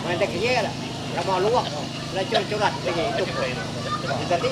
Nanti kaya lah, ramah luak, lacur curat begini itu. Jadi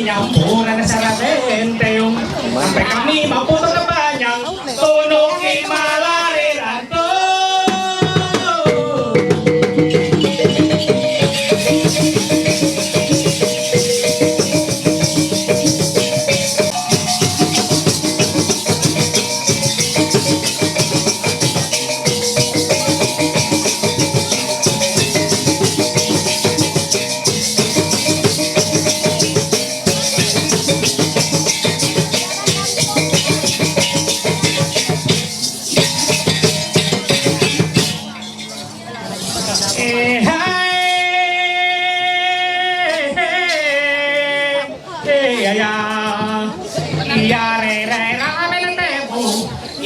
inyampuran sa Raventeum. Sampai kami maputo na banyang tunog imalariran to.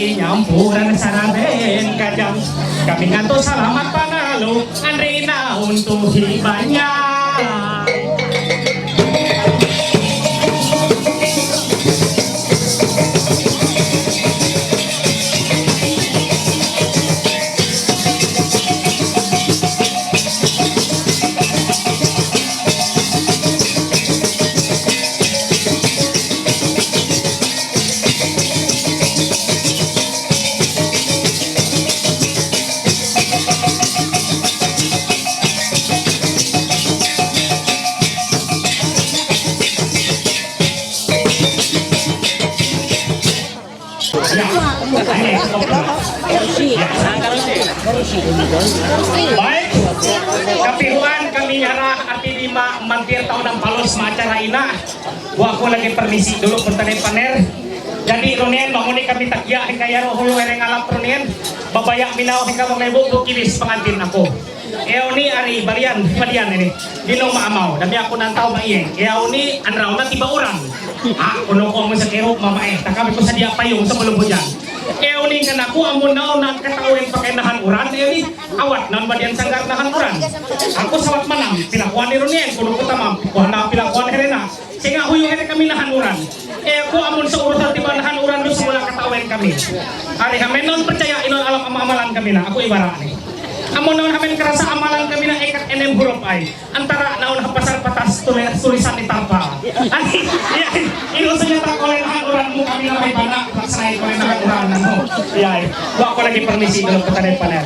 Inyampuran sa Raven Kajang, kami nga to salamat panalo, Andre na untuk hibanya. Baik, kapiruan kami nyarah arti 5 mantir tahun ng palos maacara ina. Wa ko lagi permisi dulu punta paner. Jadi runien manguni kami takya hingga ro huyo ereng alam runien babaya minaw hingga mong lebu bukibis pengantin aku. Eo ni ari balian ini. Dino maamaw, dami ako nang tao maiyeng. Eo ni anraw na tiba orang. Kuno ko mo sa kero mamae, takabi ko sa dia payung sa bulubudyan. Eo ni kan aku amun naon nang katawin pakai nahan uran, eo ni awat nan badian sanggar nahan uran. Aku sawat manam, pilakuan ni runien, kuno ko tamam, kuhana pilakuan herena. Sehingga huyung ini kami nahan uran. Aku amun sa urusan tiba nahan uran do semula katawin kami. Ari hamen non percaya inon alam amalan kami na, aku ibarat ni. Amun naon hamen kerasa amalan kami na ikat enem huruf ay antara naon pasar patas tulisan di tarpa ani ya ino saja tak oleh nahan mu kami na may bana paksay ko na nahan mo ya wa ko lagi permisi dulu ke tadi panel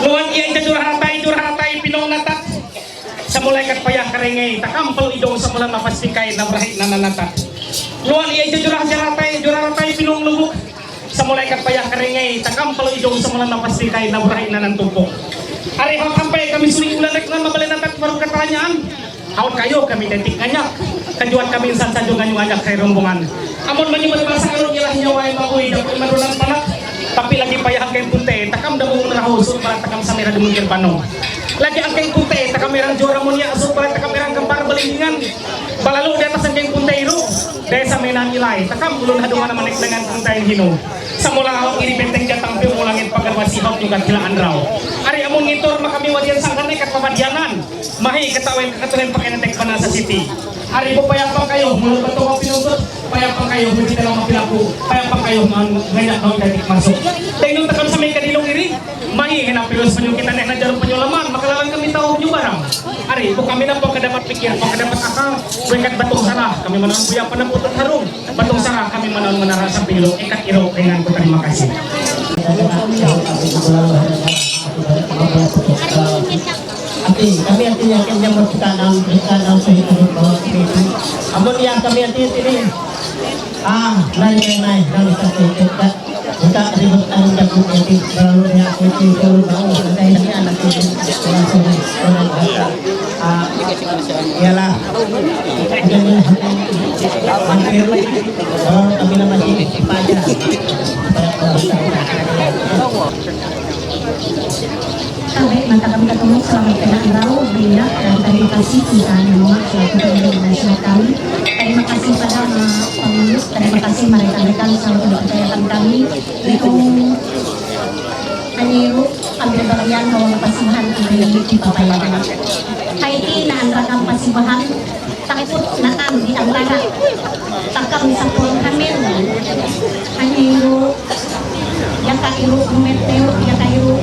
luan iya jurhatai pinong natat sa mulai kat payah karengay takampel idong sa mulan mapastikay na brahit na nanatat luan iya jurhatai pinong lubuk sa mulai kat payah karengay takampel idong sa mulan mapastikay na brahit na nantumpok. Hari sampai kami sulit ulan reklam mabalin natak baru pertanyaan. Haut kayo kami detik kanyak. Kajuan kami insan sajo nganyuk kay rombongan. Amun menyebut bahasa kalau ilah nyawa yang maui dapat madulan panak. Tapi lagi payah angkeng punte takam damung rahu supaya takam samira demungkir panong. Lagi angkeng punte takam merang juara munia supaya takam merang kempar belingan. Balalu di atas angkeng punte iru desa menan nilai takam ulun hadungan manik dengan puntain hinu. Samula awak iri benteng jatang pi mulangin pagar wasihok juga kilaan raw. Ari amun ngitor makami wadian sangkan kat pamadianan. Mahi ketawen katulen pakai netek panasa city. Ari payapang kayo mulut betul pinugut payapang kayo mesti dalam mapilaku payapang kayo ngajak daun detik masuk. Tengok tekan sampai ke dilung iri. Mahi henap pilus penyukitan yang najar penyulaman makalalan kami tahu nyu barang. Ari bu kami nampak kedapat pikir, kedapat akal, bengkat batung sarah kami menawan buya penemputut harum. Batung sarah kami menawan menara sampai lo ikat iro dengan terima kasih. Kami artinya yang kita dalam kehidupan bahwa itu. Amun yang kami artinya ini naik dari satu kita kita ribut anjak itu terlalu ya itu terlalu bau saya ini anak itu langsung orang ialah kami masih pajak Baik, maka kami ketemu selamat tengah rau, bina, dan terima kasih kita menolak suatu nasional kami. Terima kasih pada pengurus, terima kasih mereka-mereka yang selalu mempercayakan kami itu hanya ambil bagian bahwa pasihan di papayan. Haiti naan rakam pasihan takut naan di antara takam satu hamil hanya yang kairu meteo yang kairu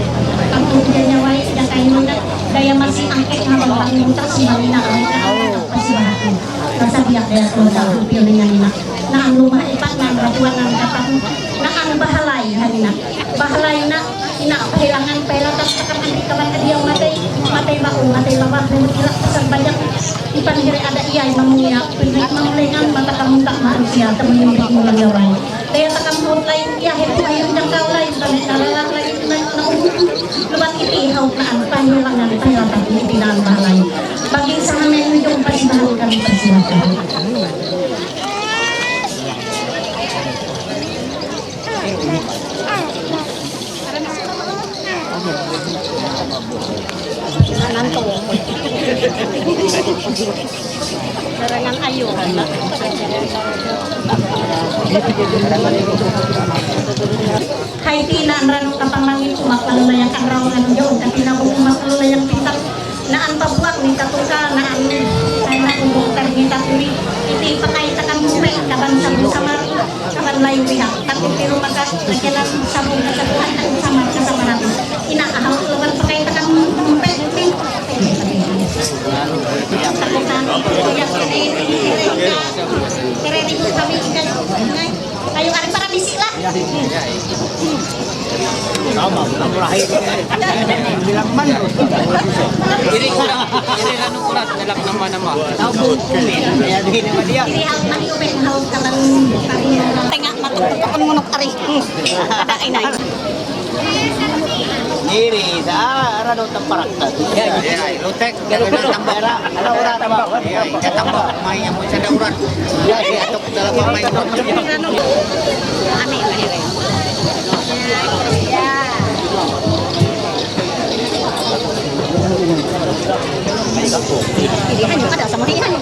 kampung dia nyawai yang kairu daya masih angket ngabang mutak sembalina mereka pasihan. Rasa latas takam andi kaman dia matay bawah kira pesan banyak ipan hiri ada iya mamunya pendik mamulengan mata kamu tak manusia temen yang mulang orang daya takam haut lain iya hiri ayun yang kau lain kami nalalang lain lebat ini haut naan panhilangan panhilangan pimpinan balai bagi sahamen yung pasibahan kami persilakan. Serangan ayu Haiti na rano kapamangin umakalulayan ang rawangan yun at tinabong umakalulayan pintak naan pabuak ni katuka naan ay nakubuktar ni taturi iti pakay takang mupay kaban samar kaban layu pihak tapi pero maka nakilang sabong kasatuhan ang samar kasamaran inaahal luar pakay takang mupay kayu ari para bisi lah bilang man ini kan ukuran dalam nama-nama tahu kumin ya di dia ini hal mani uben hal kalan tengah matuk kapan monok ari ada inai ini sa rado tamparak ya lutek kalau tambah ada orang tambah ya tambah mainnya pun ada urat ya atok dalam main aneh ya ini hanya ada sama ini hanya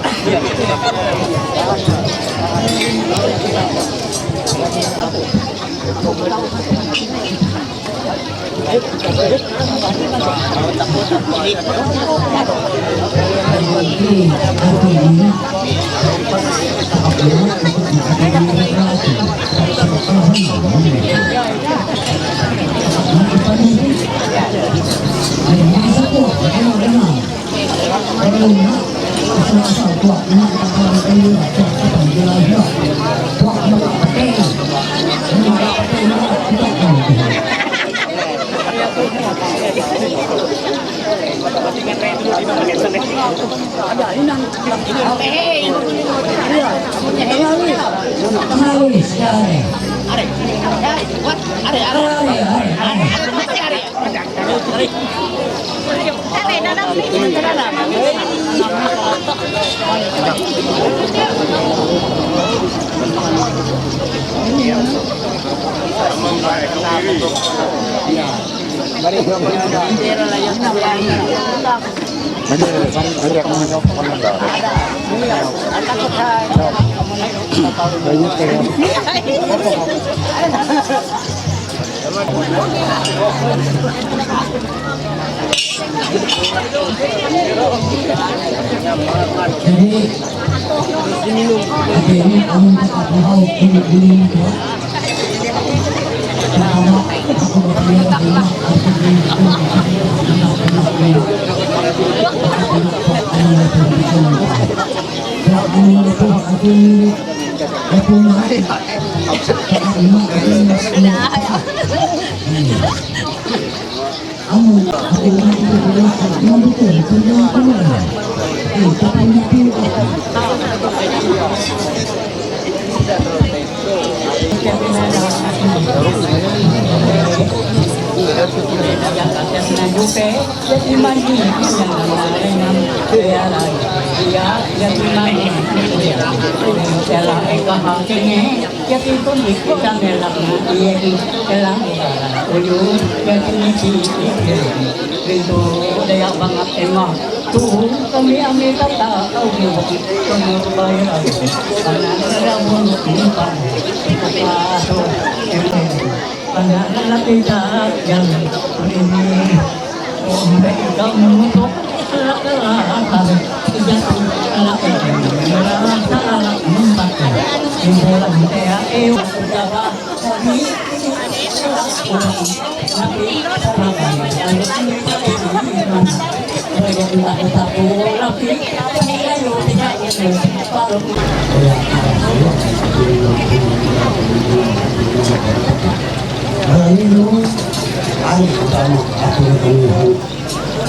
Ay, kasama ako na kanilang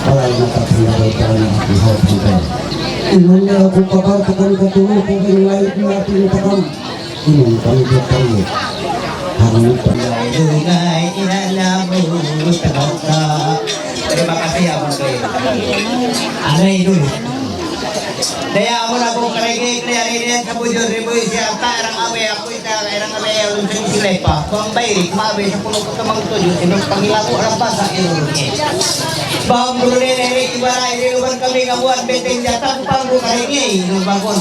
palay na kapinagay na ihal hanggang. Inon na ako pagkakatakang katulog kung kinalait natin takam. Inon kami kami. Hanggang palay lungay inalabos tagata. Terima kasih ya Bung Kli. Aneh dulu. Daya mo na po karigig na yan sa bujur ribu siya tarang awe ako ita karang awe yung silay pa kung bayrik mawe sa puno ko tamang tuyo sinong pangilago ang basa ilulungi bahang brunei nenek ibaray niluban kami ngabuan beteng jatang panggo karigig nung bangon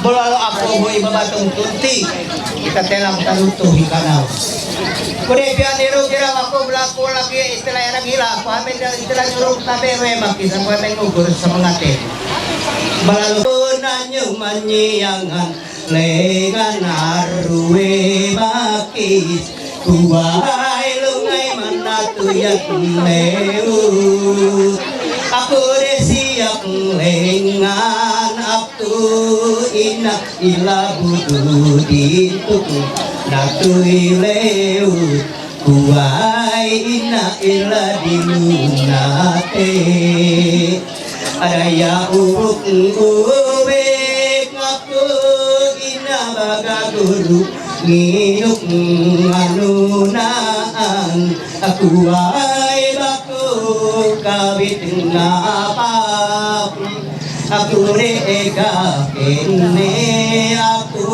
bulalo ako boy babatong tunti kita telang taluto hikanaw kundi pian niru kira ako berlaku lagi istilah yang gila pahamin istilah nyuruk tabe memang kisah pahamin ngugur sa mga te Balalu nanyo manyiangan lengan arwe makis kuwai lungai manatuyak leu aku siap lengan abtu ina ila budu dituk natu leu kuwai ina ila dilunate Adaya uruk ubek ngaku ina baga guru nginuk nganunaan aku ay baku kawit ngapap aku rega kene aku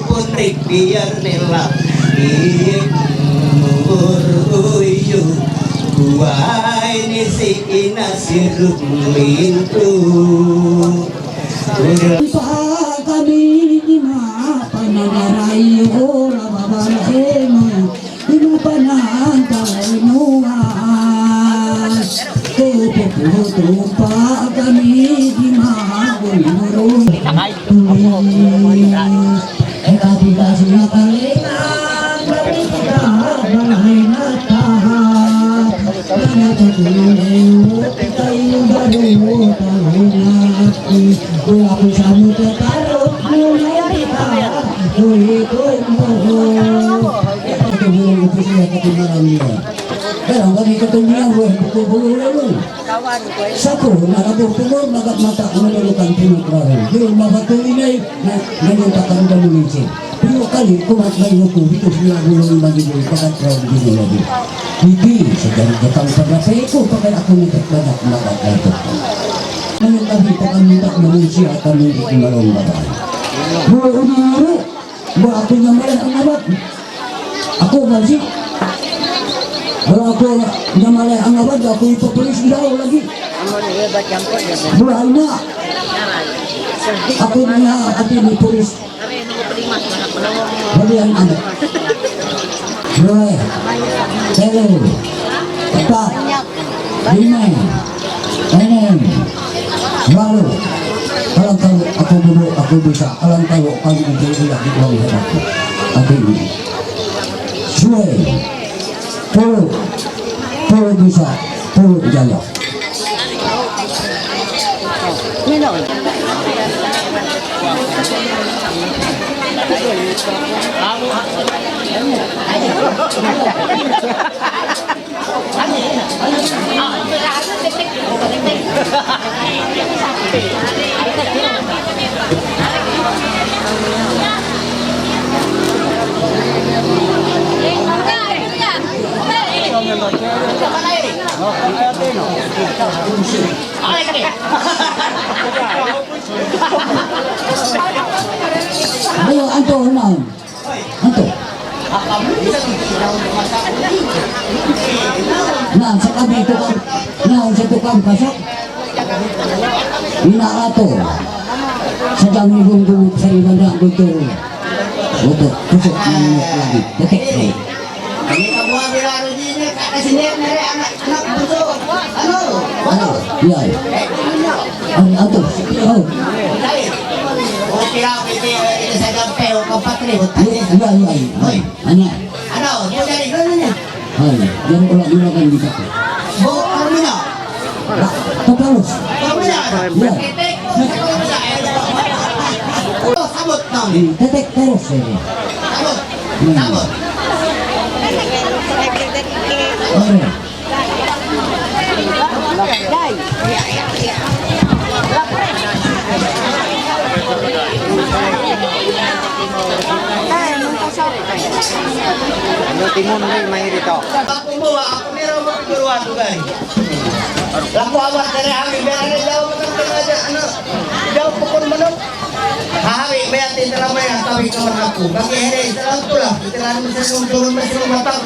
pun rik biar nela ikmur uyu Buai nisi inasiruk lintu Usaha kami lima panagarayo rababaraeno lima panantainuan Tupuputumpa kami lima gulurong Ekabikasi na kalingan Kami kita balay na tahap Kaya patuloy tayo baru talunaki Kaya ko sa mo tatarot Mula kita Tuloy mo Ito mo ko siya katimarang niya Pero kami katunyan ko Bukubulo Sako, nakabuktumor, nagatmata ang nalulukan tinatraho. Yung mabatulinay na nalutakan ka nulisin. Pero kali, kumatbay mo ko, ito siya gulong magiging pagkatraho din nila din. Hindi, sa daragatang pag-asay ko, pagka ako nagkatlanak makakay ko. Ngayon kami, pagkamuntak na mo siya at kami ikimarong babae. Mga uniro, ba ako naman ang abat? Ako, Marzik. Kalau aku namalay ang abad, ako ipapulis daw lagi. Buhay na. Ako na nga atin ipulis. Bali ang anak. Buhay. Telo. Tapat. Limay. Enem. Walo. Alam tahu aku dulu, aku bisa. Alam tahu kami itu tidak di bawah aku. Aku ini. Suai. Puro bisa, puro jaya. Ayo, anto, naon? Anto. Nah, sa kami ito ka. Naon sa tukang kasak. Inaato. Sa dami gunggung sa ibanda gunggung. Oto, tusok nangyok lagi. Detek ko. Ini kabuha bilaro din kasi nere anak buto. Ano? Ano? Yan. Ano, anto? Oh. Okay lang, ito sa gampeo, kapatri. Yan, yan. Hoy. Ano? Ano? Mo dari gano'n niya? Ay, yan ko lang ilagan dito ko. Bo, Armina. Patalos. Armina. Yan. Sabot na. Tetek teros eh. Sabot. Sabot. Ore. Ano timon may rito. Ako mo, ako meron mo piguruan ko gani. Laku awat dari kami, biar ada jauh betul aja, jauh pukul menuk. Hahawi, bayar tindakan bayar, tapi kawan aku. Kaki here, selalu tulah, tindakan mesin turun mesin matang.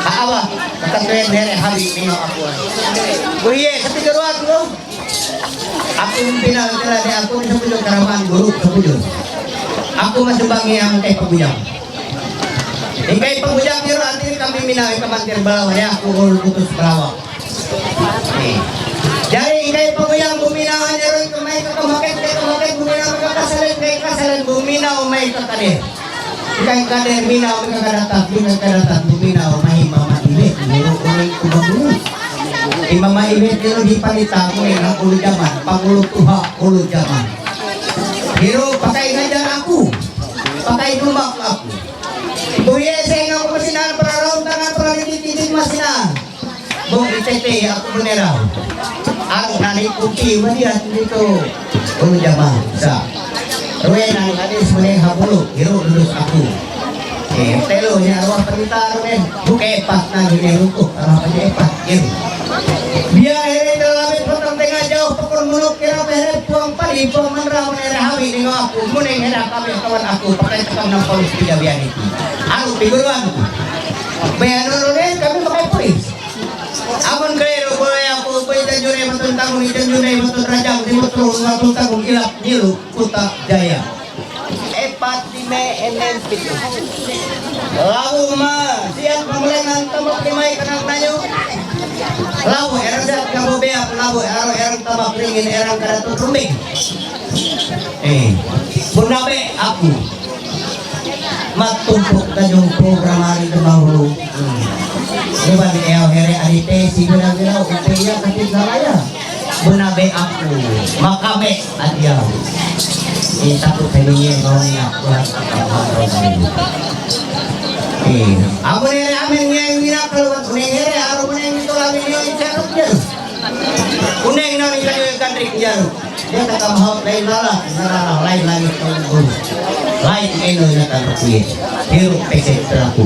Awat, datang dari here, hari mino aku. Buye, ketiga ruang lo. Aku pimpin di aku di sepuluh karaman guru sepuluh. Aku masih bangi yang kayak pembujang. Hingga pembujang itu nanti kami minawi kemantir balawa ya, aku putus balawa. Jadi hingga pembujang buminawan itu kemai kemakai buminawan kekasalan buminaw may kakadir. Hingga kadir minaw may kadatat buminaw may mamailit. Meron ko may kumagulo. Mamailit itu dipalita ko ng ulo jaman, pangulo tuha ulo jaman. Pero pakai ngajar aku, pakai lumak aku. Buye saya ngaku masinan para tangan para dititik masinan. Bung ITT aku meneraw. Ang nani kuki malihat dito. Ulo jaman sa. Ruwe nani hadis meneh hapulu, hiro lulus aku. Telo nya arwah perintah ruwen, buke pas nang gini runtuh, arwah pejepat gitu. Dia akhirnya dalam petang tengah jauh pukul muluk kira beres puang padi puang menrah menera hawi dengan aku muning hendak kami kawan aku pakai tekam nang polis kejabian itu aku figuruan bayan nurunin kami pakai polis amun kaya boleh aku boleh janjure betul tanggung janjure betul rajang di betul betul tanggung ilap nilu kuta jaya epat lima enen pitu lalu mah siap pemelengan tambah limai kenang nanyo labu erang dat kamu beak labu erang tabak ringin erang karatu rumbing bunda be aku matumpuk kajong program hari dahulu coba di here adite si bilang upaya kapit salaya bunda be aku makabe adiau satu kalinya ngomongnya kuat aku nih amin yang mina keluar kuning here aru kuning itu lagi yang ceruk je kuning nang ikan kandrik jaru dia tak mau lain lala lain lagi tunggu lain eno nak terkuat hirup pesek teraku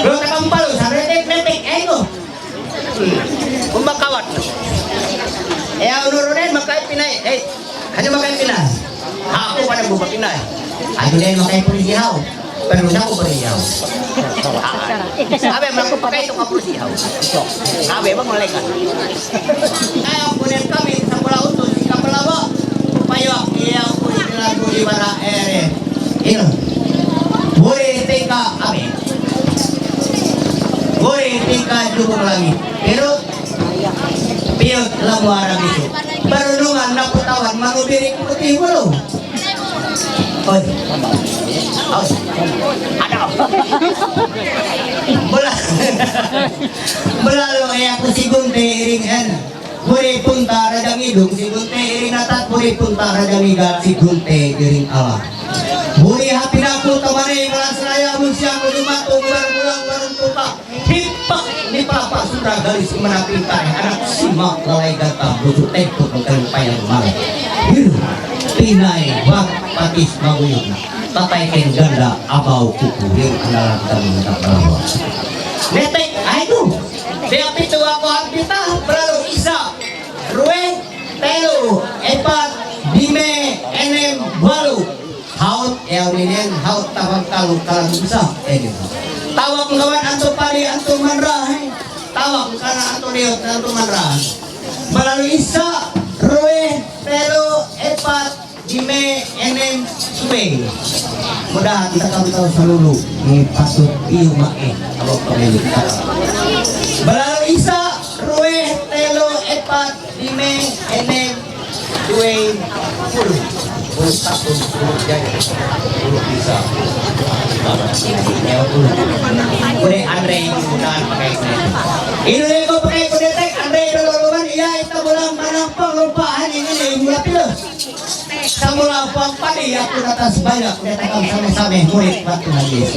lo tak kempal sarete kletek eno kumbakawat urunin makai pinai hanya makai pinai aku pada buka pinai aku dia makai polisi hau pero ako beriyaw. Abe mlaku pakai itu kapur siyaw. Abe bang malaikat. Ayo punen kami sa pula utos sa palawa. Payo iya ko lagu di bara ere. Ino. Boleh tingka abe. Boleh tingka jubung langit. Pero piyot lang warang itu. Barulungan na putawan manubiri ko putih ulo. Oi. Ada. Belalo aku si Gunte iring Buri punta radang idung si Gunte iring natat buri punta radang igat si Gunte iring Allah. Buri hati aku tamane malas raya musyang lumatung barang barang tuka. Hipak ni papa sudah garis menapintai anak simak lalai gata bujuk tekuk kelupayang malam. Hiru pinai bak patis maguyuk. Tataikin ganda abau kuku yang adalah kami tak perawa. Netek, itu. Dia pitu aku kita berlalu isa. Ruwe, telu, epat, lime, enem, walu. Haut, eulinen, haut tawang kalu kalang bisa. Tawang kawan antu padi antu manrah. Tawang karena antu liot antu manrah. Berlalu isa, ruwe, telu, epat, lime, enem, suwe. Mudah kita kami tahu seluruh ini patut iu mae kalau pemilik berlalu isa ruwe telo epat lime enem duwe puluh tahun puluh jaya puluh bisa kode Andre mudahan pakai ini lego pakai kode tek Andre dulu iya itu bolang manang penglupaan ini mulai pilih Samula pang padi aku atas banyak datang sama-sama murid waktu Yesus.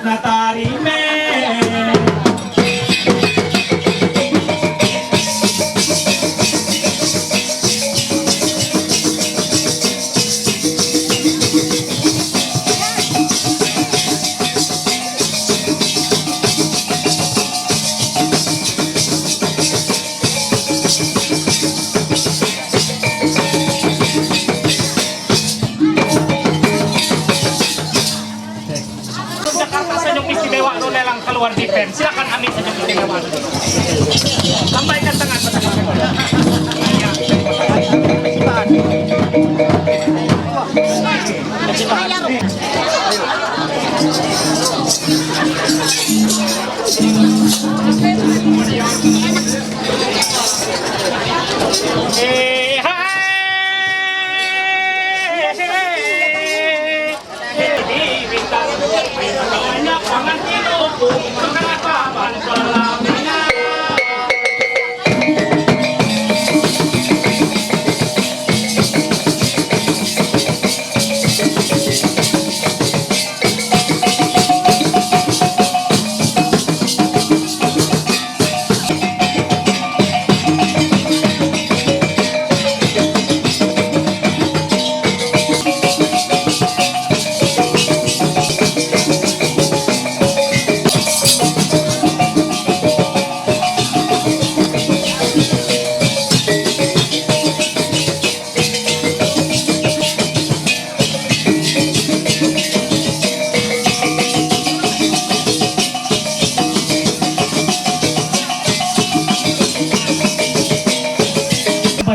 na tarime. Jakarta Senyum Istimewa no nelang keluar di pen. Silakan Amin Senyum Istimewa. Sampaikan tangan pada kamera. Banyak pangan hidup, kenapa pelaminan?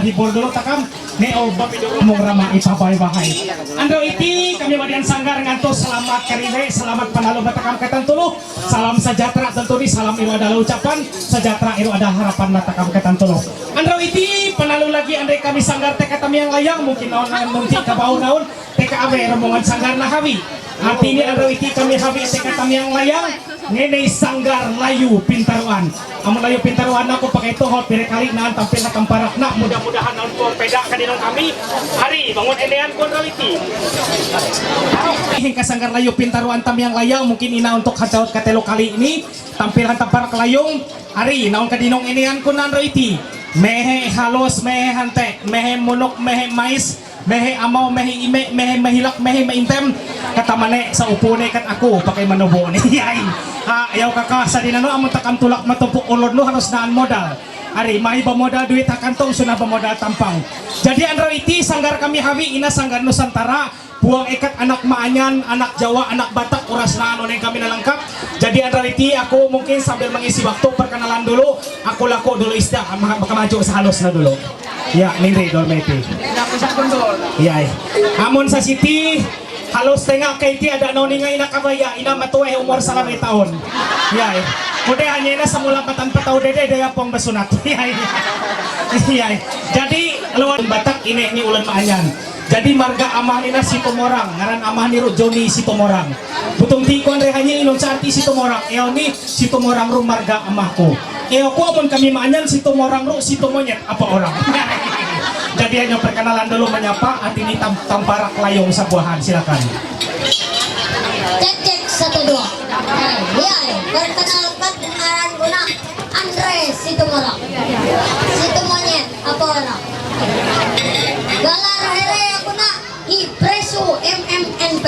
Hibur dulu takam neo bapi dulu mau ramah ipabay bahay. Ando iti kami madian sanggar ngantos selamat karine selamat panalo batakam katan tulu salam sejahtera tentu di salam iru ada ucapan sejahtera iru ada harapan batakam katan tulu. Ando iti panalo lagi andai kami sanggar teka kami yang layang mungkin naon munti ka bau naon teka abe rombongan sanggar na hawi. Artinya ando iti kami hawi teka kami yang layang ngene sanggar layu pintaruan. Amun layu pintaruan aku pakai tohot pire kali naan tampil na kamparak na mudah-mudahan naon peda kadinong kami hari bangun enean kon rawiti. Hingga sanggar layu pintaruan tam yang layang mungkin ina untuk hacaut katelo kali ini tampilan tamparak layung hari naon kadinong enean kon nan rawiti. Mehe halus mehe hante mehe munuk mehe mais mehe amaw mehe ime mehe mahilak mehe maintem kata mane sa upone kat aku pakai manubo ni ay ayaw kakak sa dinano amon takam tulak matumpuk ulod lo harus naan modal ari mahi ba modal duit hakantong sunah ba modal tampang jadi andro iti sanggar kami hawi ina sanggar Nusantara buang ikat anak Maanyan, anak Jawa, anak Batak, uras naan yang kami nalangkap. Jadi andro iti aku mungkin sambil mengisi waktu perkenalan dulu aku laku dulu istilah maka maju sehalus na dulu ya nindri dormeti iya amun sa city halos tengah kaiti ada noni nga ina kabaya ina matuwe umur 9 tahun iya kude hanya ina semula patau dede daya pong basunat iya jadi luar Batak ini ulan Maanyan jadi marga amah nina si Tomorang ngaran amah ni Joni si Tomorang butong tikon rehanya inon sa arti si Tomorang eo ni si Tomorang ru marga amahku eo ko apun kami Maanyan si Tomorang ru si Tomonyet apa orang jadi hanya perkenalan dulu menyapa hati ini tamparak layong sa buahan silakan cek 1 2 iya perkenalkan ngaran guna Andres si Tomorang si Tomonyet apa orang galar here aku na Ipresu MMNP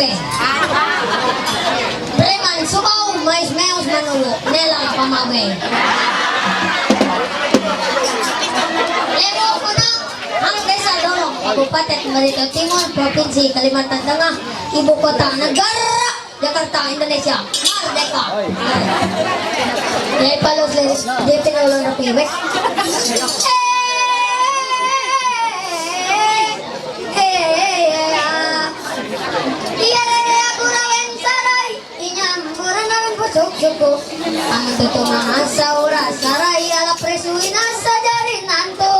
Breman Subaw Mais Meos Manulu Nelang Pamabe Lebo ko na ang desa Dorong Kabupaten Marito Timur Provinsi Kalimantan Tengah Ibu Kota Negara Jakarta Indonesia Merdeka Yay palos leris Dia pinaulan na piwek Cukup ang tutuma sa oras saray ala presuin sa jari nanto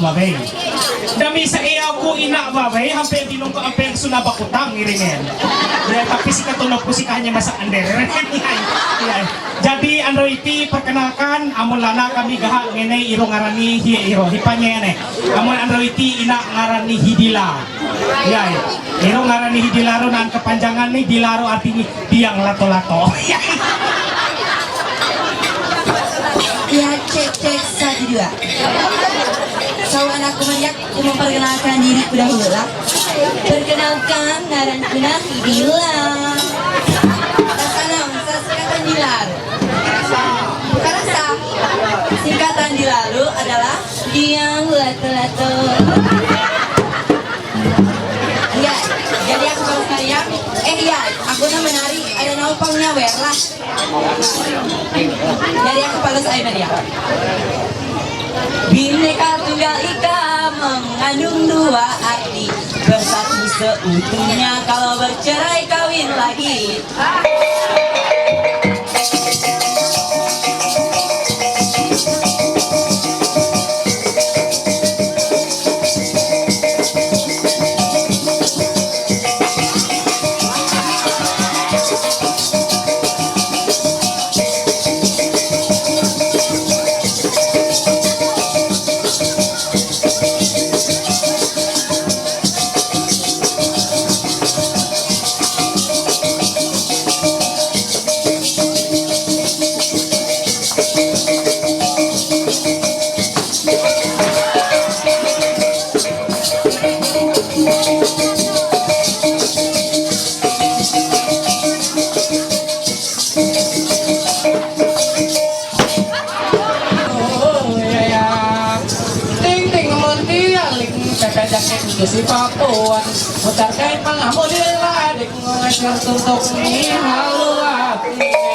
babay. Dami sa iya ko ina babay, hampir dinong ko hampir sunabakutang irinen. Ya, tapi si katunog ko si kanya masa under. Jadi ano iti perkenalkan amon lana kami gaha ngene iro ngarani iro hipanya ne. Amon ano iti ina ngarani hidila. Ya, iro ngarani hidila ro nan kepanjangan nih dilaro artinya tiang lato-lato. Ya, cek 1 2. Sawan aku banyak memperkenalkan diriku dahulu lah. Perkenalkan ngaranku Hidila. Rasanam, singkatan Dilar. Bukan rasa. Singkatan Dilaru adalah tiang lato-lato. Enggak, jadi aku kalau sekalian, iya, aku menari, ada naupangnya lah. Jadi aku balas air dia. Bineka Tunggal Ika mengandung 2 arti, bersatu seutuhnya, kalau bercerai kawin lagi. Si papuan mutar kay pangamulila dik ngasir tutok ni haluatinya.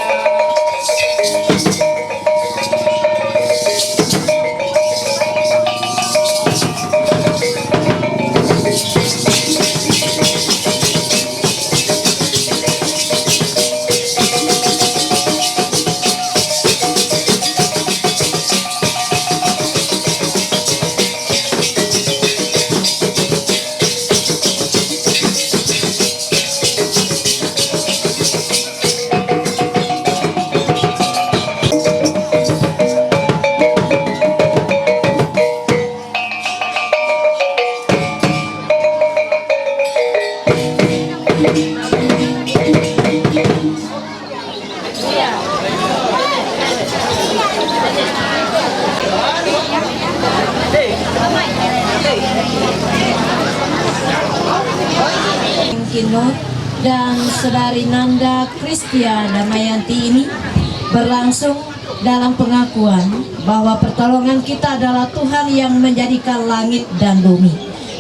Kino dan Saudari Nanda Kristia Damayanti ini berlangsung dalam pengakuan bahwa pertolongan kita adalah Tuhan yang menjadikan langit dan bumi.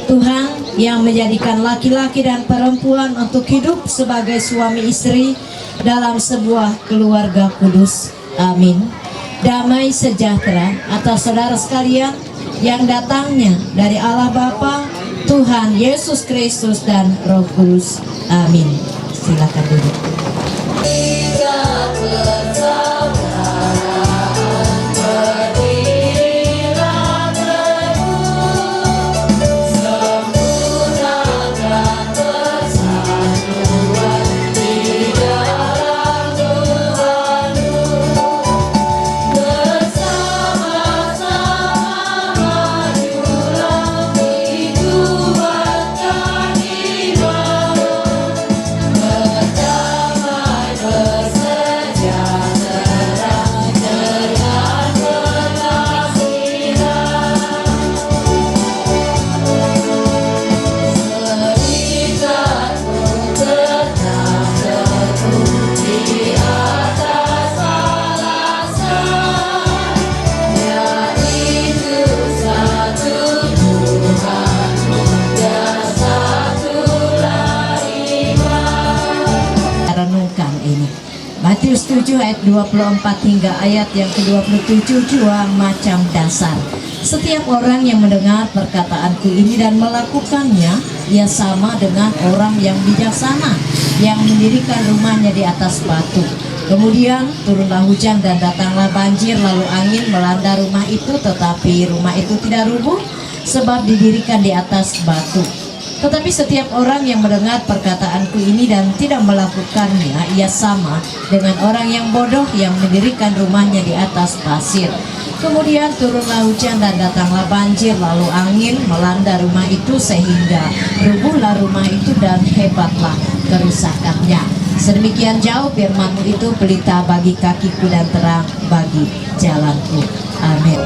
Tuhan yang menjadikan laki-laki dan perempuan untuk hidup sebagai suami istri dalam sebuah keluarga kudus. Amin. Damai sejahtera atas saudara sekalian yang datangnya dari Allah Bapa, Tuhan Yesus Kristus dan Roh Kudus. Amin. Silakan duduk. Matius 7 ayat 24 hingga ayat yang ke-27 dua macam dasar. Setiap orang yang mendengar perkataanku ini dan melakukannya, ia sama dengan orang yang bijaksana yang mendirikan rumahnya di atas batu. Kemudian turunlah hujan dan datanglah banjir, lalu angin melanda rumah itu, tetapi rumah itu tidak rubuh sebab didirikan di atas batu. Tetapi setiap orang yang mendengar perkataanku ini dan tidak melakukannya, ia sama dengan orang yang bodoh yang mendirikan rumahnya di atas pasir. Kemudian turunlah hujan dan datanglah banjir, lalu angin melanda rumah itu sehingga rubuhlah rumah itu dan hebatlah kerusakannya. Sedemikian jauh firman-Mu itu pelita bagi kakiku dan terang bagi jalanku. Amin.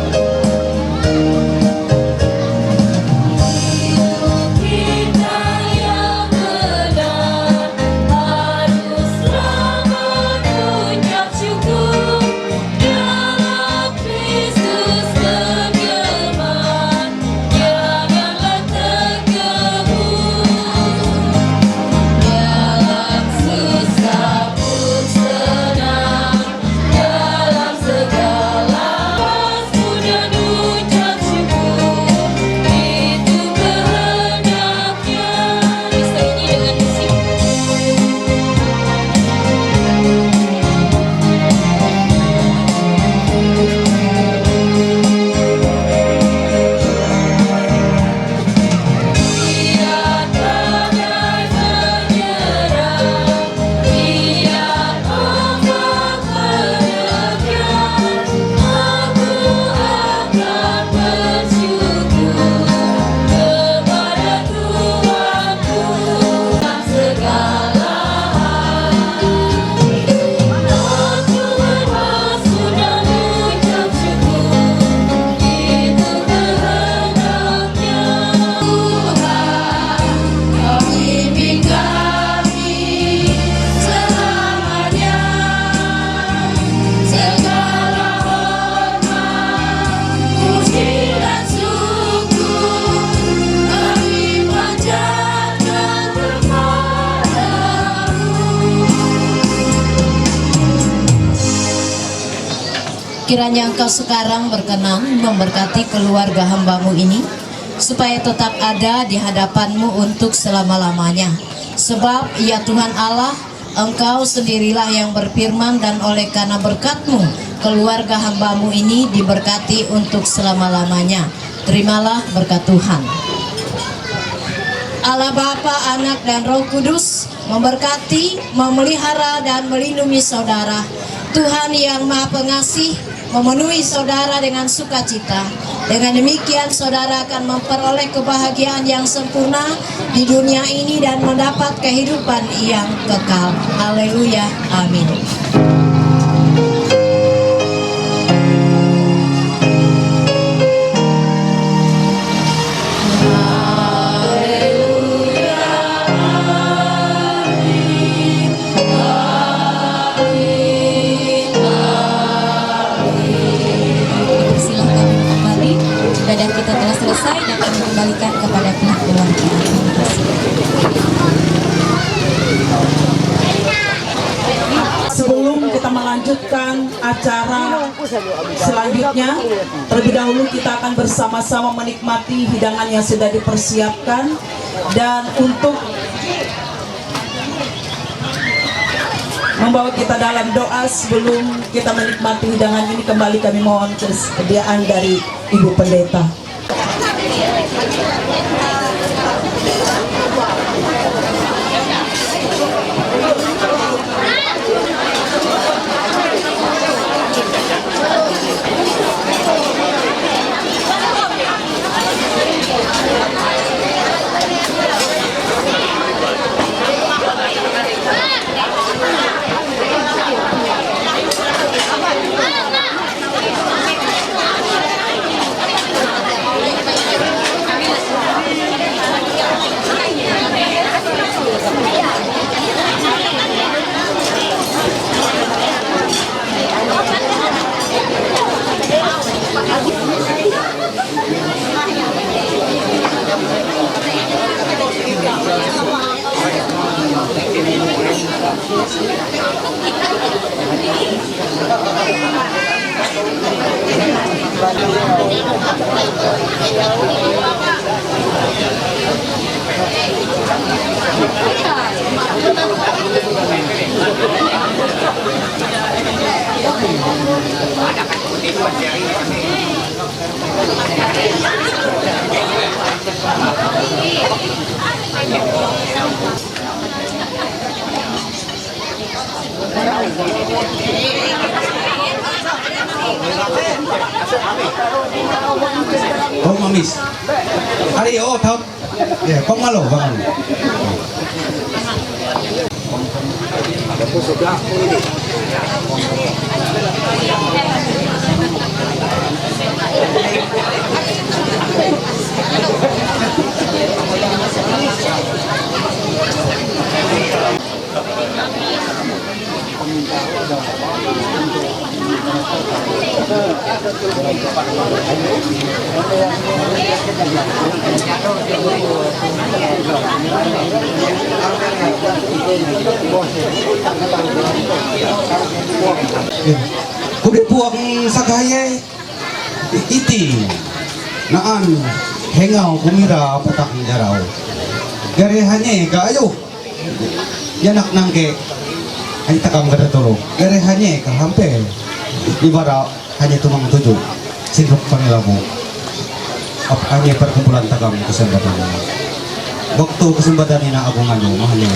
Kiranya Engkau sekarang berkenan memberkati keluarga hamba-Mu ini, supaya tetap ada di hadapan-Mu untuk selama-lamanya. Sebab ya Tuhan Allah, Engkau sendirilah yang berfirman, dan oleh karena berkat-Mu, keluarga hamba-Mu ini diberkati untuk selama-lamanya. Terimalah berkat Tuhan. Allah Bapa, Anak, dan Roh Kudus memberkati, memelihara, dan melindungi saudara. Tuhan yang Maha Pengasih memenuhi saudara dengan sukacita. Dengan demikian saudara akan memperoleh kebahagiaan yang sempurna di dunia ini dan mendapat kehidupan yang kekal. Haleluya. Amin. Ibadah kita telah selesai dan kami kembalikan kepada pihak keluarga. Terima kasih. Sebelum kita melanjutkan acara selanjutnya, terlebih dahulu kita akan bersama-sama menikmati hidangan yang sudah dipersiapkan. Dan untuk membawa kita dalam doa sebelum kita menikmati hidangan ini, kembali kami mohon kesediaan dari Ibu Pendeta. Ada kan mamis. Hari oh tahu. Ya, pangalo, pangalo. Kude puang sakaya iti naan hengau kumira patak jarau garehanye ka ayo yanak nangke ay takam kada tolo garehanye ka hampe ibara hanya tumang tujuh sinruk pangilamu hanya perkumpulan takam kesempatan waktu kesempatan ini aku ngadu mahanya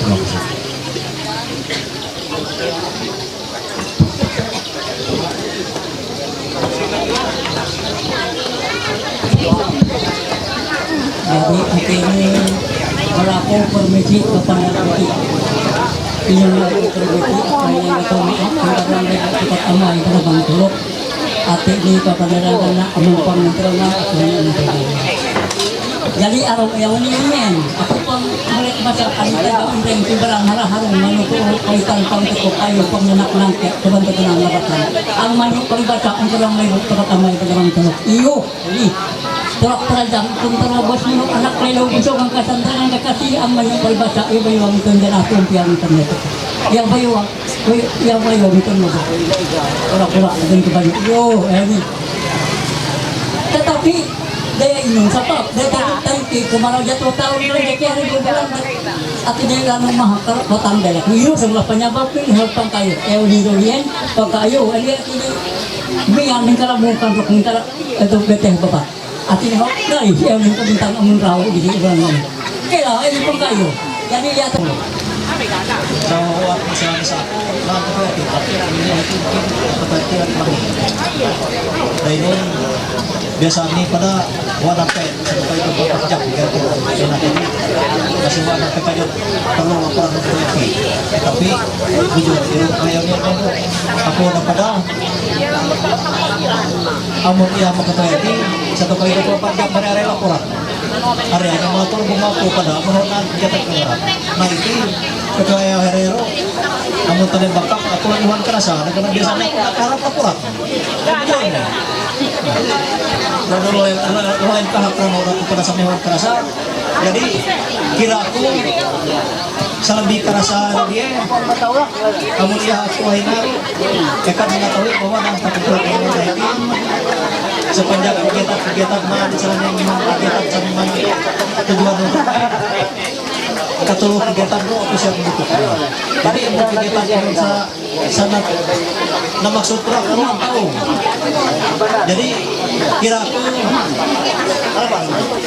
terima kasih. Jadi akhirnya melapor permisi kepada kita. Ini melapor permisi supaya kita mengatakan cepat amai pada bangkuluk. Ati ini kepada anak amupan menterima jadi arok yang ini aku pun mulai baca anita undang barang harung manuk kaitan pangkok kayu pengenak nangke teman-teman ngabatan ang manuk baca angkurang lewat tempat amai pada bangkuluk iyo ini Tolak terajang pun terobos minum anak lelo busuk ang kasantran ang kakasi ang mayong balbasa iyo bayuang itong dan atong piyang internet yang bayuang itong mo pura-pura natin kebanyo iyo ini tetapi daya inong sapap daya tangki kemarau jatuh tahun ini kaya hari bulan at ini lang mahakal batang daya iyo semula penyebab ini hapang kayo dirian pagkayo ini biang mengkalamukan untuk mengkala itu beteh bapak at ini dari yang bintang amun raw di bulan ngom kaya ini pun kayo jadi ya tuh Bahwa misalnya satu lantai tapi ini itu ketentuan lagi. Dan ini biasa ini pada wadah pet sampai ke beberapa jam gitu. Zona ini masih wadah pet aja perlu laporan untuk itu. Tapi jujur itu kayaknya itu aku udah pada amun ia mengetahui satu kali 24 jam dari area laporan. Areanya melapor mengaku pada menolak kegiatan kelurahan. Nah itu ketua Herero, amun tadi bakal aku lakukan kerasa, karena biasanya aku harap laporan. Lalu lain tahap karena orang pada sampai hewan kerasa, jadi kira aku selebih kerasa dia, amun ia aku hina, dekat mengetahui bahwa dalam satu kegiatan ini sepanjang kegiatan mana misalnya memang kegiatan sama tujuan untuk katulog kegiatan ko ako siya membutuhkan. Jadi untuk kegiatan yang sangat na maksud ko ako ang taong. Jadi kira ko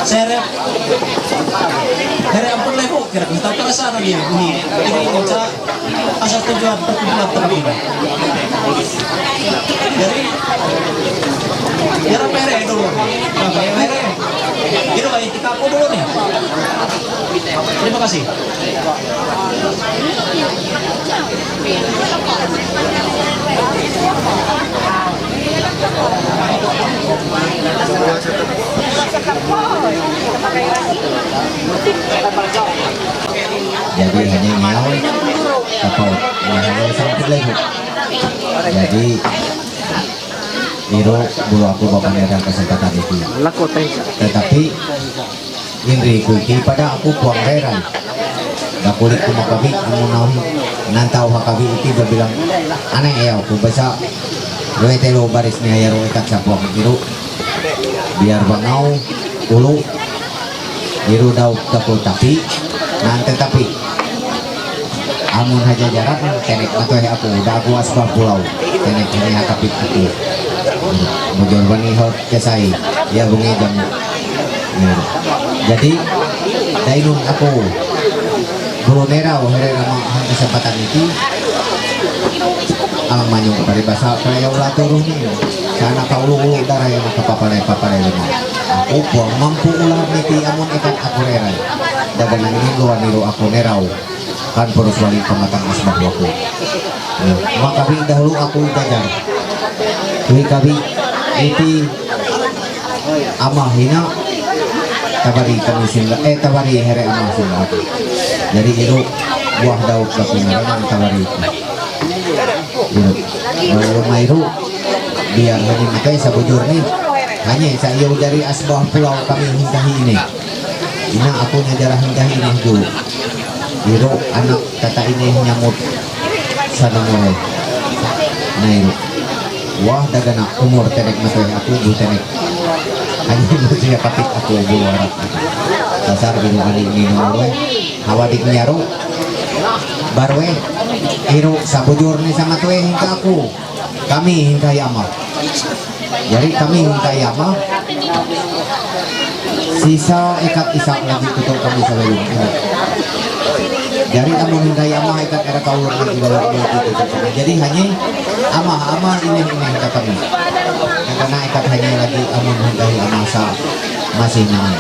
serep dari ampun lepo kira ko tahu perasaan lagi ini sa asal tujuan perkumpulan terpilih. Jadi ya pere dulu. Nah, pere. Ini lah etika aku dulu nih. Terima kasih. Jadi hanya mau kapau hanya sampai lagi. Jadi Niro bulu aku bapak dalam kesempatan itu. Tetapi Indri kuki pada aku puang heran. Gak kulit kumakabi kamu naon nantau hakabi itu berbilang aneh ya aku bisa gue telo baris nih ayah roekat sapuang Niro biar bangau ulu Niro daud takut tapi nanti tapi amun haja jarak kenek atau aku udah aku asbab pulau kenek ini hakapit aku bujur bani hot kesai ya bungi jam jadi dainun aku bulu nerau herera kesempatan itu ang manyong paribasa kaya ulah turun niyo sana kaulu-ulu darah yang nakapapalay-papalay lima upo mampu ulah niti amon ikan aku reray dagan ang ininduan niro ako neraw kan purus wali pamatang asbah waku makabi dahulu aku jajar tuhi kabi iti amah hina tabari kami sila tabari here amah sila jadi iro buah daud kapinaran tabari iro baru mairu biar hanya sa bujur ni hanya sa iyo dari asbah pulau kami hinggahi ini aku nya jarah hinggahi ini dulu iro anak kata ini nyamut sana mulai nah iro wah dagana umur tenek matoy aku bu tenek hanya manusia kapit aku bu warak dasar iro kali ini nomor hawadik nyaro barwe iro sa bujur ni sama tuwe hingga aku kami hingga yama jadi kami hingga yama sisa ikat isak lagi tutup kami sebelum jadi amun hingga yama ikat era kaulur lagi bawah tutup jadi hanya ama ini hingga kami karena ikat hanya lagi amun hingga yama sa masih nang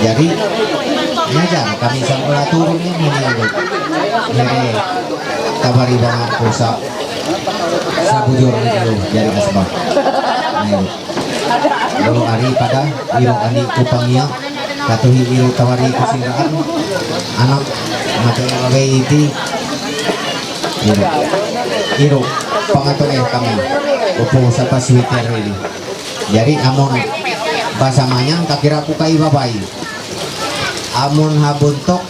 jadi ngajar kami sampai turun ini jadi tabari banget pusa sabujur itu jadi asbah lalu hari pada iro ani kupangnya katuhi iro tawari kusiraan anak mati awe iti iro pangaton kami upo sa paswiter ini jadi amon basamanya kakira kukai babai amun habuntok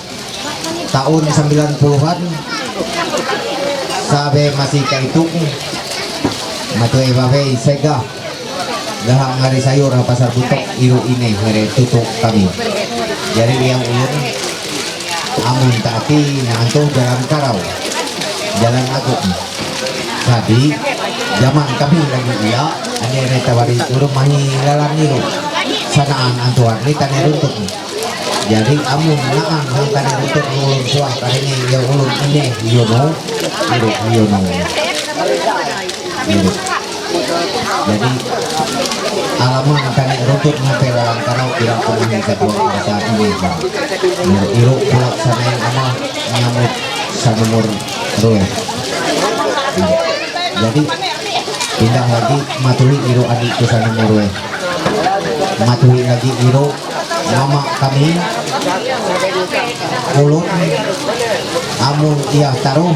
tahun 90-an sabe masih kaitung matoy babe sega gahang hari sayur pasar butok iru ini mere tutup kami jadi yang ulun amun taati nanto jalan karau jalan agung tadi zaman kami lagi dia ane retawari turun mahi lalang niru sanaan antuan ni tanya runtuk jadi amun naan hangkana runtuk ulun suah karena yang ulun ini yono iru jadi alaman karena runtut ngapai lalang karau kira kumahin kedua saat ini iru pulak sanain ama nyamut sanumur roe jadi pindah lagi matui iru adik ke sanumur roe matui lagi iru mama kami ulun amun iya taruh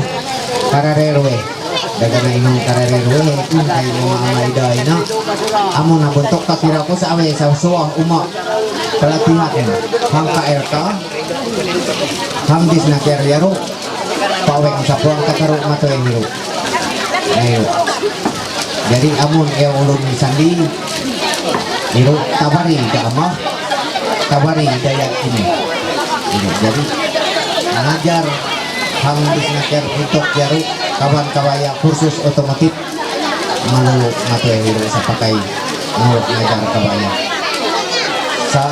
karareroe dagana inong karareroe kay mga amay na amun nabuntok kakira ko sa awe sa suwah uma pelatihan hang KRK hang dis na keryaro paweng sa puang kataru matoy niro ayo jadi amun ulun sandi niro tabari ka ama tabari daya ini jadi mengajar hang disnaker untuk jaru kawan kawaya kursus otomotif malu matoy hiro sa pakai muluk ngajar kawaya sa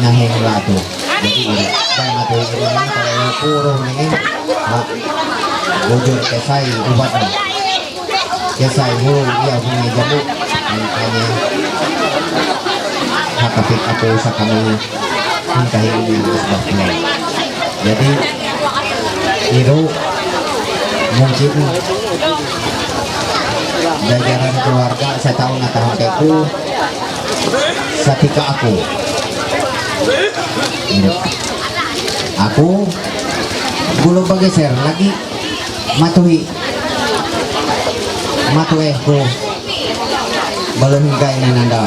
nahing lato jadi ini dan matoy hiro na kawaya puro ningin bujur kesay ubat na kesay hulu iya hunay jabu ang kanya hakapit ako sa kami hingkahin ini asbab na jadi hiro mungkin jajaran keluarga saya tahu natahang keku satika aku belum bergeser lagi matui ko belum hingga ini nanda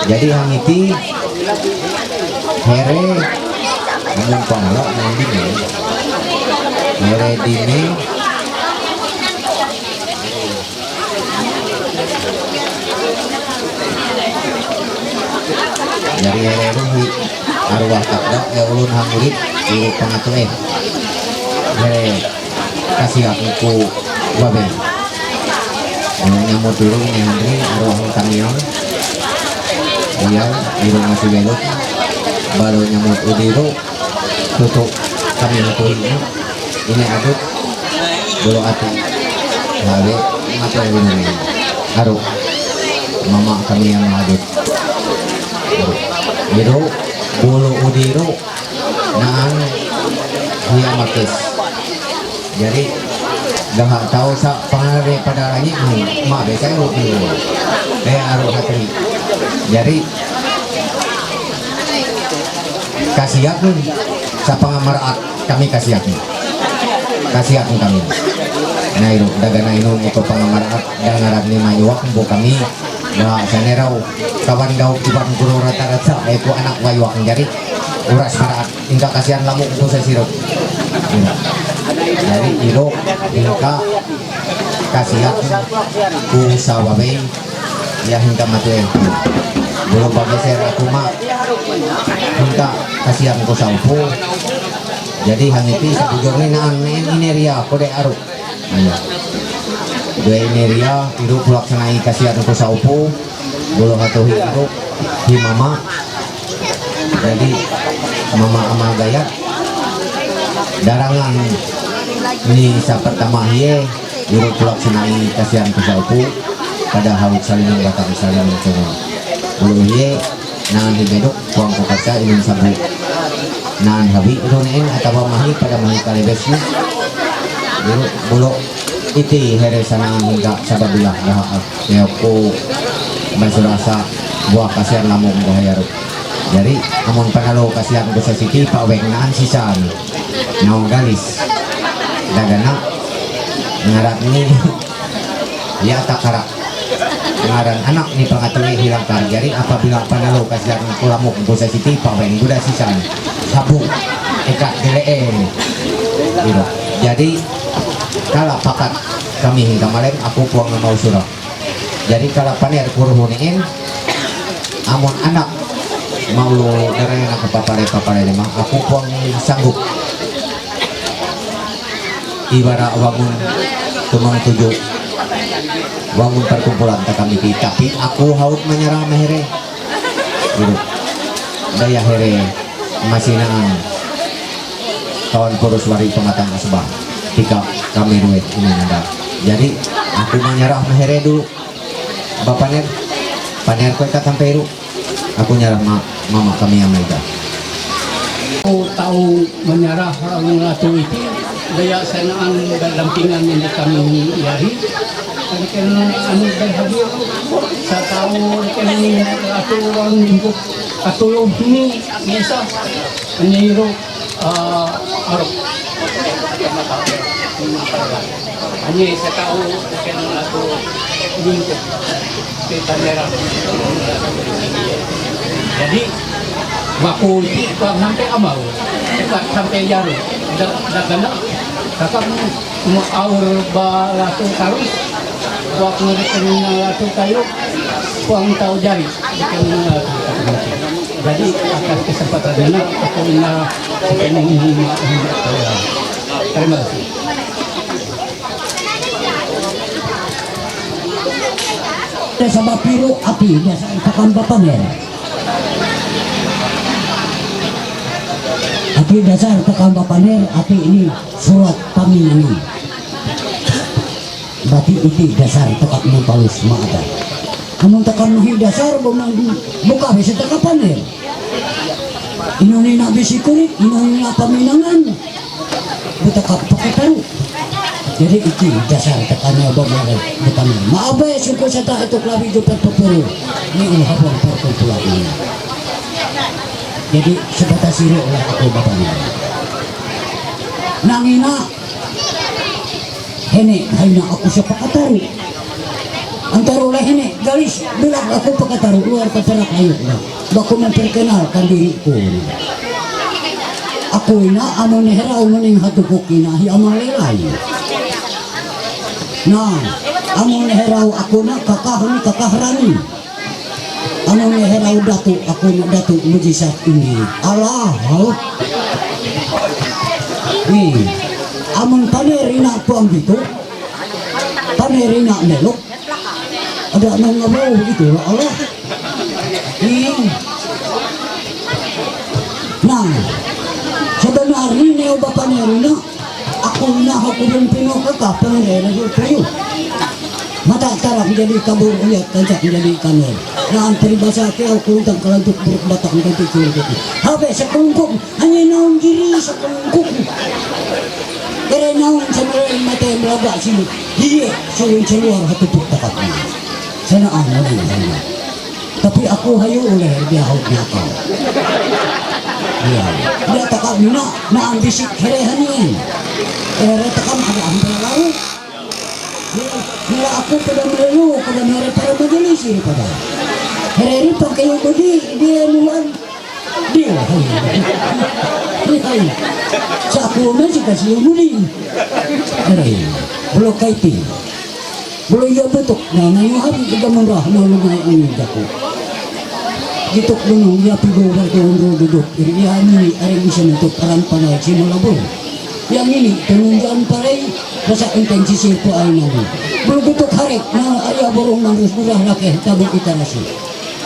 jadi hangiti here ngomong pangla nanti mere dini dari hereruhi arwah takdak ya ulun hangulit iru pangatuh mere kasih aku babe nyamut dulu ini Andri arwah kamion iya iru masih belok baru nyamut udiru tutup kami itu ini aduk bulu ati hawe mata ini haru mama kami yang menghadap biru bulu udiru naan hiya makis jadi gak tahu sa pengaruh pada lagi mak bekai rupi kayak aruh hati jadi kasihan sa pangamarat kami kasihan kami nah itu dagana inu iko pangamarat dangarat ni mayuak bu kami nah saneraw kawan daw ibang guru rata-rata eko anak wayuak jadi uras maraat hingga kasihan lamuk itu sa sirot jadi ilo hingga kasihan ku sawabe ya hingga mati belum bageser aku mak hingga kasihan ku saupu jadi hangiti sebujurnya naan ineria kode aru dua ineria itu pelaksanai kasihan ku saupu bulu hatuhi itu hi mama jadi mama ama gaya darangan ini sa pertama hiye bulu pelaksanai kasihan ku saupu pada hawit saling batang saling turun bulu hiye nangan hibedok kuang kukasa ilun sabu nan habi ironen atau mahi pada mahi kalebesnya bulu iti here sanangan hingga sababilah dah ya ku basurasa buah kasihan lamung bahaya jadi amun panalo kasihan ku sasiki paweng naan sisan naong galis dagana ngarat ni ya takara ngaran anak ni pangatuli hilang kar jadi apabila panalo kasihan ku lamung ku sasiki paweng guda sisan sabu ikat dileen gitu. Jadi kalau pakat kami hingga malam aku puang mau surah jadi kalau paner kuruhuniin amun anak mau darah anak papare mah aku puang sanggup ibarat wangun tumang tujuh wangun perkumpulan tak kami tapi aku haut menyerah mehere gitu daya here masih naan kawan Puruswari pematang asbah ketika kami duit ini nanda jadi aku menyerah mehere dulu bapak paner kue kata peru aku nyerah mama kami yang mereka aku tahu menyerah orang ratu itu daya senaan dampingan yang kami yari karena anu berhadir saya tahu karena ratu orang untuk katulog ini bisa menyiru arok hanya saya tahu karena ratu untuk kita merah jadi waktu itu sampai amal sampai jaru dagana kakak mau aur balatu karus waktu dengan ratu kayu uang tahu jari jadi atas kesempatan ini aku ingin terima kasih. Desa Bapiru api desa Kakan Bapaner api dasar Kakan Bapaner api ini surat paminangan berarti itu dasar tekak mempalus maada namun tekan mahi dasar buka bisa tekak paner inuni nak bisikurit inuni nak paminangan betekak pakai taruh jadi itu dasar tekannya bapak pamer maabai suku sata itu kelabi jupat pepuru ini uhapan perkumpulan ini jadi sebatas siru lah aku bapaknya nangina hene haina aku sepakataru antara oleh hene galis bilang aku pakataru luar keperak ayo baku memperkenalkan diriku aku ina anu neherau mening hatukukina hi amal lelai nah anu neherau aku na kakah rani anu neherau datu aku na datu mujizat ini Allah nih amun panerina puang gitu panerina melok ada nangabau gitu Allah nah sebenarnya neo bapak nerina aku nahok belum pinok kakak pengen kayu. Mata tarap menjadi kabur lihat kancak menjadi kanor. Nah peribahasa kau kuntang kelantuk buruk batang ganti cilik itu. Habe sekelungkup hanya naung diri sekelungkup. Kere naung semerai mata yang belagak sini. Dia suruh keluar hati takap. Sana aman. Tapi aku hayu oleh dia hautnya kau. Dia takap na ambisi kere hanin. Kere takam ada ambil laut. Bila aku pada melalu, pada mereka para majelis ini pada hari pakai yang bodi dia luar dia hai saku masih kasih yang bodi hari belum kaitin belum ya betul nah hari kita merah mengenai ini aku gitu gunung dia pigo berdoa duduk ini hari bisa untuk peran panai Cimalabur yang ini penunjang parai rasa intensi sirku air nabi belum betul karek na ayah borong manus murah laki tabuk kita nasi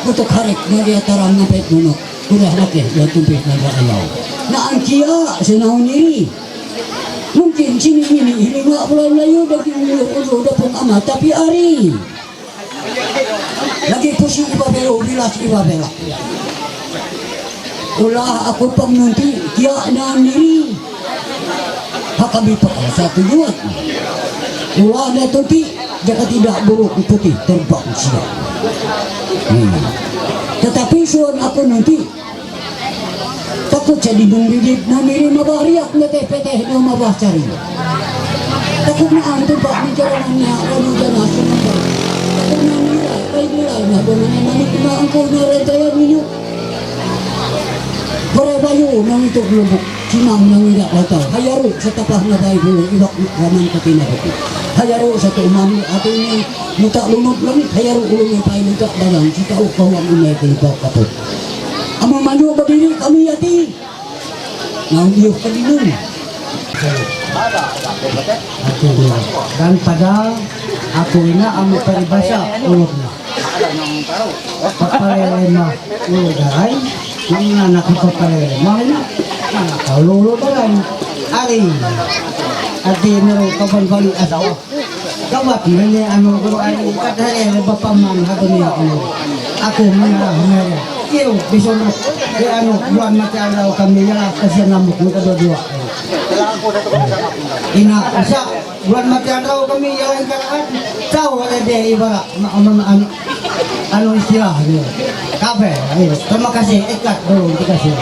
betul karek na dia tarang ngapet munok murah laki dia tumpih naga ayau na angkia senau niri mungkin sini ini nggak bulan layu daging udah pun amat tapi ari lagi pusing ibabelo bilas ibabela ulah aku pengunti dia na niri kami pakai satu juat ulah ada topi jika tidak buruk putih terbang siap tetapi suan aku nanti takut jadi dungdidip namiri mabah riak na teh na mabah cari takut na antu pak di jalannya lalu jalan sungai takut na nilai na donan namit na angko na rentayan minyak Bayu nang itu lubuk Cinang nang tidak latau hayaru setapah na bayi bulu ibak raman katina itu hayaru satu umami atau ini mutak lumut langit hayaru ulungnya pakai mutak dagang kita ukawang ini kelibak kaput ama maju berdiri kami yati nang iuh kedinun dan pada aku ini amu peribahasa ulungnya papalema ulugay nang anak ko papalema kalau lo balay ari ati nero kapan kali asaw kawat nene anu ko ari kadare bapaman hadunya ako mga iyo bisono di anu buwan mati araw kami yala kasi namuk ng kadua ina asa buwan mati araw kami yala kalaan taw ada de ibara anu istilah gitu kafe ayo terima kasih ikat dulu dikasih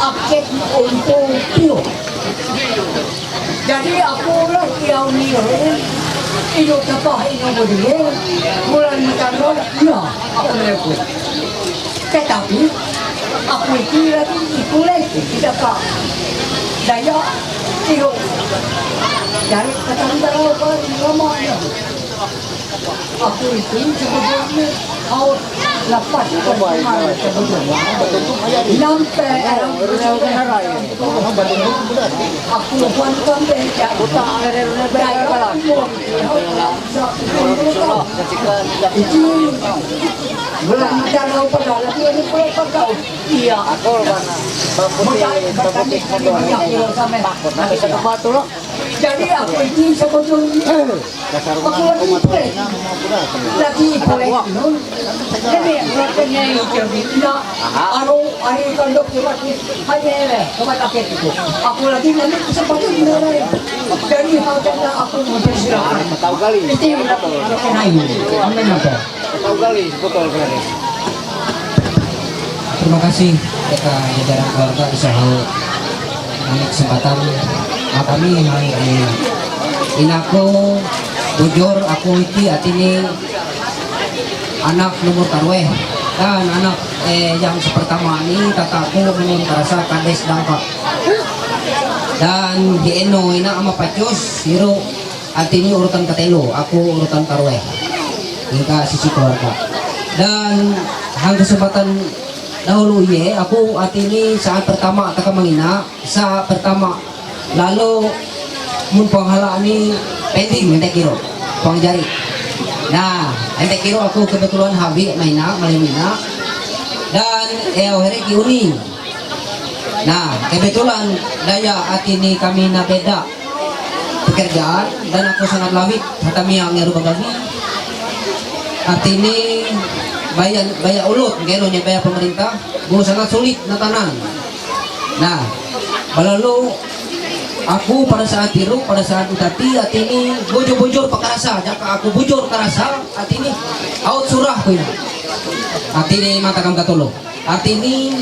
akit untuk pio jadi aku lah yang ni itu apa ini boleh bulan macam mana aku lepas tetapi aku kira itu lagi tidak apa daya itu dari ketanggalan apa namanya aku itu sebetulnya out lapat kemarin sebetulnya sampai aku lupa sampai itu bulan jalan pada lagi ini pulau pagau iya aku mana berputih sampai nanti satu batu loh jadi aku itu sebetulnya aku lagi boleh jadi rasanya itu tidak anu hari kandok cuma hanya cuma pakai itu aku lagi nanti sebetulnya jadi halnya aku mempersilakan tahu kali itu amin apa tahu kali betul kali terima kasih kita jajaran keluarga usaha ambil kesempatan kami inaku bujur aku iki atini anak nomor karweh dan anak yang sepertama ini kakakku menurut terasa kades dangka dan di eno ina ama pacus hiro atini urutan katelo aku urutan karweh hingga sisi keluarga dan hang kesempatan dahulu ye aku atini saat pertama taka mangina saat pertama lalu mun panghala ni pending ente kiro pangjari nah ente kiro aku kebetulan habi maina malimina dan hari kiuni Nah, kebetulan daya hati ini kami na beda pekerjaan dan aku sangat lawit kami yang ngerubah gaji. Arti ini bayar ulut, ganonya bayar pemerintah, gue sangat sulit na tanan. Nah, lalu aku pada saat itu tadi hati ini bujur pakarasa, jika aku bujur karasa hati ini out surah punya. Hati ini mata kam katulong. Arti ini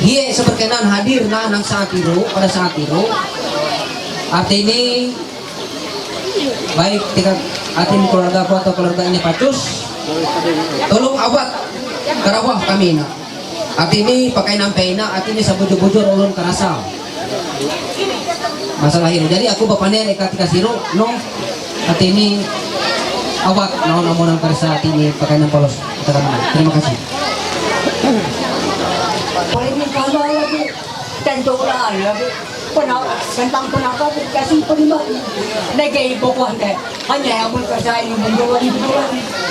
dia seberkenan hadir nang saat itu pada saat itu. Arti ini baik tingkat arti keluarga aku atau keluarga ini pacus, tolong awat karawah kami na. Arti ini pakai nampeina, arti ini sabujur-bujur ulun kerasa. Masalah ini. Jadi aku bapaner ketika siru no. Arti ini awat naon-naon kerasa arti ini pakai nampolos. Terima kasih. Kalau lagi tentulah lagi tentang kenapa dikasih penyebab negeri pokok hanya yang berkasih menjual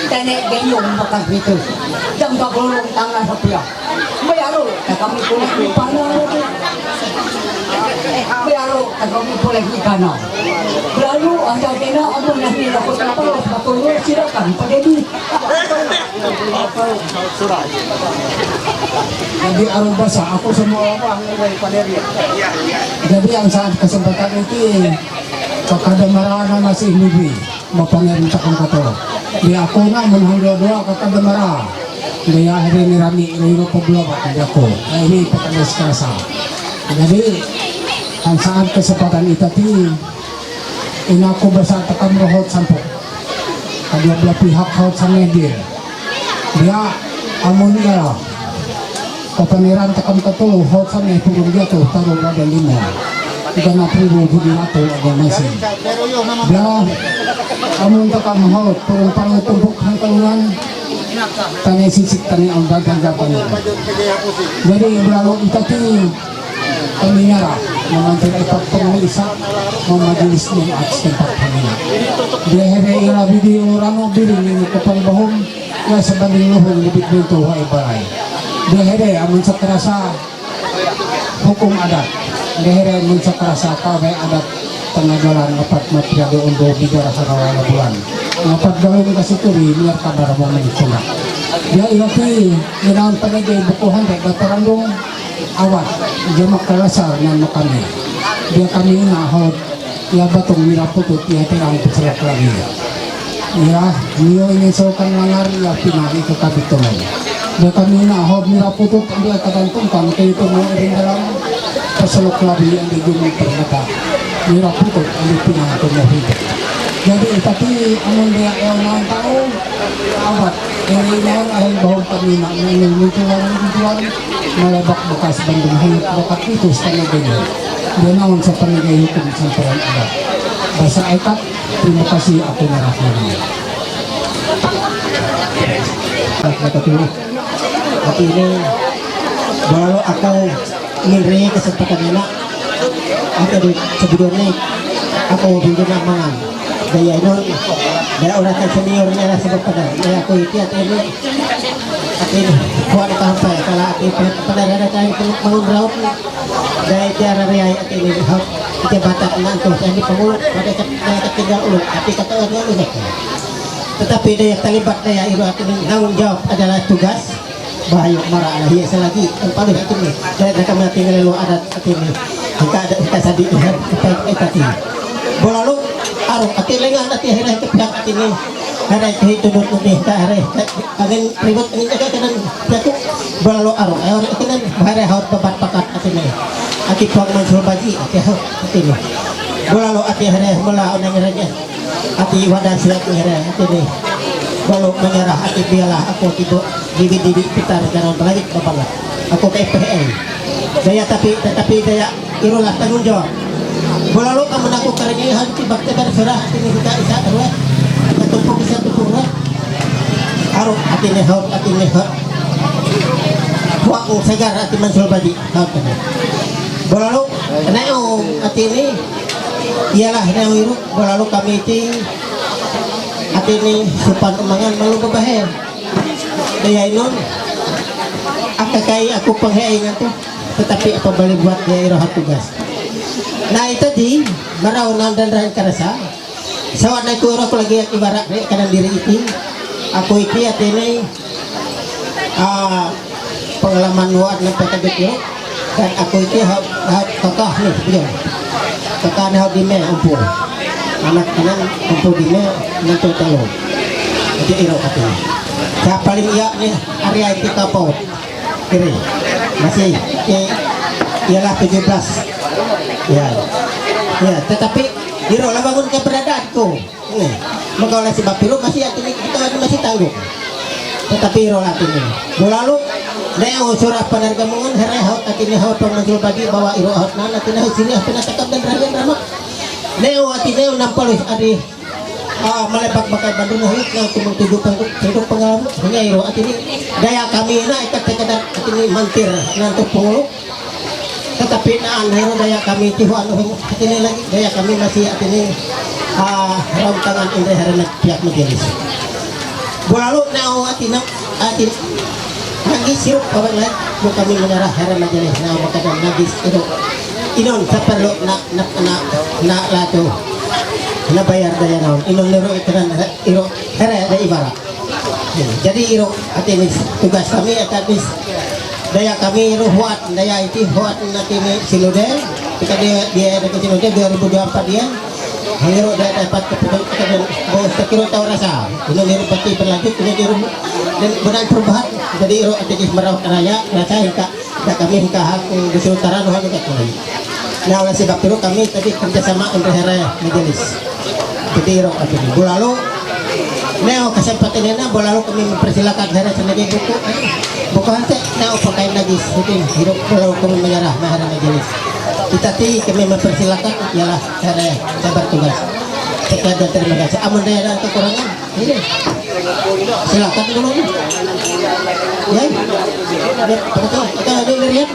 dan gayung makan itu jam tak golong tangan sepiak bayaru kami boleh panah bayaru kami boleh ikan lalu ada kena apa nanti dapat apa betul silakan pada ini Jadi arung basa, aku semua orang dari Paneria. Jadi yang saat kesempatan itu kakadamarahan masih nubi mapangerin takang kato. Di aku na menghangga doa kakadamara. Gaya hari ini rami ilo pablo di aku. Ini pekanas kasa. Jadi ang saat kesempatan itu ina aku basa takam rohot sampok. Kedua belah pihak haut sa media. Dia amun nga kapaniran takam katulong haut sa may pulong gato tarong rada lima. Ika na pribo budi nato agamasi. Dia amun takam haut pulong pangutumbok ng talungan tanay sisik tanay ang dagang Jadi berlalu itati kami nyara memantir ipat pengulisa memajelis ng ats tempat kanina. Dia here ira video rano biring ng kapalbahom ya sebanding luhong libit dito wa ibaray. Dia here amun sa kerasa hukum adat. Dia here amun sa kerasa kaway adat tengagalan ngapat matriado undo bidara sa rawala bulan. Ngapat gawin kasi turi niya kabar mo manitula. Dia ilaki inaon panagay bukuhan kay batarandong awat dia makarasar na kami. Dia kami nahod ya batong miraputut ya terang peserak lagi. Ya niyo inisokan langar ya pinagi ke kabitulan. Dia kami nahod miraputut dia kadantungkan kay ito mo rin dalam peselok lagi yang digumay permata. Miraputut ang pinagi mo hidup. Jadi tapi amun dia yang tahu awat ini naon ay bahwa kami na mintuan malabak bekas bandung hayat bakat itu setengah gini. Dia naon sa panagay hukum sa peran adat. Basa ikat, terima kasih aku narasanya. Tapi ini baru aku ingin kesempatan ini aku di sebelumnya aku bimbing mangan daya non daya orang seniornya sebab pada daya aku itu ini kuat sampai kalau pada ada kain bangun raup daya cara riai ini kita batak nanti ini pengulut pada ketiga ulut tapi kata orang ulut tetapi daya terlibat daya itu tanggung jawab adalah tugas bahaya marah lah hiasa lagi yang paling itu nih daya kami tinggal lu adat ini kita sadi tadi bolalu arung ati lengan ati hari ke pihak ati ni hari itu duduk nanti hari agen ribut ini jaga kanan jatuh bolalu arung ayo ati nan hari haut babat pakat ati ni ati puang Mansur Baji ati haut ati ni bolalu ati hari mula onang raja ati wadah silat hari ati ni bolalu menyerah ati biarlah aku tidur dibi pitar kanan balik bapak aku ke PL daya tetapi daya irulah tanggung jawab. Bolalu kamu nak kerja hati bakti berserah hati ni kita isa terus ketumpuk isa tumpuk aruk hati ni haut buak segar hati Mansur Baji haut bolalu neo hati ni ialah neo iru bolalu kami ting hati ni supan umangan malu bebahe daya inon akakai aku penghaingan tu tetapi apa boleh buat dia irohat tugas. Nah itu di maraunan dan rahan karasa sawat na ko ko lagi ibarat kanan diri iti aku iki atene pengalaman luar ng pagkabit dan aku iki tokoh nih begini tokoh nih di me umpur anak kanan umpur di me nanti talo jadi iro katanya saya paling iya nih area itu kapau kiri masih ialah 17 ya tetapi iro lah bangun keberadaanku nih maka oleh sebab itu masih kita masih tangguh tetapi iro latih ini lalu neo surah penergamungan herai haut atini haut pemajul bagi bawa iro haut nana tina sini penatakam dan rakyat ramah neo atini nampalis adi melepak bakai Bandung hit yang timung tujuh hidup pengalaman hanya iro atini daya kami na ikat tekadar atini mantir nanti pengulu tetapi naan hero daya kami tihuan atini lagi daya kami masih atini ram tangan indra harana pihak majelis bolalu neo atina atin lagi sirup orang lain bu kami menyerah heran majelis neo makadang nagis itu inon saperlo na lato na bayar daya naon inon lero ikanan iro hera ada ibarat jadi iro atini tugas kami atabis daya kami iro huat daya itu huat natini sinode ketika dia ada ke sinode 2024 dia hero dah dapat keputusan bos takiro tahu rasa ini hero pasti berlanjut ini hero dan benar perubahan jadi hero aktif merawat raya rasa hingga kami hingga hak di utara doang kita kali nah oleh sebab itu kami tadi kerjasama untuk hera majelis jadi hero aktif lalu neo kesempatan ini lalu kami mempersilakan hera sebagai buku hantar neo pakai najis jadi hero lalu kami menyerah hera majelis kita kami mempersilakan ialah cara saya bertugas sekian dan terima kasih amun daya dan kekurangan ini silakan dulu ya betul kita lihat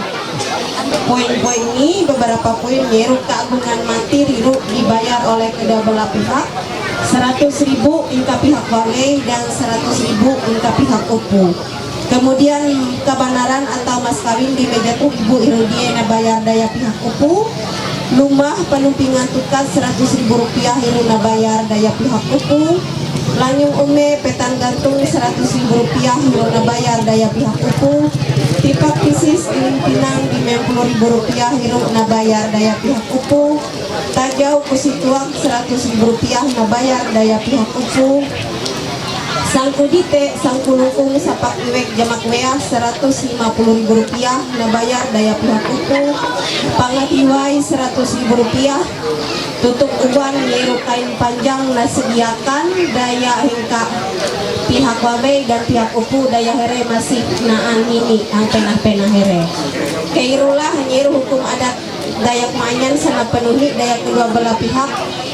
poin-poin ini beberapa poin yaitu keagungan mati riru dibayar oleh kedua belah pihak 100.000 ingka pihak wale dan 100.000 ingka pihak upu. Kemudian kebenaran atau mas kawin di meja tuh Ibu Irudiana bayar daya pihak upu. Lumah penumpingan tukar 100.000 rupiah Iruna bayar daya pihak upu. Lanyung ume petan gantung 100.000 rupiah Iruna bayar daya pihak upu. Tipak pisis iling pinang di 50.000 rupiah Iruna bayar daya pihak upu. Tajau kusituang 100.000 rupiah na bayar daya pihak upu. Sangkudite, sangkulungkung sapak iwek jamak weah 150.000 rupiah na bayar daya pihak upu. Pangatiwai 100.000 rupiah. Tutup uban nyiru kain panjang na sediakan daya hingka pihak wabe dan pihak upu daya here masih naan ini ang penah-penah here. Kairulah nyiru hukum adat Dayak Manyan sana penuhi daya kedua belah pihak.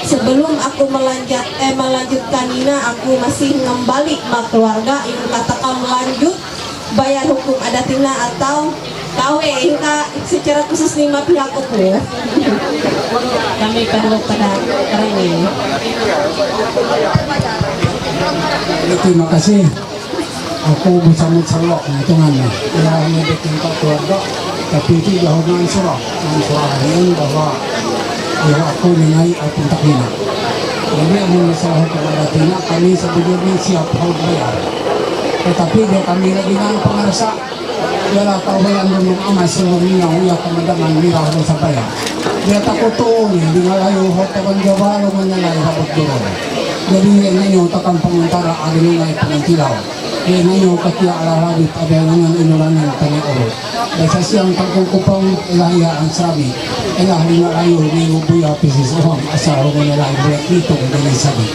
Sebelum aku melanjutkan Nina, aku masih ngembali ma keluarga yang katakan melanjut bayar hukum adatina atau kawe hingga secara khusus 5 pihak upu. Kami pada ini. Terima kasih. Aku bersama celok hitungannya. Yang bikin keluarga, tapi itu jauh dengan surah ini bahwa ya aku mengenai aku tak hina. Jadi yang masalah kepada tina kami sebetulnya siap harus bayar. Tetapi dia kami lagi dengan pengarsa ialah kau bayar dengan amas sebelumnya ya kemenangan mirah dosa bayar. Dia takut tuh di ngalayu hotel Jawa lo menyalai habis dorong. Jadi ini utakan pengantar ada nilai pengantilau. Ini kakia ala labit ada dengan inulangan tani oro. Desa siang terkukupang ilahia ang sabi. Ilah ngalayu di buya pisis oham asal menilai buat itu dari sabi.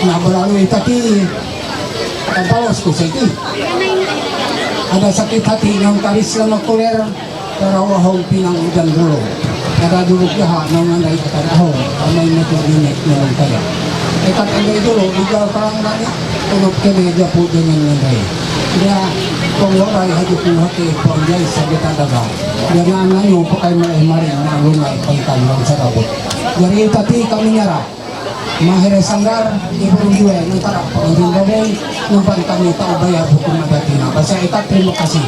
Nah berlalu tadi kapalos ko sa iti. Ada sakit hati ng karis lang makuler karawahong pinang udan gulo. Ada dulog yaha ng nanay katanahong amay natulinik ng kaya. Ikat agay dulo, ikaw parang nani tunod kami dia po dengan nanay. Dia pengwaray hati po hati pangjay sa bitadaga. Dia nga ngayon po kayo marimari na lungay pangkang sa kabot. Dari tati kami nyara. Mahire sanggar, ibu juwe, nutara, pangin gabay, numpan kami tao bayar hukum adatina. Basta ikat terima kasih.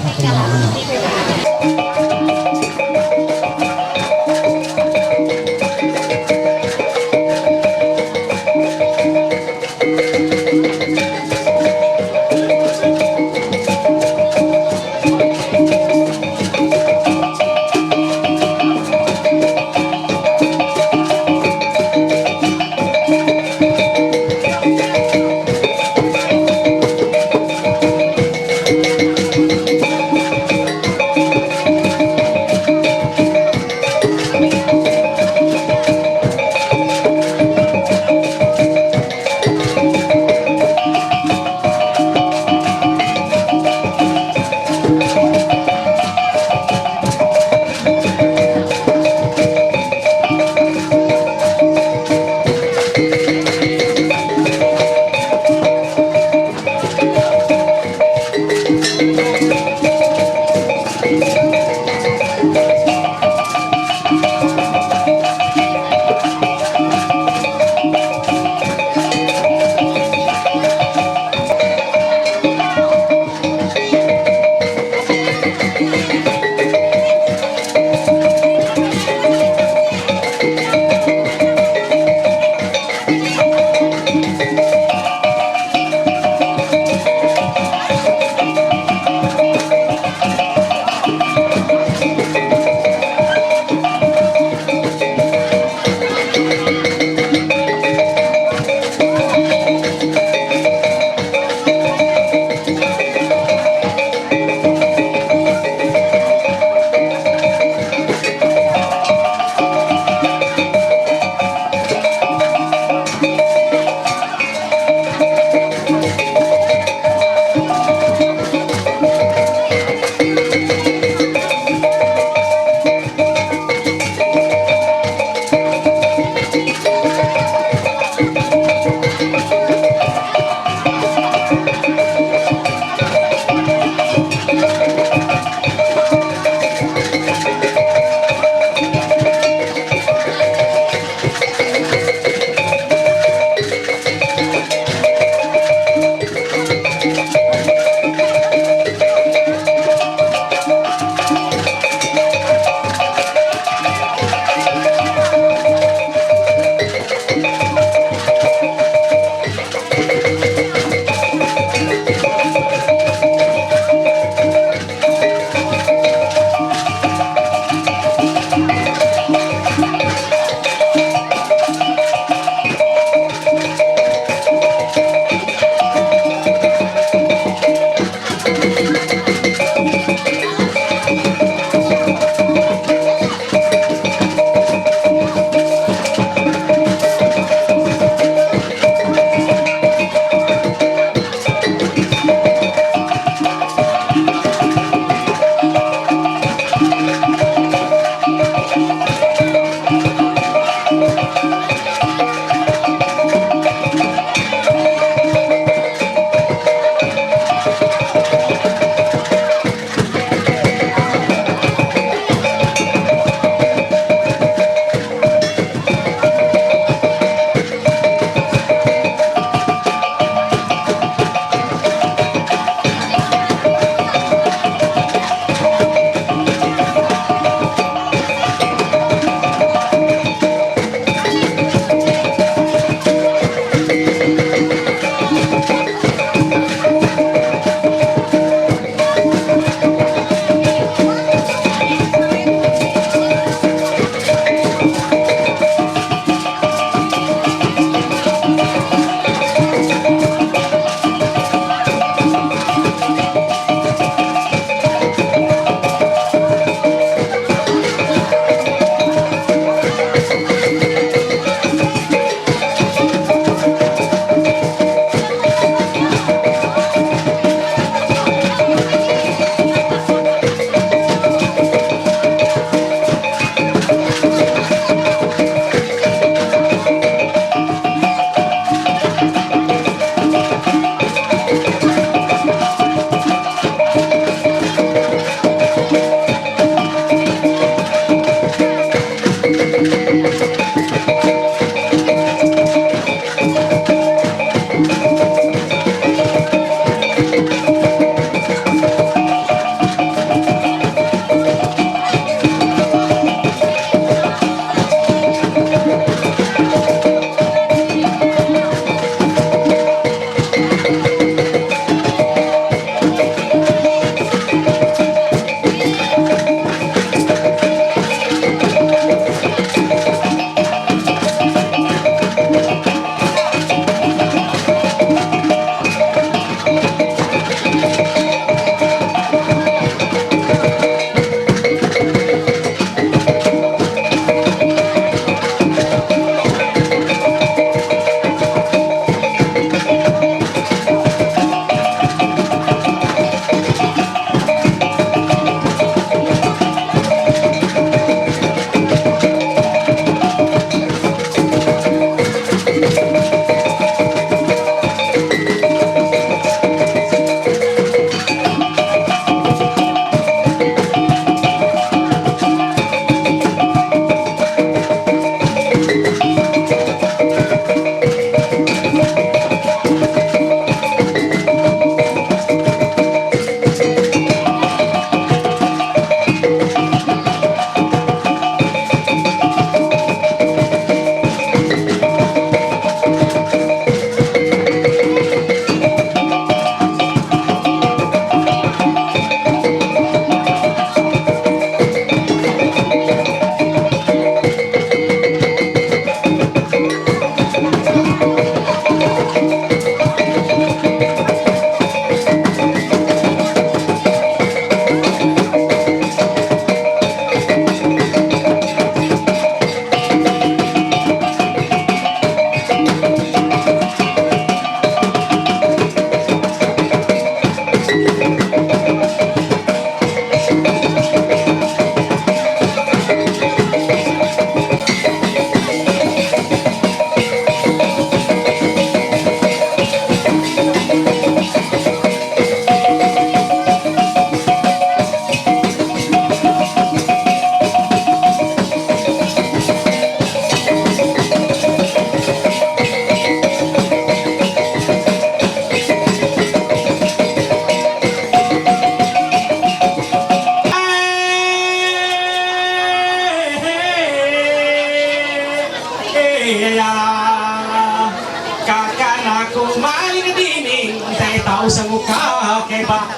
Kakan aku main dining, saya tahu semuka keba.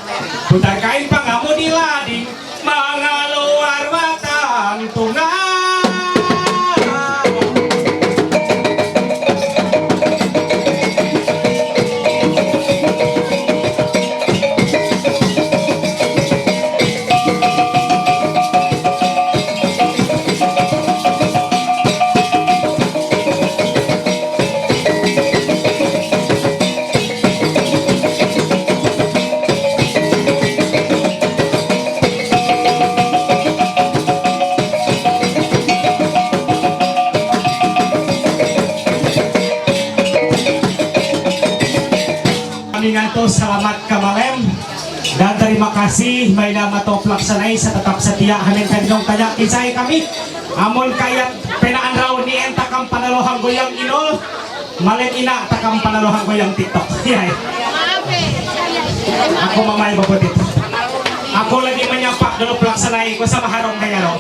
Putar kain pangamu di lading, mengaluar batang tunggal. Selamat kamalem dan terima kasih may namato pelaksanai sa tetap setia hamin kanyong tanya kisah kami amon kayat penaan raw ni entakam panalohang goyang inol malen ina takam panalohang goyang tiktok. Yay. Ako mamay babutit. Ako lagi menyapa dulu pelaksanai ko sa maharong kaya raw.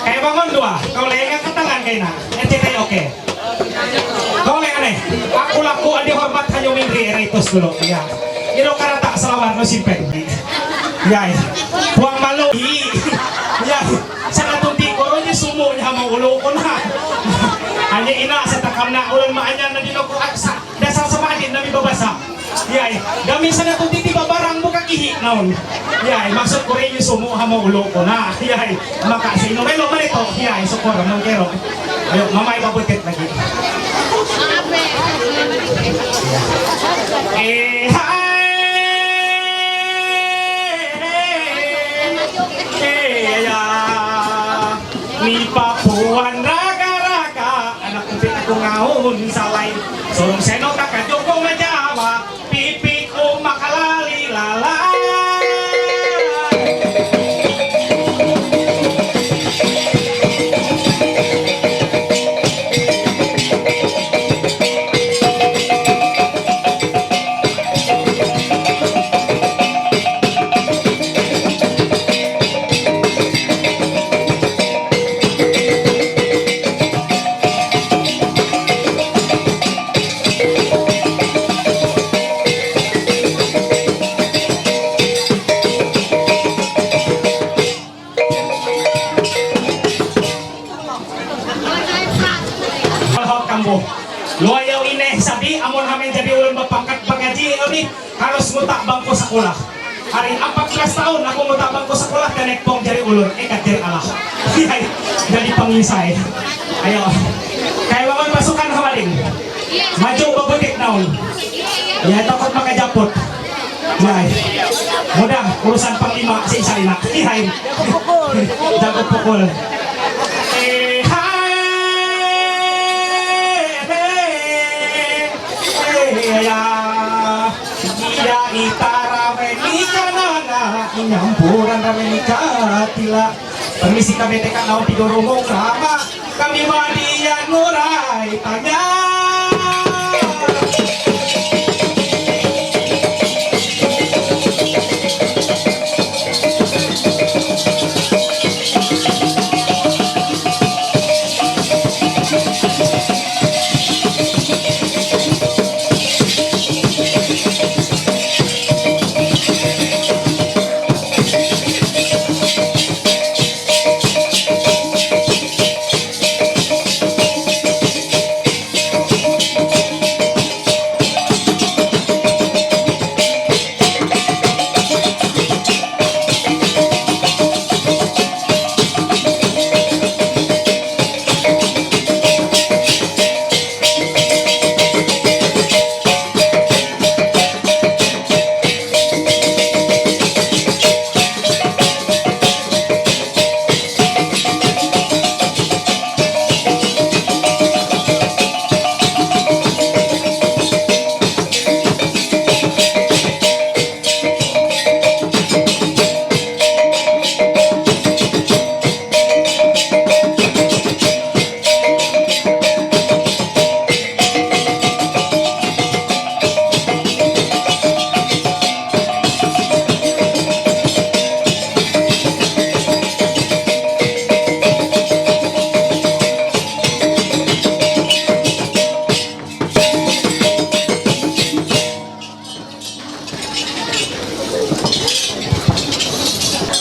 Kaya bangon dua, kau lengan katangan kayo na. Entitay okay. Kau lengan eh. Ako laku adi hormat hanyo mingri reitos dulu. Ya. Ino karata selawat no simpen. Yay. Buang malu. Yay. Sa natunti ko ron yung sumo niya mga ulo ko na. Anya ina sa takam na ulan maanya na dino ko aksa. Dasal sa maadin na mibabasa. Yay. Dami sa natunti ti babarang mo kakihi naon. Yay. Maksud ko rin yung sumo ha mga ulo ko na. Yay. Makasi. No melo man ito. Yay. Sukor. Nung kero. Ayo. Mamay babutit lagi. Ni Papuan raga-raga anak kupit ako ngahon salay sorong seno kakadyo ko majawa pipi ko makalali lalay. Loyaw ine sabi amon hamin jadi ulan bapangkat pagaji ini harus mutak bangko sekolah. Hari 14 tahun aku mutak bangko sekolah dan ekpong jadi ulur ekat jadi Allah. Jadi pengisai. Ayo. Kayak bangun pasukan kemarin. Maju babutik naon. Ya takut pakai japut. Yai. Mudah urusan panglima si Isaina. Yai. Jago pukul. Iya itara menika nana inyampuran menika tila permisi kami tekan naon tidur umum sama kami madian ngurai tanya.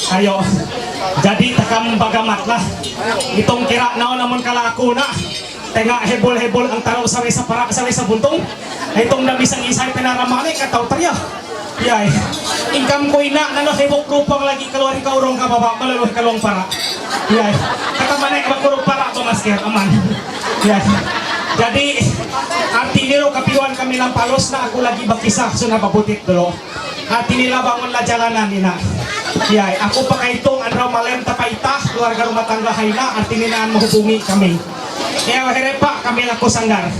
Ayo. Jadi takam bagamat lah. Itong kira naon naman kala ako na. Tengah hebol-hebol ang taro sa para sa buntung. Itong nabisang isay pinaramani kataw tarya. Yay. Income ko ina nano hebok rupang lagi keluar ka urong ka baba malaluh kalong para. Yay. Katamanay ka kurong para to masker aman. Yay. Jadi arti nilo kapiwan kami ng palos na ako lagi bakisa so napabutit dulu. Arti nila bangon la jalanan ina. Yay, ako pa kaitong anraw malem tapaita keluarga rumah tangga hayna arti nilaan mahubungi kami. Kaya wahere pa kami lako sanggar.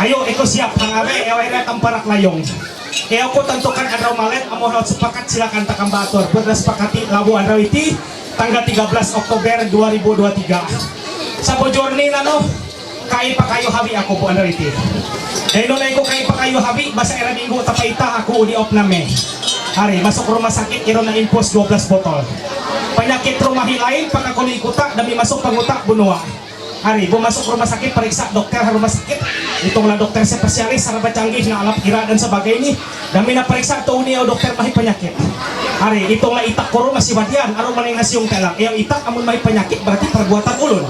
Ayo iko siap hangawe wahere tamparak layong. Kaya ako tentukan anraw malem amo haut sepakat silakan takam batur. Berdas sepakati labu anraw iti tanggal 13 Oktober 2023. Sa bojorni nano kai pa kayo habi ako po anraw iti. Nunay ko kai pa kayo habi basa era minggu tapaita ako udi op name. Hari masuk rumah sakit iron na impos 12 botol. Penyakit rumah lain pagkakuli ikuta dami masuk pangutak bunua. Hari masuk rumah sakit periksa dokter rumah sakit. Itonglah dokter spesialis saraba canggih na alat kira dan sebagainya. Dami na periksa to uniaw dokter mahi penyakit. Hari itonglah itak koro masih badian aron maning hasyong telang. Yang itak amun mahi penyakit berarti perbuatan ulun.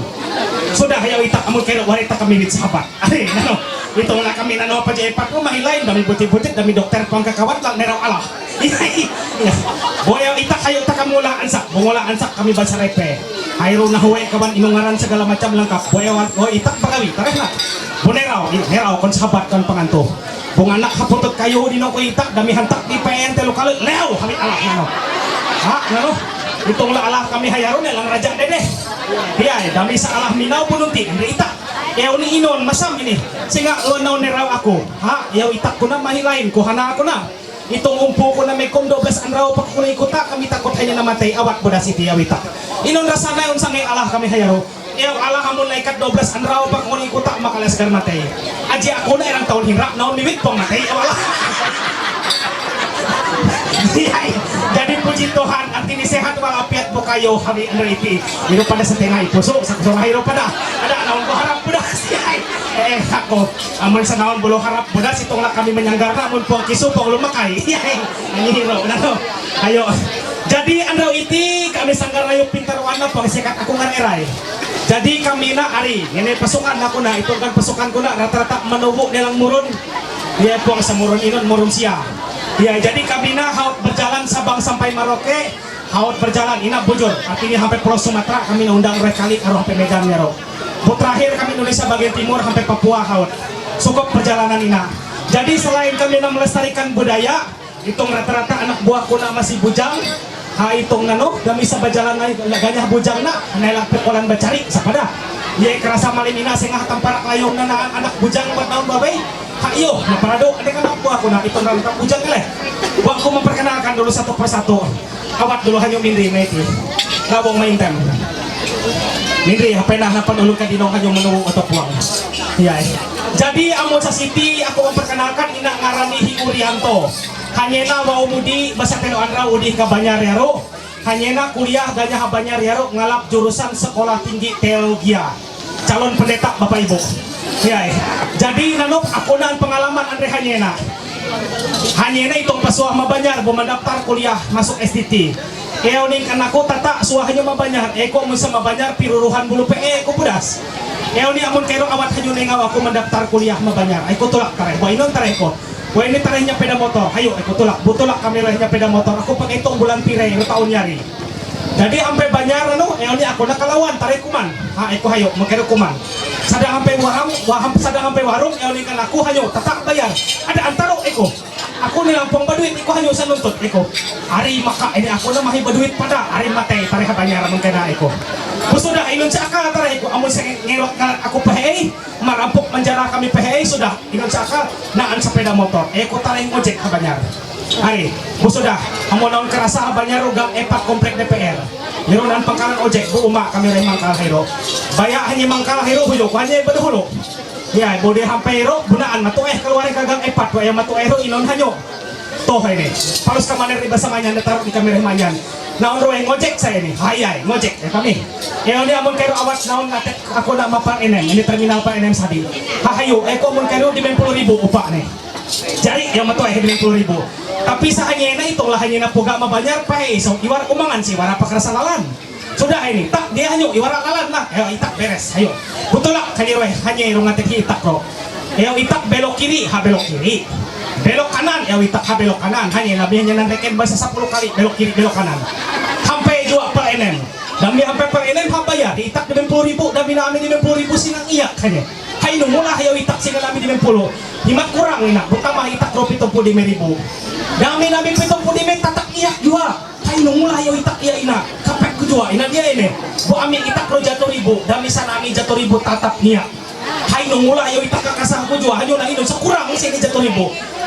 Sudah yang itak amun kira warita kami mit sahabat. Hari nano itonglah kami nano apa jepat rumah lain dami butit-butit dami dokter pangkakawat lang neraw Allah. Boyang itak kayo takamula ansak, bungula ansak kami baca repe. Hayro na huwe kawan inungaran segala macam lengkap. Boyang itak pagawi, tarik na. Buneraw, neraw kon sahabat kan panganto. Bung anak kaputot kayo di ko itak dami hantak di PN telu kali leo kami alah nano. Ha, nano. Itong la alah kami hayaron lang raja dede. Iya, dami sa alah minaw pununti andre itak. Yaw ni inon masam ini. Singa lunaw neraw ako. Ha, yaw itak ko na mahilain ko hana ako na. Itong umpo ko na may kom 12 anraw pag kulay kuta kami takot hanya namatay awat boda si tiyawita. Inon rasana yung sangay alah kami hayaro. Iyaw alah amon laikat 12 anraw pag kulay kuta makalas gar matay. Aji ako na irang taon hinra naon niwit pong matay awala. Jadi puji Tuhan arti sehat walafiat po kayo kami ano iti. Hiro pada sa tengah ipuso sa hiro pada. Ada naon ko harap boda si ako amun sa naon bulo harap boda itong la kami menyanggara amun po kisu po lumakay. Ani hiro nano. Ayo. Jadi andaw iti kami sanggar rayo pintar warna pang sikat ako nganeray. Jadi kami na ari ini pasukan ako na itong kan pasukan ko na rata-rata manubo nilang murun. Iya po sa murun inon murun siya. Ya, jadi kami na haut berjalan Sabang sampai Merauke, haut berjalan ina bujur. Artinya sampai Pulau Sumatera kami undang rekali karo sampai Medan Mero. Terakhir kami Indonesia bagian timur sampai Papua haut. Cukup perjalanan ina. Jadi selain kami na melestarikan budaya, hitung rata-rata anak buahku na masih bujang. Ha itong nano, kami sa berjalan ganyah bujang na, nailang pekolan bacari sapada. Ye kerasa malim ina sengah tamparak layong na anak bujang buat naon babay. Hayo, naparado, ada kan aku na itong rantang bujang kali. Aku memperkenalkan dulu satu persatu. Awat dulu hanya Mindri Meti. Labong main tem. Mindri, apa nah napan dulu kadinong hanya menunggu atau puang. Iya. Jadi amo sa city aku memperkenalkan ina ngarani Urianto. Hanyena wau mudi basa telo anra udi ka Banyariaro. Hanyena kuliah ganya Banyariaro ngalap jurusan Sekolah Tinggi Teologi. Calon pendeta Bapak Ibu. Ya, jadi nanok aku nan pengalaman Andre Hanyena. Hanyena itong pasuah mabanyar mendaftar kuliah masuk STT. Kaya ning anakku tata suahnya mabanyar. Eko mun sa mabanyar piruruhan bulu PE ko budas. Kaya ni amun kero awat hanyo nengaw aku mendaftar kuliah mabanyar. Eko tulak tare. Boy non tare ko. Boy ini tarehnya peda motor. Hayo eko tulak. Butulak kameranya peda motor. Aku pakai itong bulan pire tahun nyari. Jadi sampai Banjar ano, ini aku nakalawan tarik kuman. Ha eko hayo makero kuman. Sadang sampai sadang sampai warung ini kan aku hayo tetap bayar. Ada antaro eko. Aku ni lampung baduit eko hayo sa nuntut eko. Ari maka ini aku na mahi baduit pada ari matay tarik Banjar man kana eko. Sudah inon sa akal tarik eko amun sa ngelok aku pahei marampok menjara kami pahei sudah inon sa akal naan sepeda motor. Eko tarik ojek ka Banjar. Hari, sudah, kamu naon kerasa banyak rugang epat komplek DPR. Lirunan pangkalan ojek bu umak kami ray mangkal hero. Bayak hanya mangkal hero huyok hanya bedahulu. Ya, bodi hampai hero gunaan matu keluar gagang epat wa matu hero inon hanyo. Toh ini. Palus kamane riba samanya ditaruh di kamera manyan. Naon roe ngojek saya ini. Hayai ngojek ya kami. Ya ini amun kero awat naon ngatek aku nak mapar NM. Ini terminal Pak NM Sadi. Hahayu eko amun kero di 90.000 upah nih. Jadi yang matuay 50.000. Tapi sa hanya na itong lahannya na puga mabanyar pa so iwar umangan si wara pakrasalalan. Sudah ini tak dia hanyo iwara kalan na. Ayo itak beres. Ayo. Betul lah kaniro hanya irong ateki itak ro. Ayo itak belok kiri ha belok kiri. Belok kanan ya itak ha belok kanan. Hanya labihan nang reken basa 10 kali belok kiri belok kanan. Sampai jua per enen. Dami sampai per enen ha bayar itak 50.000 dami namin 50.000 sinang iyak kanya. Hay nung mula hayaw itak sila namin 50. Himat kurang ina butang itak ro 75.000. Dami namin 75 tatak iyak jua. Hay nung mula hayaw itak iya ina. Kapek ko jua ina dia ini. Bu amin itak ro 100.000 dami sana amin 100.000 tatap niya. Hay nung mula hayaw itak kakasang ko jua hanyo na inon sa kurang sini 100.000.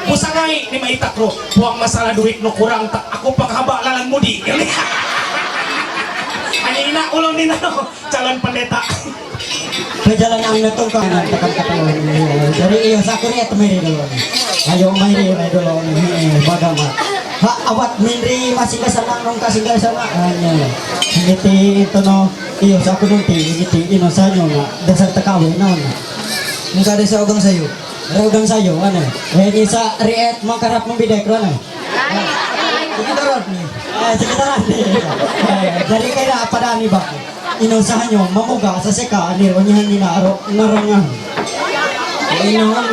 Busangay ni maitak ro. Buang masalah duit no kurang tak aku paghaba lalang mudi. Hanya ina ulong ni no calon pendeta. Perjalanan ang natong kanan takang dari iyo sa kuryat may dulu. Ayo may dulu bagama. Ha awat minri masih kasanang nung kasing kasama anya. Ngiti ito no iyo sa kunong ti ngiti ino sa nyo nga dasar takawin na. Muka ada sa ugang sayo. Ugang sayo ano. Ini sa riet mangkarap mong bidek ro ano. Sekitaran ni. Sekitaran ni. Dari kaya pada ni ba? Inusahan nyo mamuga sa seka ni ronyahan ni narangan. Inuhan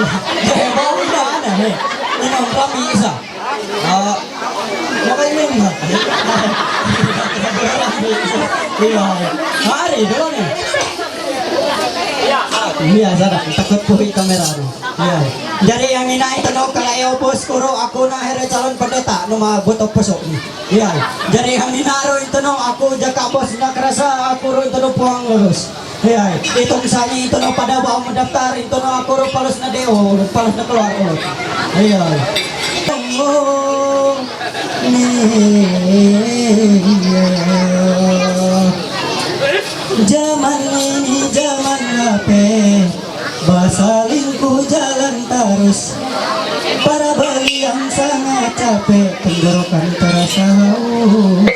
bawi na ana he. Inuhan kami isa. Makainin mo. Iya. Hari dulu nih. Iya, sada takut puhi kamera no. Iya. Jadi yang ina itu no kalayo bos kuro aku na here calon pendeta no mabot opusok ni. Iya. Jadi yang inaro itu no aku jaka bos na kerasa aku ro itu no puang lulus. Iya. Itong sani itu no pada bawa mendaftar itu no aku ro palos na deo, palos na keluar ulo. Iya. Oh, zaman ini zaman HP, basalinku jalan terus. Para bayi yang sangat capek, tenggorokan terasa haus.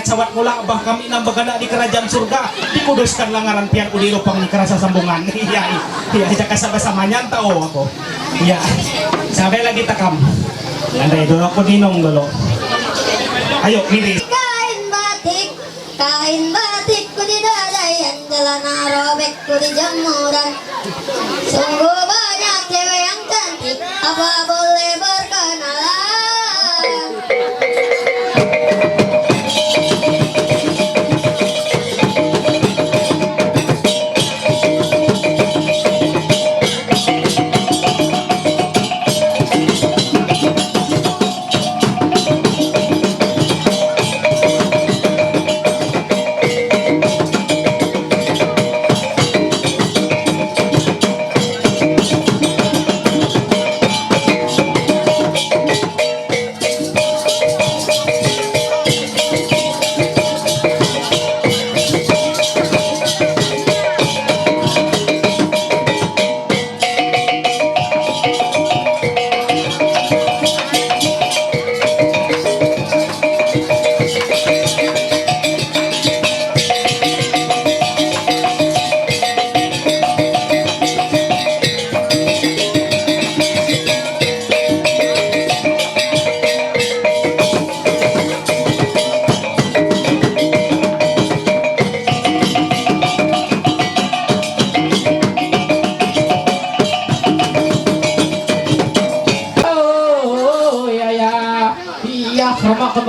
Sawat mula abah kami nang bagana di kerajaan surga dikuduskan langaran pian udiro pang kerasa sambungan. Iya jaka sama-samanya tau aku. Iya sampai lagi takam andai dulu aku ninong dulu. Ayo milih kain batik ku di dadayan celana robek ku di jemuran. Sungguh banyak cewek yang cantik, apa boleh berkenalan?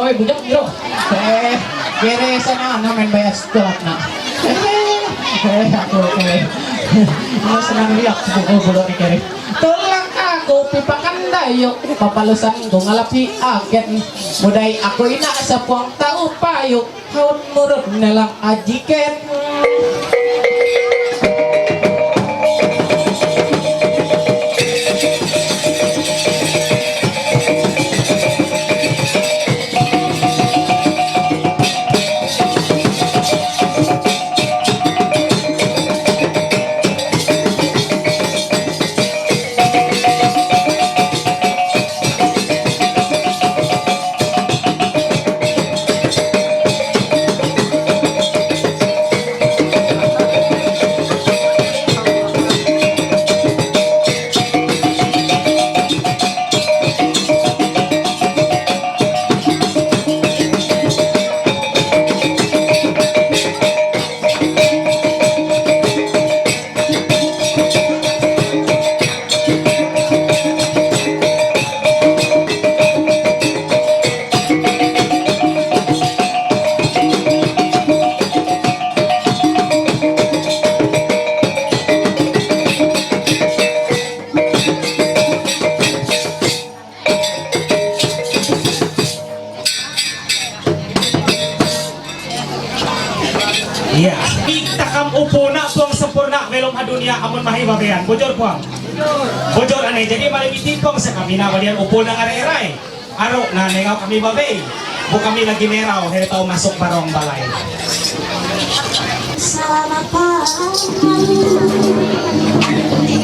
oy bujang biro. Kere sana main bayas tuak na. Aku Ano senang liak buko bulo ni kere. Tulak ako pipakan dayo papalusan ko ngalapi agen muday ako ina sa puang tao payo haun murut na lang ajiken. Iya, kita kam upo na puang sempurna belum adunia amun mahibabean. Bojor puang. Bojor aneh jadi malam itipong sa kami na balian upo na are-aray. Aro na nengaw kami babay. Bu kami lagi neraw heritaw masuk barong balay. Selamat pagi,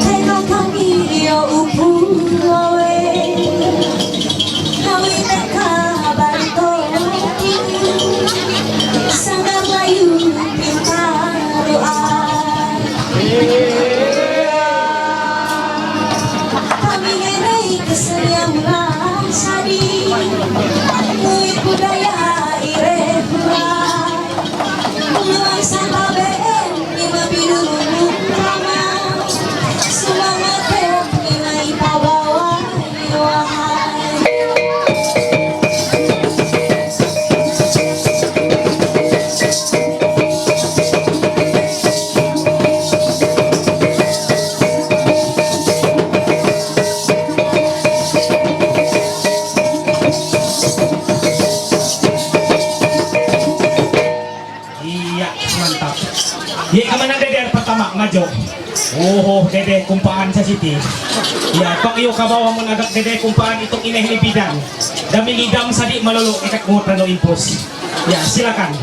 tengok kami dia upu lawe, kami kabar toki, sangat layu pintar doa. Kami ngenai keseriaman sadi, muit budaya irefura. Mulai sama BM lima biru lama semangat nilai pabawa wahai. Mantap. Ye kemana dede pertama ngajo. Oh, dede kumpaan sa city. Ya, pag iyo kabawa mo nagak dede kumpaan itong ineh ni bidan. Dami ngidam sadi malolo ikat mo tano impos. Ya, silakan.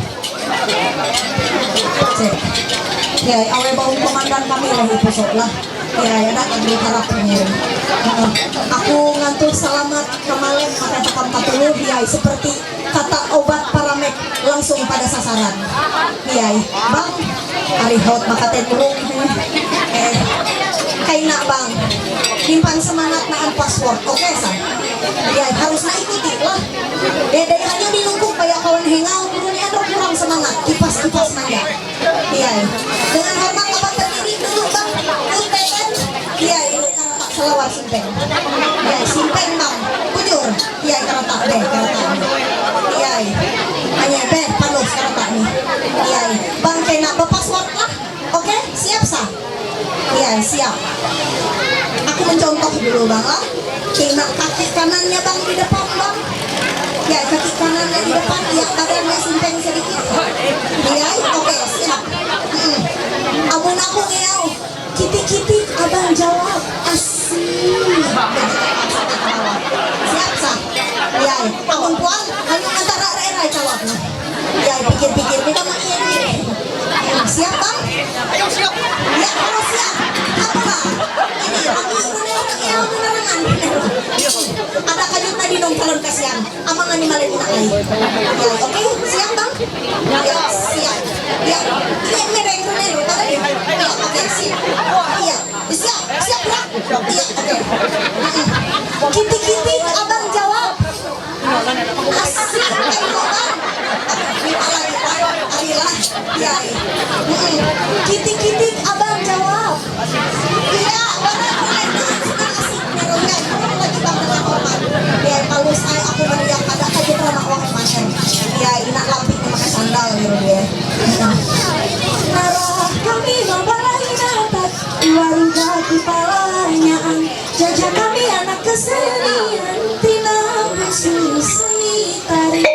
Ya, awe bau komandan kami lah pusok lah. Ya, ada kami harap pengirim. Aku ngantuk selamat kemarin pakai pakam katuluh ya seperti kata obat paramek langsung pada sasaran. Ya, bang, hari hot makaten burung. Kaina bang, simpan semangat naan password, oke san? Ya, harus na ikuti lah. Dede hanya dinungkung kayak kawan hengal, turunnya ada kurang semangat, kipas-kipas nanya. Iya, dengan hormat abang berdiri dulu bang, UTN. Iya, ini karena selawar simpeng. Iya, simpeng bang, bujur. Iya, karena tak deh, karena tak. Iya, hanya deh, palus karena tak nih. Iya, bang kena password lah, oke? Siap sah? Iya, siap. Aku mencontoh dulu bang lah. Kena kaki kanannya bang di depan bang. Ya, kaki kanannya di depan, ya badannya simpeng sedikit. Iya, oke, siap. Amun aku ngeyau, kitik-kitik abang jawab, asik. Siap sah? Ya, amun puan, hanya antara era jawabnya. Ya, pikir-pikir, kita mau iya. Siap bang? Ayo siap. Ya, kalau siap, apa bang? Ini, aku yang menerangan. Ada kajut tadi dong calon kasihan. Amang ani malin lagi. Ya, oke, siap bang? Ya, siap. Ya, ini mereng dulu tadi. Ya, oke, siap. Iya, siap, siap bang. Iya, oke. Kitik-kitik abang jawab. Asik, ayo bang. Arilah, ya. Kitik-kitik abang jawab. Iya, benar. Asik, meronya. Kamu lagi bang dengan hormat. Ya, kalau saya aku meriang pada kajian ramah uang warung kaki palanyaan jajak kami anak kesenian tina bersih seni tari.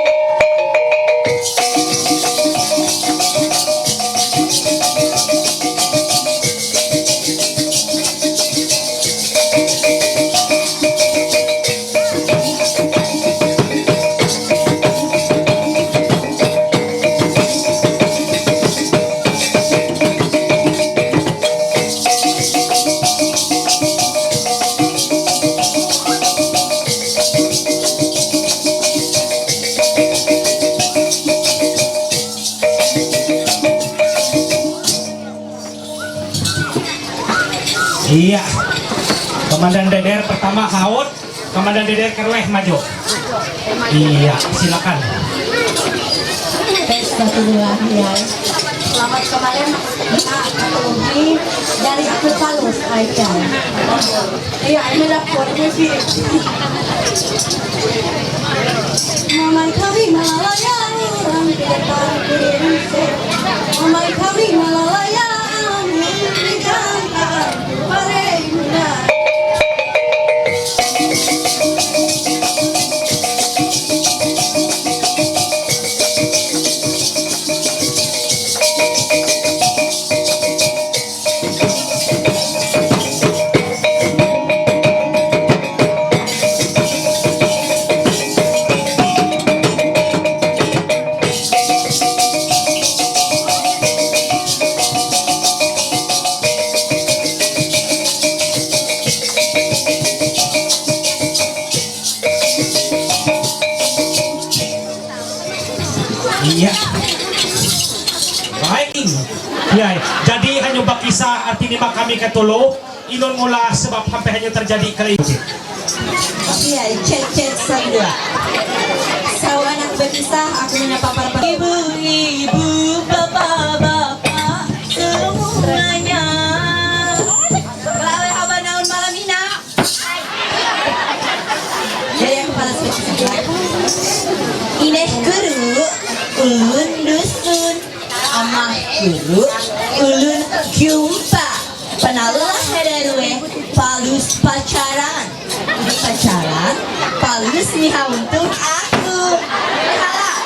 Iya, Komandan Deder pertama haut, Komandan Deder Kerweh maju. Iya, silakan. Bismillahirrahmanirrahim. Selamat kemarin ini dari aku Palus Aisyah. Iya, ini dapur musik. Mamai kami malalaya orang di depan diri. Mamai kami malalaya di kantor Paremuna. Iya. Baik. Ya, jadi hanya bakisa artinya kami ketulu inun mula sebab sampai hanya terjadi kali ini. Iya, cek semua. Sawa anak berkisah, aku menyapa para ibu-ibu, bapak-bapak semuanya. Kelawai haba naun malam ina. Jadi aku balas berkisah. Ineh guru, ulun dusun, amah guru, ulun jumpa. Penalah hederwe, palus pacaran. Pacaran, palus miha untuk aku. Halah,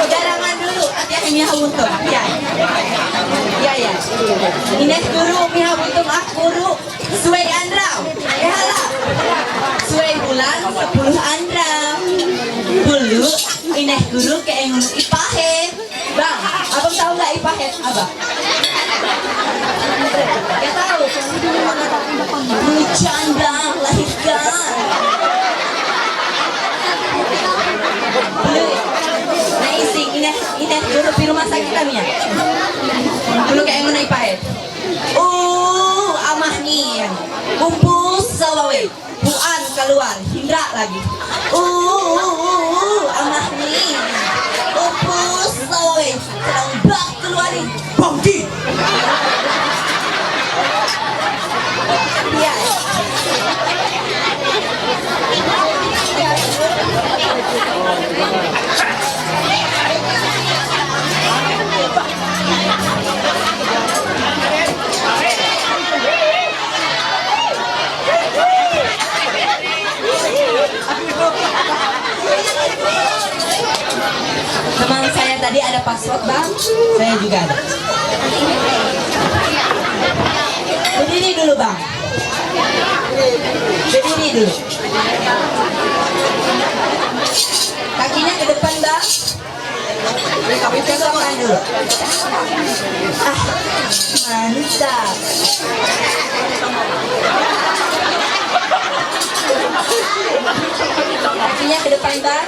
garangan dulu, hati-hati miha untuk. Ya, ya. Ini guru miha untuk aku guru. Suai andrau. Ya halah. Suai bulan 10 andrau. Dulu, ini guru kayak ipahet. Bang, abang tahu nggak ipahet, abang? Ya tahu. Bercanda lahirkan. Nah isi, ini dulu di rumah sakit kami ya. Dulu kayak mana ipahet. Amah nih, kumpus sawawe, buan keluar, hindra lagi. Amah nih, kumpus sawawe, sedang bak keluar nih, bangki. Iya. Teman saya tadi ada password bang, saya juga ada. Berdiri dulu bang. Berdiri dulu. Kakinya ke depan bang. Pegang dulu. Mantap. Kakinya ke depan bang.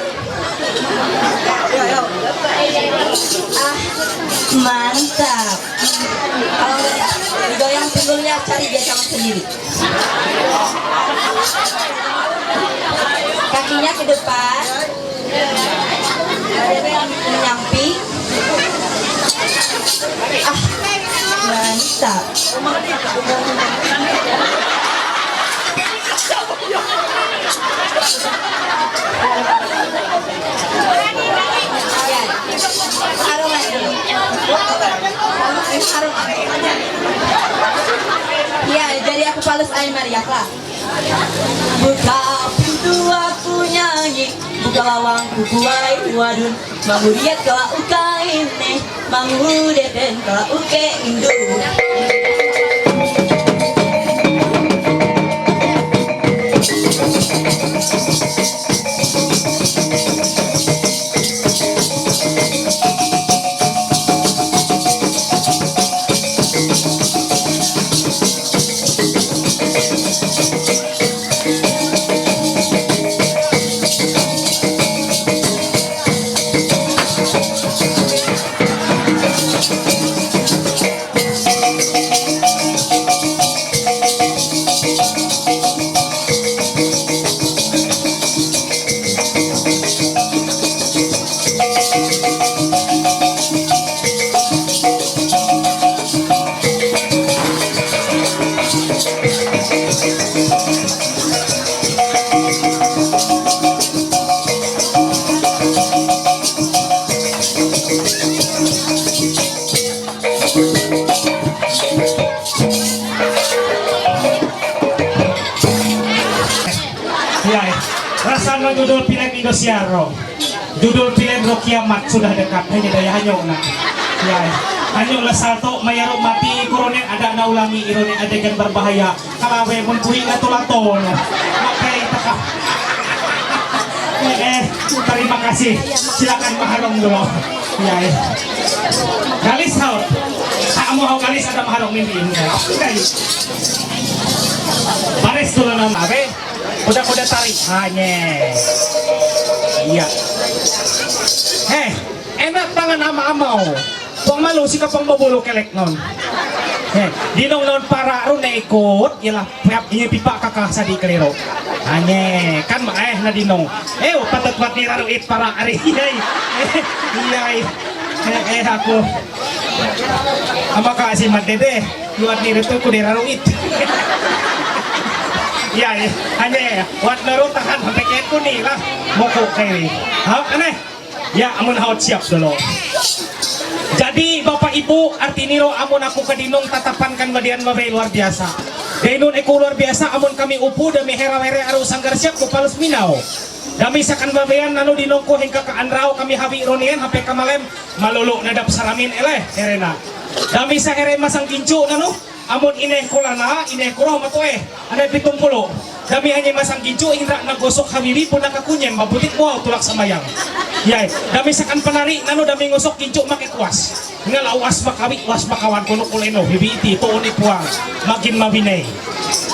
Mantap. Kalau digoyang pinggulnya cari dia sama sendiri. Kakinya ke depan. Menyamping. Mantap. Iya, Fales Air Maria Clara. Buka pintu aku nyanyi, buka lawangku kuai wadun, manguriat kala uka ini, mangudeten kala uke indu. Rasanya judul film Indosiar, judul film Ro Kiamat sudah dekat hanya daya hanyong na. Ya, hanyong lah salto mayarok mati kuronen ada na ulangi ironen adegan berbahaya. Kalawe mun kuing lato-lato no. Oke, taka. Terima kasih. Silakan maharong dulu. Ya. Galis haut. Kamu hau galis ada maharong mimpi. Oke. Baris dulu nama be. Udah tarik hanya. Iya. Enak tangan ama-amau. Pang malu si kapang babulu kelek non. Dinong non para ru na ikut, ialah pihak ini pipa kakak sadi keliro. Hanya kan na dinong. Patat pati raru it para ari. Iya. Aku. Ama kasih madede. Luat ni itu ku diraru it. Ya, hanya buat naruh tahan sampai kayak kuning lah, mokok kayak aneh. Ya, amun haut siap dulu. Jadi Bapak Ibu, artiniro amun aku kadinong tatapan kan badian mabay luar biasa. Dainun eko luar biasa, amun kami upu dami hera-hera aru sanggar siap ko palus minaw. Dami sakan babayan nano dinongko hingga ka anraw kami habi ironian hape kamalem maluluk nadap saramin herena. Dami sa here masang kincu nano. Amun ineh kolana, ineh kuroh matoe, anay 70. Dami hanya masang gincu, indra nagosok habibi pun nakakunyem, mabutik wow tulak samayang. Yay, dami sakan penari, nano dami ngosok gincu make kuas. Nga lawas makawi, was makawan kuno kuleno, hibi iti, tuon ipuang, magin mabinay.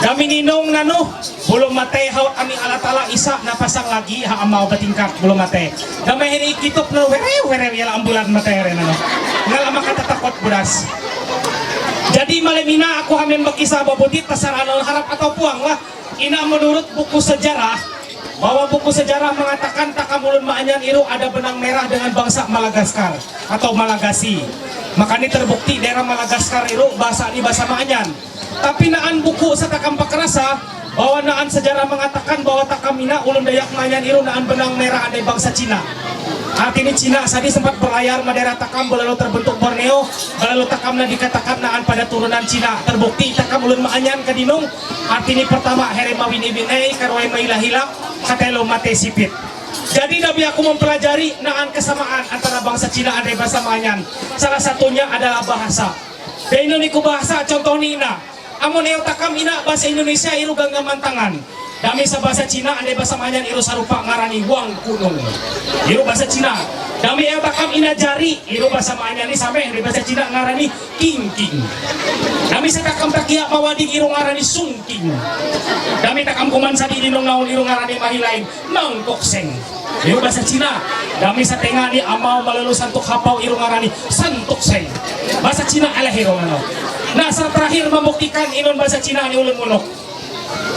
Dami ninong nano, belum mate haut ami alatala isa napasang lagi, haamaw batingkat, belum mate. Dami hini kitop na werew, yala ambulan mate rin nano. Nga lama katatakot budas. Jadi malemina aku hamin berkisah babutit pasaranon harap atau puang lah. Ina menurut buku sejarah bahwa buku sejarah mengatakan Takamulun Maanyan Iru ada benang merah dengan bangsa Malagaskar atau Malagasi. Makanya terbukti daerah Malagaskar Iru bahasa ini bahasa Maanyan. Tapi naan buku setakam pakerasa bahwa naan sejarah mengatakan bahwa Takamina ulun Dayak Maanyan Iru naan benang merah ada bangsa Cina. Artinya Cina tadi sempat berlayar Madera Takam lalu terbentuk Borneo, lalu Takamna dikatakan naan pada turunan Cina. Terbukti Takam ulun Maanyan kadinong artinya pertama here mawini binay karway mailah hilak katelo mate sipit. Jadi nabi aku mempelajari naan kesamaan antara bangsa Cina dan bahasa Maanyan. Salah satunya adalah bahasa. Di Indonesia bahasa contoh nina. Amun eo Takam ina bahasa Indonesia iru ganggaman tangan. Dami sa bahasa Cina ande bahasa Maanyan iru sarupa ngarani wang kunung. Iru bahasa Cina. Dami eo Takam ina jari iru bahasa Maanyan ni sampai di bahasa Cina ngarani king. Dami sa Takam takia mawadi iru ngarani sungking. Dami Takam kuman sa di dinong naon iru ngarani mahilain mangkokseng. Iru bahasa Cina. Dami sa tenga ni amaw malalu santuk hapau iru ngarani santukseng. Bahasa Cina ala hiro ngano. Nah, saat terakhir membuktikan inon bahasa Cina ni ulun munok.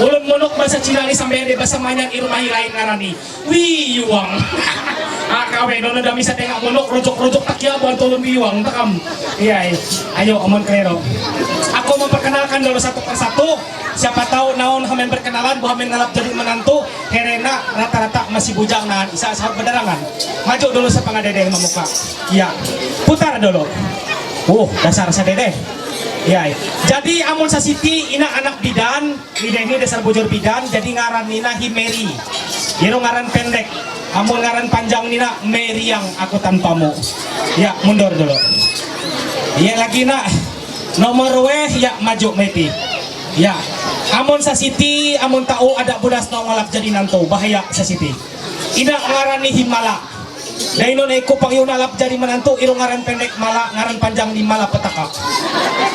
Ulun munok bahasa Cina ni sampai ada bahasa Maanyan iru mahilain ngarani wiyuang. Kawe nono dami sa tengah munok rojok takia buat ulun wiyuang Takam. Iya, ayo omon klero. Aku memperkenalkan dulu satu persatu. Siapa tahu naon hamen berkenalan bu hamen ngalap jadi menantu herena rata-rata masih bujang nahan isa sahabat bederangan. Maju dulu sa pangadedeh memuka. Iya. Putar dulu. Dasar sa dedeh. Ya, jadi amun sasiti ina anak bidan, ini dasar bujur bidan, jadi ngaran nina Himeri. Iro ngaran pendek, amun ngaran panjang nina Meriang aku tanpamu. Ya, mundur dulu. Ya lagi nak nomor weh ya maju meti. Ya, amun sasiti, amun tahu ada budas nongolap jadi nanto bahaya sasiti. Ina ngaran ni Himala. Daino na ko pang yung nalap jadi menantu irong ngaran pendek mala ngaran panjang di mala petaka.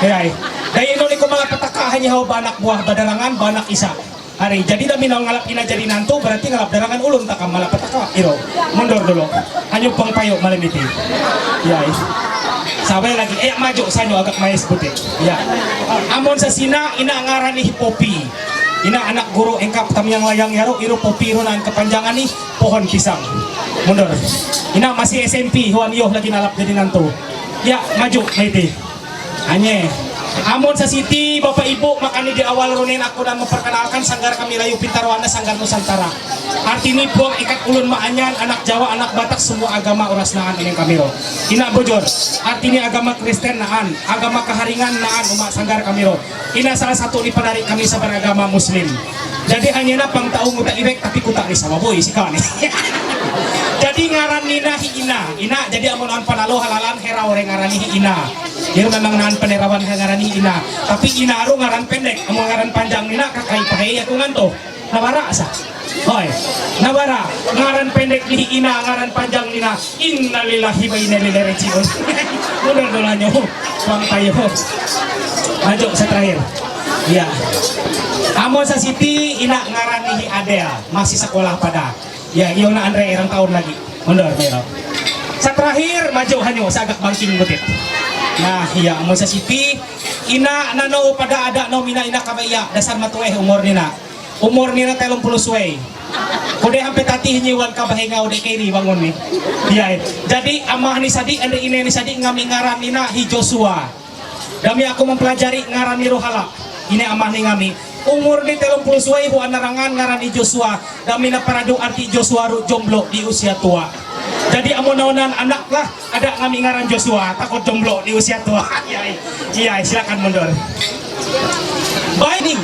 Hey, daino ni ko mga petaka hanya hawa banak buah badarangan banak isa. Hari jadi dami nang ngalap ina jadi nantu berarti ngalap darangan ulun taka mala petaka iro. Mundur dulu. Hanya pang payo malam itu. Ya. Sabay lagi maju sanyo agak mais butik. Ya. Amon sa sina ina ngaran ni Hipopi. Ina anak guru engkap tamyang layang yaro iro popi ro nan kepanjangan nih pohon pisang. Mundur. Ina masih SMP huan yoh lagi nalap jadi nantu. Ya maju meti. Anye. Amon sa Siti Bapak Ibu makanya di awal ronen aku dan memperkenalkan Sanggar kami Layu Pintarwana Sanggar Nusantara. Artini buang ikat ulun maanyan anak Jawa anak Batak semua agama uras naan ini kamiro. Ina bojor. Artinya agama Kristen naan, agama Keharingan naan umat Sanggar kamiro. Ina salah satu di penari kami sabar agama Muslim. Jadi hanya napang tahu muda ibek tapi kutak sama boy si kawan. Jadi ngaran nina ina jadi amun panalo halalan hera orang ngaran ina. Dia memang nahan penerawan ngaran ina. Tapi ina aru ngaran pendek, amun ngaran panjang nina kakai pakai aku nganto. Nabara asa. Hoy, nabara ngaran pendek di ina, ngaran panjang nina. Innalillahi wa inna ilaihi rajiun. Mundur dolanyo. Bang tayo. Maju terakhir. Ya. Amun sa Siti ina ngaran Adel, masih sekolah pada. Ya, iyo na Andre irang tahun lagi. Mundur pero. Sa terakhir maju hanyo sa agak bangking butit. Nah, iya amun sa Siti ina nano pada ada nomina ina kabaya dasar matueh umur nina. Umur nina 30 suwe. Kude hampe tati nyiwan kabahenga udah kiri bangun nih. Iya. Jadi amah ni sadi ande ine ni sadi ngami ngaran nina Hi Joshua. Dami aku mempelajari ngaran ni rohala. Ini amah ni ngami. Umur ni 30 suwe hu anarangan ngaran Hi Joshua. Dami na paradu arti Joshua ru jomblo di usia tua. Jadi amun-amunan anak lah ada ngami ngaran Joshua takut jomblo di usia tua. Iya, silakan mundur. Baining,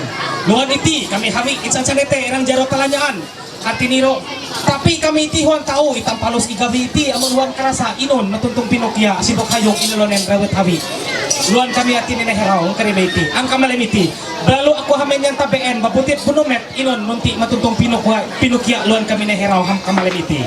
luan iti kami hawi insan sanete erang jaro talanyaan hati niro. Tapi kami iti huan tahu itam palus igabi iti amun huan kerasa inon natuntong Pinokya sibok hayok inolonen rawet hawi. Luan kami hati nene herau karibe iti ang kamalem iti. Lalu aku hamen yang taben baputit bunumet inon nunti matuntong Pinokya luan kami ne herau ham kamalem iti.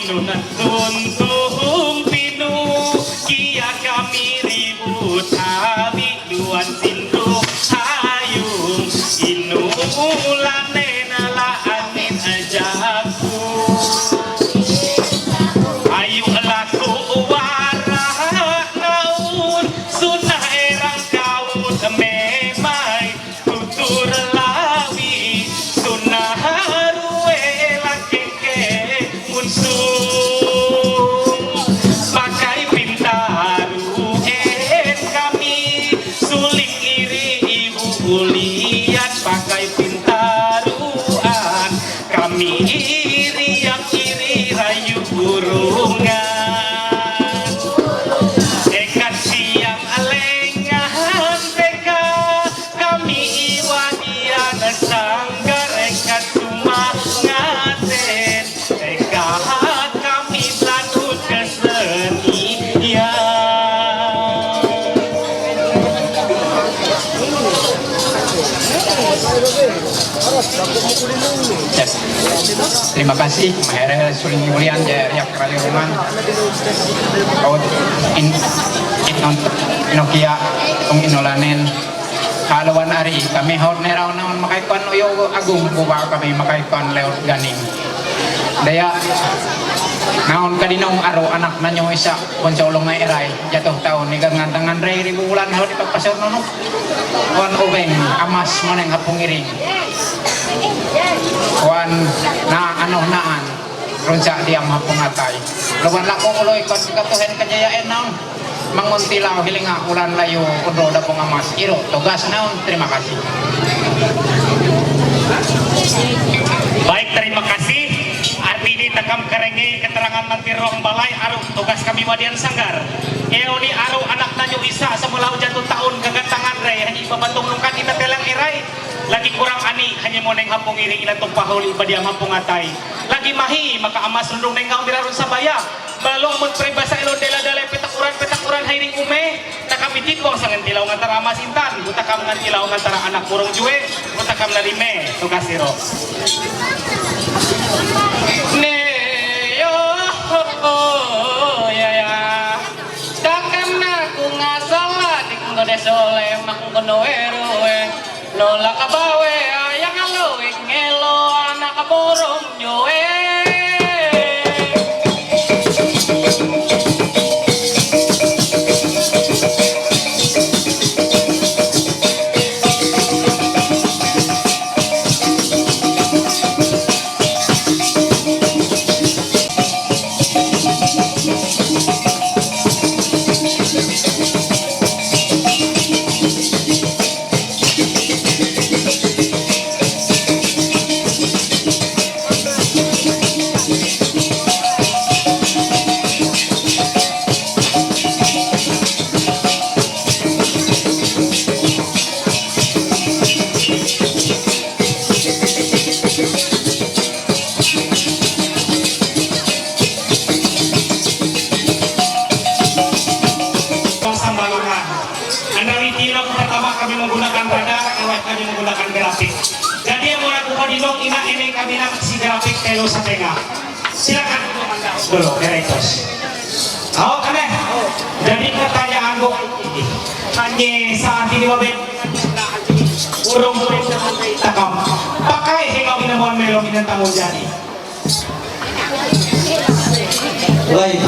inunat tuntung pinu kia kami ribut habi duan sintu hayung inulane nala amin ajaku ayu laku warah naun sunah erang kaun memai tutur lawi sunah ruwe lakeke unsung pakai pintaru kami suling iri ibu ulian pakai pintaruan kami iri yang iri rayu burungan ekat siang alengahan beka kami iwadian sanggar ekat cuma ngaten eka kami lanut kesenian. Yes. Terima kasih Mahere Suling Mulian dari Kerajaan Kau Nokia Tung Inolanen Halawan Ari kami hot nerau naon makaikon uyo agung buba kami makaikon lewat ganing daya naon kadinong aro anak nanyo isa poncolong nga eray jatuh tahun ni gangantangan rey ribu bulan hot ipagpasor nono wan ubeng amas maneng hapong iring wan na ano naan runsa diam hapong atay luwan lako uloy kon katuhen kajayaan naon manguntilaw hilinga ulan layo undo da pengamas iro tugas naon terima kasih. Baik, terima kasih. Artini takam kerenge keterangan mantirong balai aru tugas kami wadian sanggar. Eoni aru anak nanyo isa semula jatuh tahun kegantangan rey hanya babantung nungkan ina telang iray. Lagi kurang ani hanya moneng hapong iri ila tumpahuli badiam hapong atay. Lagi mahi maka amas rundung nenggaw dirarun sabaya. Balong mun peribasa ilo dela-dela petakuran hairing ume takam itipong sa ngantilaw ngantara amas intan butakam ngantilaw ngantara anak burung juwe butakam narime tugas iro neyo ya ya takam naku ngasala dikungkode soleh makungkono erowe nola kabawe ayang aloik ngelo anak burung juwe. Silakan dulu direktos. Oh kene. Jadi pertanyaan gue hanya saat ini wabit urung takam pakai hingga minamon melo minantang jadi. Baik.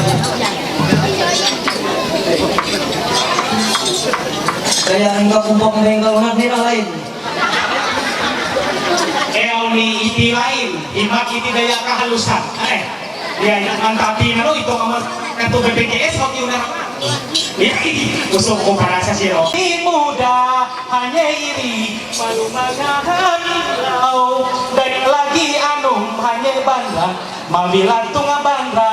Kaya enggak kumpok menggal nanti lain. Eoni iti lain, imak iti daya kehalusan. Ya yang mantapi nalo itu kamar kartu BPJS kok diundang. Ya usuk komparasi siro. Muda hanya iri malu magahan lau dan lagi anum hanya bangga mabilan tunga bangga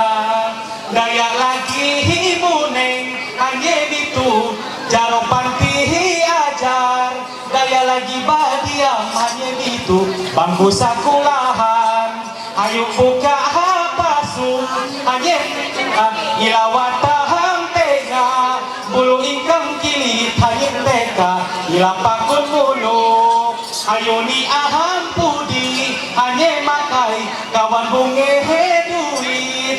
daya lagi muneng hanya itu jaropan pihi ajar daya lagi badiam hanya itu bangku sakulahan ayo buka hapasu hanya ilawatahang tega bulu ingkang kilit hanya teka ilapakun muluk ayo ni aham pudi hanya makai kawan bunge duit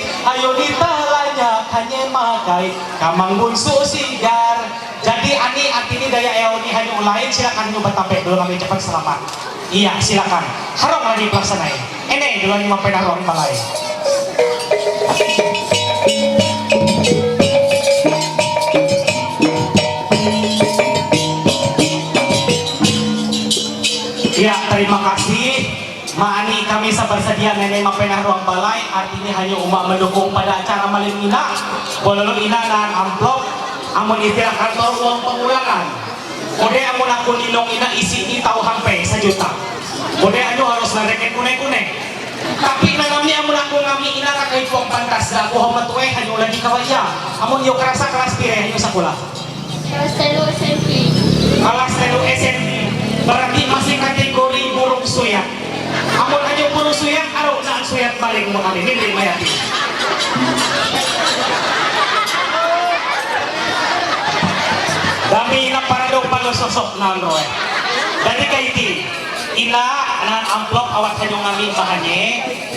hanya makai kamang bunsu sigar. Jadi ani atini daya eoni hanya lain, silakan nyoba tampil dulu kami cepat selamat. Iya silakan. Harap lagi pelaksanain. Ini dulu yang mampir harap balai. Ya, terima kasih. Maani kami bersedia nenek mapenah ruang balai, artinya hanya umat mendukung pada acara malam ina. Bololo ina dan amplop, amun istilah kantor uang pengulangan. Kode amun aku ninong ina isi ini tahu hampe 1 juta. Kode anu harus nareket kune-kune. Tapi nanamnya amun aku ngami ina rakai uang pantas, aku homat tuwe hanya lagi kawaya. Amun yuk kerasa kelas pire hanya sekolah. Kelas 3 SMP. Kelas 3 SMP. Berarti masih kategori burung suyat. Amun hanya burung suyat, aduh nak suyat balik mau kami ini mayati. Dami ina para dong palo sosok nan roe. Dari kaiti ina nan amplop awat hanya ngami bahannya.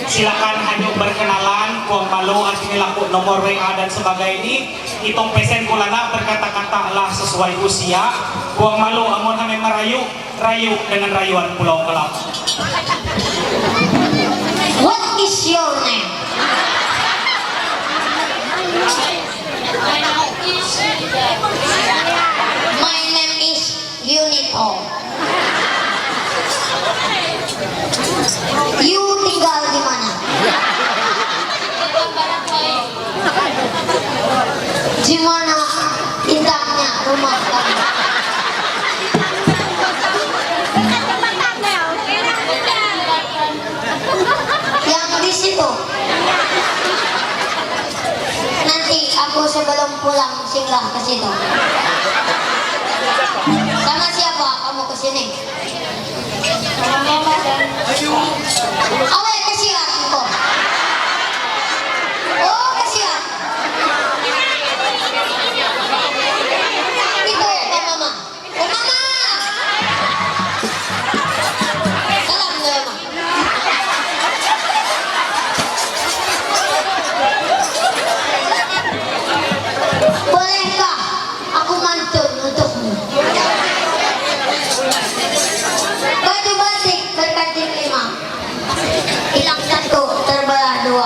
Silakan hanya berkenalan kuang malu artinya laku nomor WA dan sebagainya. Itong pesen kulana berkata-kata lah sesuai usia. Kuang malu amun hame merayu rayu dengan rayuan Pulau Kelap. What is your name? My name is Unito. You tinggal di mana? Di mana indahnya rumah kamu? Yang di situ. Nanti aku sebelum pulang singgah ke situ. Sama siapa kamu ke sini? Sama mama dan awal kasihan kok. Oh kasihan. Itu Pak Mama. Oh Mama. Salam Mama. Bolehkah aku mantun untukmu? Baju batik berkancing 5, hilang 1, terbelah 2.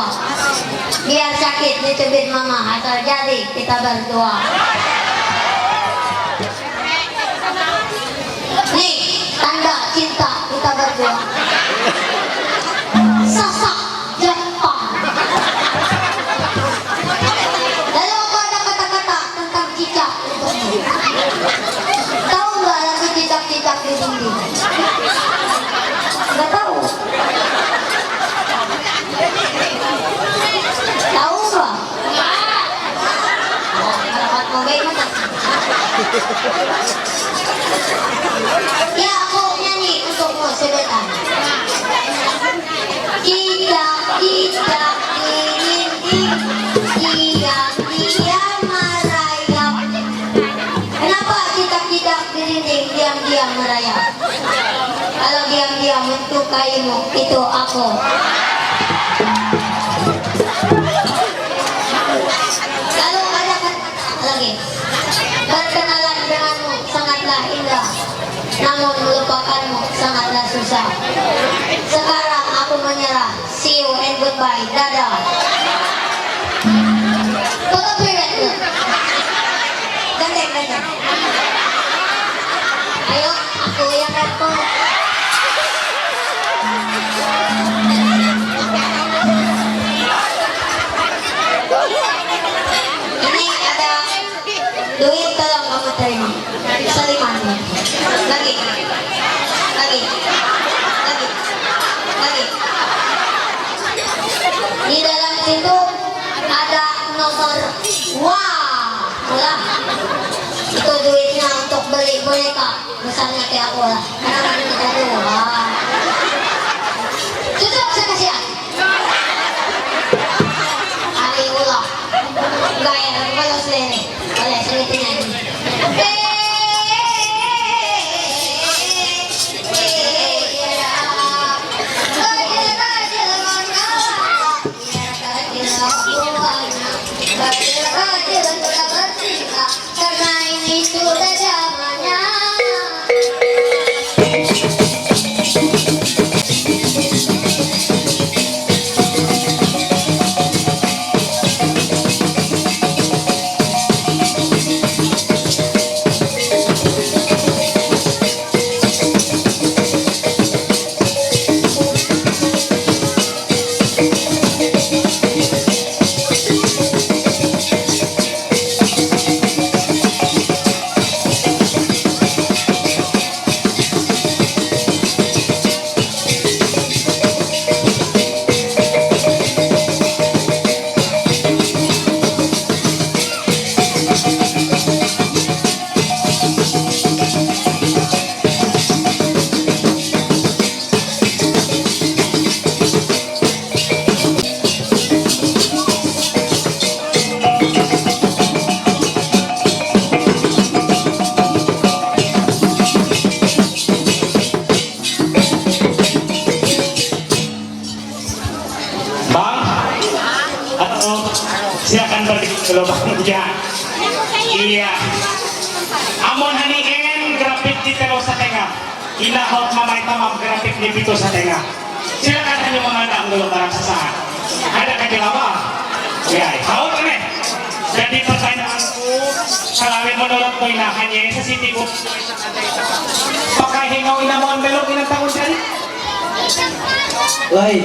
Biar sakit dicubit mama, asal jadi kita berdua. Nih, tanda cinta kita berdua. Sasak Jepang. Lalu aku ada kata-kata tentang cicak untukmu. Tahu nggak lagu cicak-cicak di dinding? Nggak tahu. Tahu nggak? Oh, harapan mau baik mana? Ya, aku nyanyi untukmu sebentar. Cicak-cicak di dinding, diam-diam merayap. Kenapa cicak-cicak di dinding diam-diam merayap? Kalau diam-diam untuk kayumu, itu aku. Lalu ada kata lagi. Berkenalan denganmu sangatlah indah, namun melupakanmu sangatlah susah. Sekarang aku menyerah. See you and goodbye. Dadah. Foto period. Gandeng. Ayo, aku yang rekor. Ini ada duit, tolong kamu terima. Seliman. Lagi. Di dalam situ ada nomor. Wah, lah. Itu duitnya untuk beli boneka. Misalnya kayak aku lah. Karena kan kita tuh. Wah. Tutup saya kasihan. Hari ulang. Gaya kalau sendiri. Boleh segitu nyanyi. Adil sudah bertindak karena ini sudah zamannya. Silakan berdiri dulu Bang. Ya. Iya. Amon hanien grafik di telo sa tenga. Inahot mamay tamam grafik di pito sa tenga. Silakan hanya memandang dulu barang sesaat. Ada kejelawa. Ya, tahu kan? Jadi pertanyaanku, kalau menurut ko hanya sesitibo. Pakai hingaw inamon belok inang tahun jadi. Lain.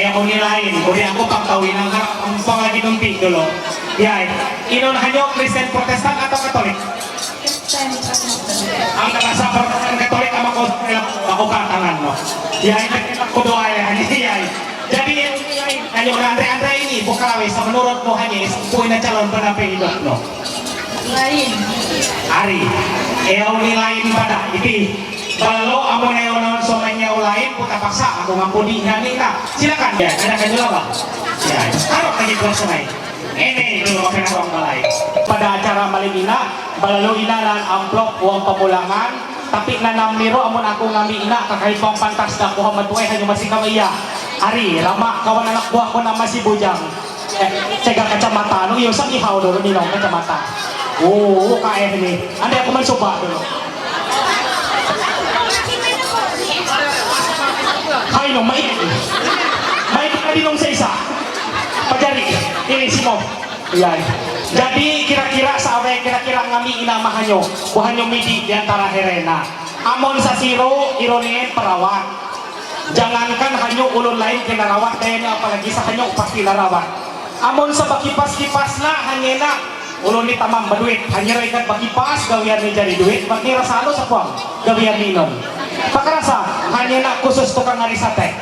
Ako nilain, kuri ako pagkawin ang lagi numpi dulu. Ya, inon hanyo Kristen Protestan atau Katolik? Ang nasa Protestan Katolik ako katangan mo. Ya, ako doa ya. Jadi hanyo Andre ini bukalawis sa menurut mo hanya puin na calon penampil hidup no. Lain. Ari, ayaw nilain pada iti. Kalau amo na yung somanya lain puta paksa ako ngapudi nita. Silakan ya, ada kejelawa. Ya, harap lagi sungai. Ini dulu makin orang balai. Pada acara maligina, balalo inalan amplop uang pemulangan, tapi nanam niro amun aku ngambil ina kakait pang pantas dah kuha matuai hanya masih kamaya. Hari lama kawan anak buah ko na masih bujang. Cegah kacamata, no iyo sang ihaw dulu ninong kacamata. Oh, kaya ini. Anda aku mencoba dulu. Hai no, maik ka dinong sa isa. Pajari, ini si mo. Yan. Jadi kira-kira sawe kira-kira ngami inamahanyo, buhanyo midi di antara herena. Amon sa siro ironien perawat. Jangankan hanyo ulun lain kinarawat dayanya apalagi sa hanyo pasti narawat. Amon sa bakipas-kipas na hanyena ulun ni tamam berduit hanya ikat bakipas gawian ni jadi duit bagi rasa halus apa gawian minum. Pakarasa hanya nak khusus tukang arisate.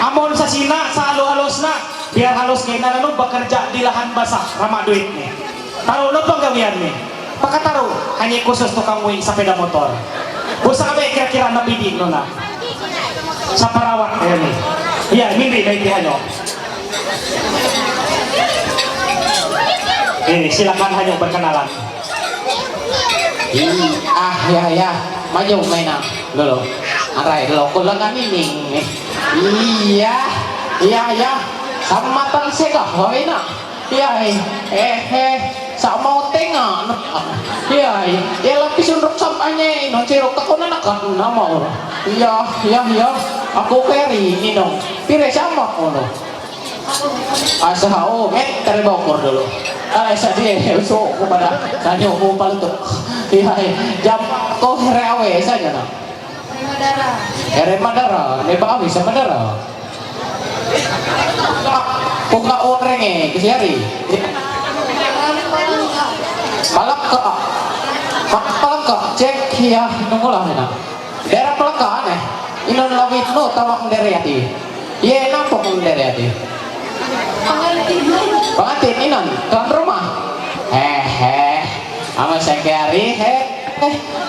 Amon sa sina sa halus na biar halus kay nanano bekerja di lahan basah ramah duit ni. Taruh no pang gawian ni. Pakataruh hanya khusus tukang wing sepeda motor. Busa kami kira-kira nabidin no na. Sa parawat ya ni. Iya, mimpi dari hanyo. Ini silakan hanya berkenalan. Ya, maju main dulu. Aray, lo kulang kami ning. Iya, sama tang sega, hoy na. Iya, sama tengah. Iya, lapis untuk sampahnya, non cerok aku nanakan nama orang. Iya, aku carry ini dong. Pire sama kono. Asal terbokor dulu. Saya usuk kepada sanyo ko palutok. Iya, jam ko reawe saja na. Madara, ne ba sa Madara. Kung ka oreng kasi Palangka, cek ya nungulah na. Daerah Palangka inon lawit no tawak dari hati. Ye nampok dari hati. Pengantin inon tuan rumah. Ama sekali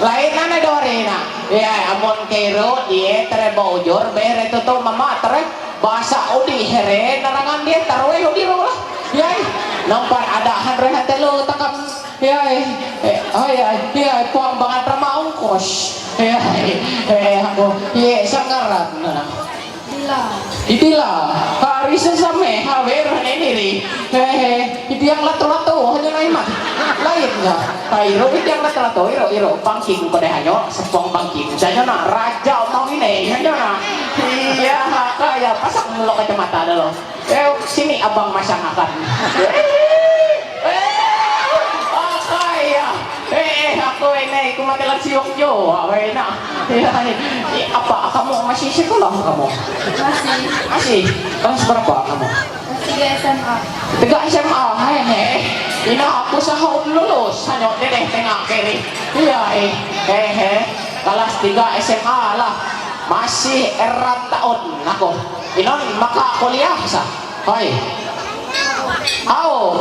lain ana dorina. Ya amon kero dia tereba ujur bere tutu mama tere bahasa udi here narangan dia tarwe udi lah. Ya nampak ada hanrehan telu takam. Ya puang banget ramah ongkos. Aku sangaran. Itilah hari sesame hawer ini yang lato-lato hanya naiman lain nga kairo yang lato-lato iro bangking pada hanyo sepong bangking saya na raja mau ini hanya na iya kaya pasang mulo kacamata dulu sini abang masangakan aku ini kumatilan siyok jo na apa kamu masih sekolah kamu masih kelas berapa kamu 3 SMA. 3 SMA hehe ina aku sahod lulus hanya dedeh tengah kiri iya kelas 3 SMA lah masih erat tahun aku inon maka kuliah sa hai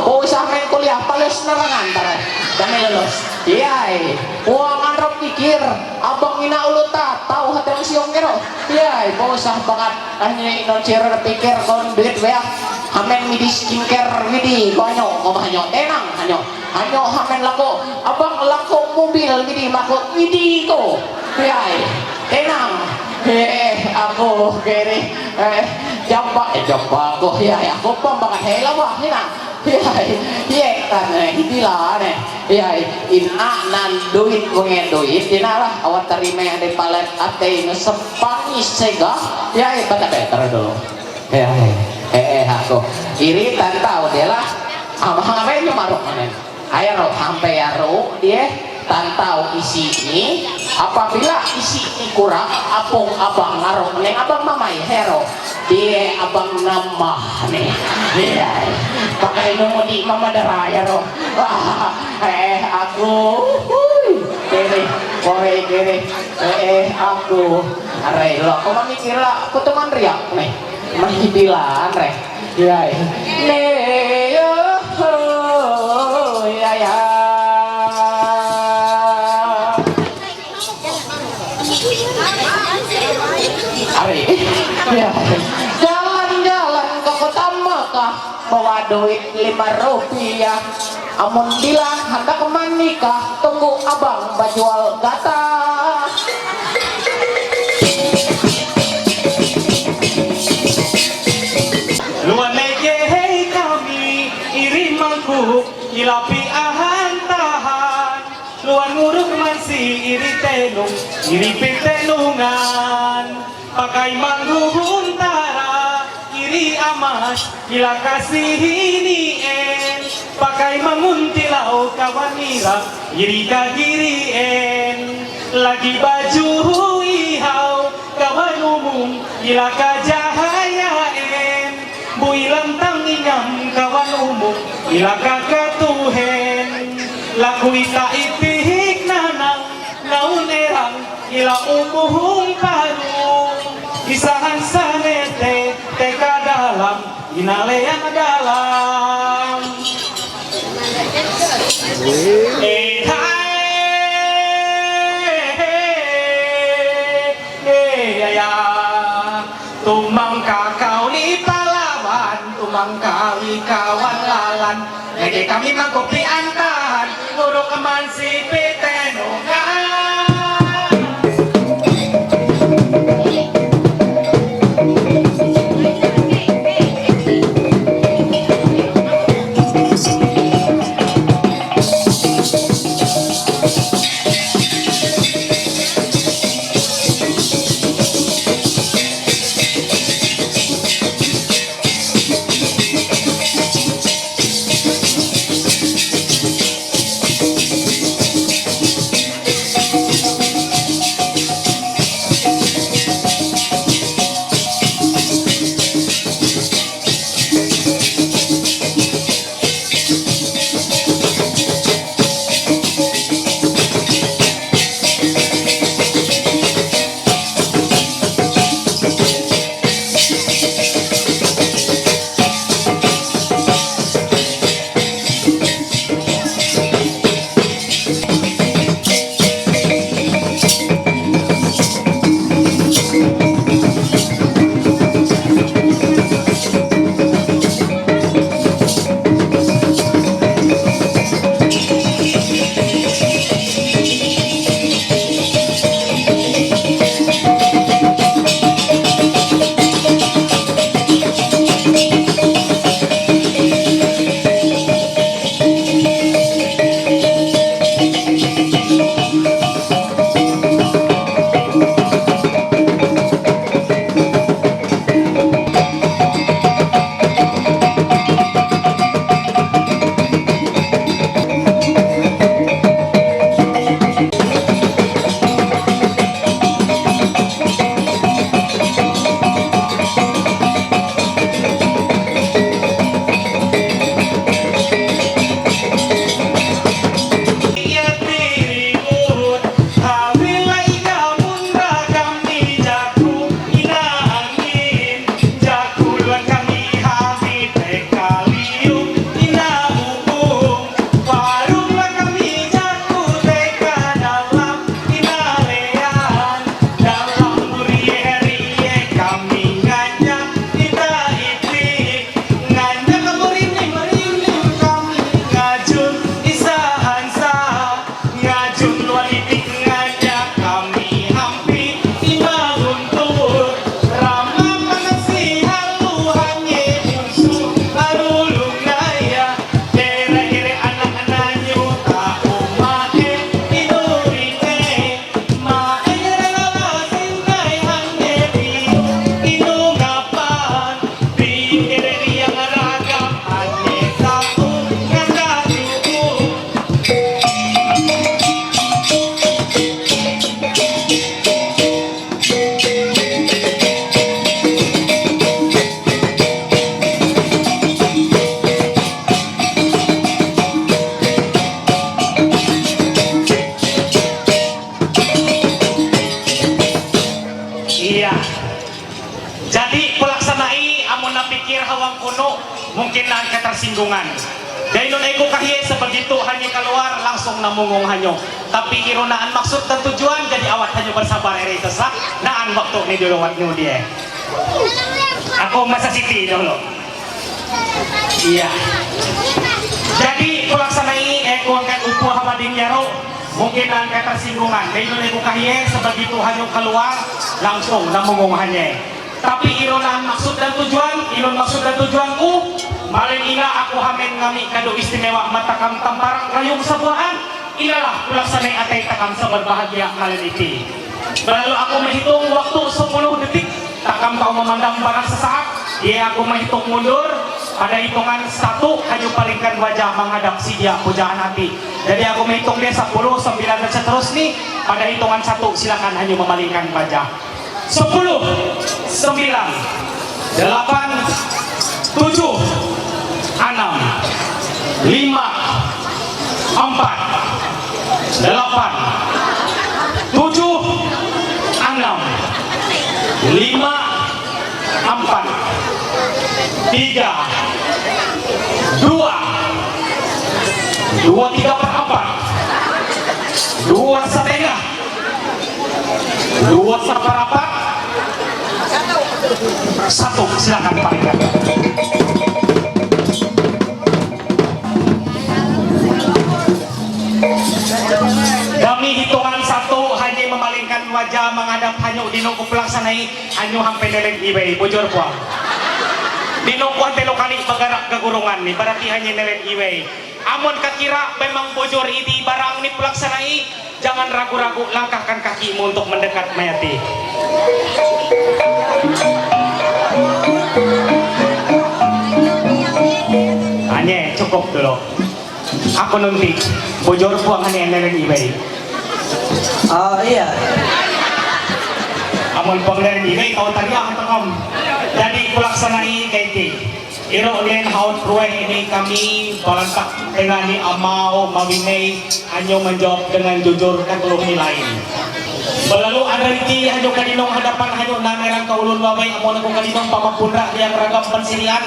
po isa main kuliah palos nerangan tara kami lulus iya uang anrop pikir abang inauluta tahu hati ang siyong kero iya po usah banget hanya inon siro na pikir kon duit beak hamen midi skincare midi konyo komahanyo tenang hanyo hamen lako abang lako mobil midi mako midi ko iya tenang aku kiri jamba ko iya aku pambangan hela wah hinang iya kan hitilah ina nan duit pengen duit ina lah awat terima yang di palet ate ngesepangis sega bata better dulu aku iri tantau dia lah ngapain cuma maruk manen ayo sampai aru dia tantau isi ini apabila isi ini kurang apung abang ngaruh neng abang mamai hero dia abang nambah nih pakai numudi mama daraya roh aku kiri aku arai lo kau mikir lah aku teman riak nih masih bilang reh ya jalan-jalan ke kota Mekah bawa duit 5 rupiah amun bilang hendak menikah tunggu abang bajual gata luan lege hei kami iri mangkuk ilapi ahan tahan luan nguruk masih iri tenung iri pitenungan pakai manggung tara iri amas ila kasih hinien pakai manguntilau kawan ira iri kagirien lagi baju ihau kawan umum ila kajahayaen bui lantang ingam kawan umum ila kakatuhen laku ita ipihik nanang naun erang ila umuhung parung isahan sanete teka dalam inalean dalam tumang kakau ni palawan tumang kawi kawan lalan lagi kami mangkopi antahan nguruk keman si pitenungan kuno mungkin na ketersinggungan. Dahil nun ay ko kahiye sa begitu hanya keluar langsung namungong hanyo. Tapi ironaan maksud dan tujuan jadi awat hanyo bersabar ere itu sah. Naan waktu ni dulu waktu dia. Aku masa Siti dulu. Iya. Jadi pelaksanai kuangkat upu hamading yaro mungkin na ketersinggungan. Dahil nun ay ko kahiye sa begitu hanyo keluar langsung namungong hanya. Tapi ironan maksud dan tujuanku malin ina aku hamen ngami kado istimewa matakam tamparang rayong sabuhan inalah pelaksanai atay takam sa berbahagia malin iti. Lalu aku menghitung waktu 10 detik takam kau memandang barang sesaat iya aku menghitung mundur pada hitungan 1 hanya palingkan wajah menghadap si dia pujaan hati. Jadi aku menghitung dia 10, 9 dan seterusnya pada hitungan 1 silakan hanya memalingkan wajah. 10, 9, 8, 7, 6, 5, 4, 8, 7, 6, 5, 4, 3, 2, 3/4, 2 setengah, 2 seperempat, 1 silakan palingkan. Demi hitungan 1 hanya memalingkan wajah menghadap hanya dinungku pelaksanai hanya hampir neleng ibai bujur puang. Dinungkuan telo kali bergerak ke gurungan nih berarti hanya neleng ibai. Amun kakira memang bujur ini barang nih pelaksanai jangan ragu-ragu langkahkan kakimu untuk mendekat mayati. Hanya cukup dulu. Aku nanti bujur puang hanya neleng ibai. Iya. Amun pengen ibai tahu tadi aku tekom. Jadi pelaksanai kaiti. Iro ulian haut rueh ini kami balantak dengan ni amau mawinay hanya menjawab dengan jujur kan belum lain. Berlalu ada riti hanya kadinong hadapan hanya namerang kaulun wabay amon aku kadinong pamapundra yang ragam pensirian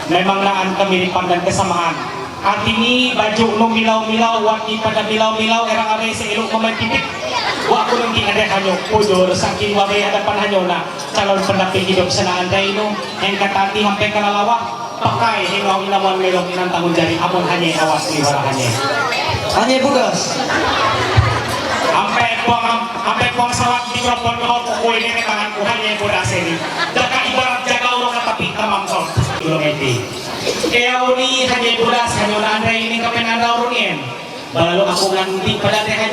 memang naan kemiripan dan kesamaan. Artini baju no milau-milau waki pada milau-milau erang abe seiluk memetitik. Wa aku nanti ada hanya pujur saking wabay hadapan hanya na calon pendamping hidup senaan daino yang katati hampir kalalawah pakai hingga inaman melong inan tahun jari amun hanya awas liwara hanya bugas sampai puang salat mikrofon kau pukul ini tanganku hanya budas ini jaga ibarat jaga urung tapi tamam kau belum itu kaya ini hanya budas hanya anda ini kapan anda urungin lalu aku nganti pada teh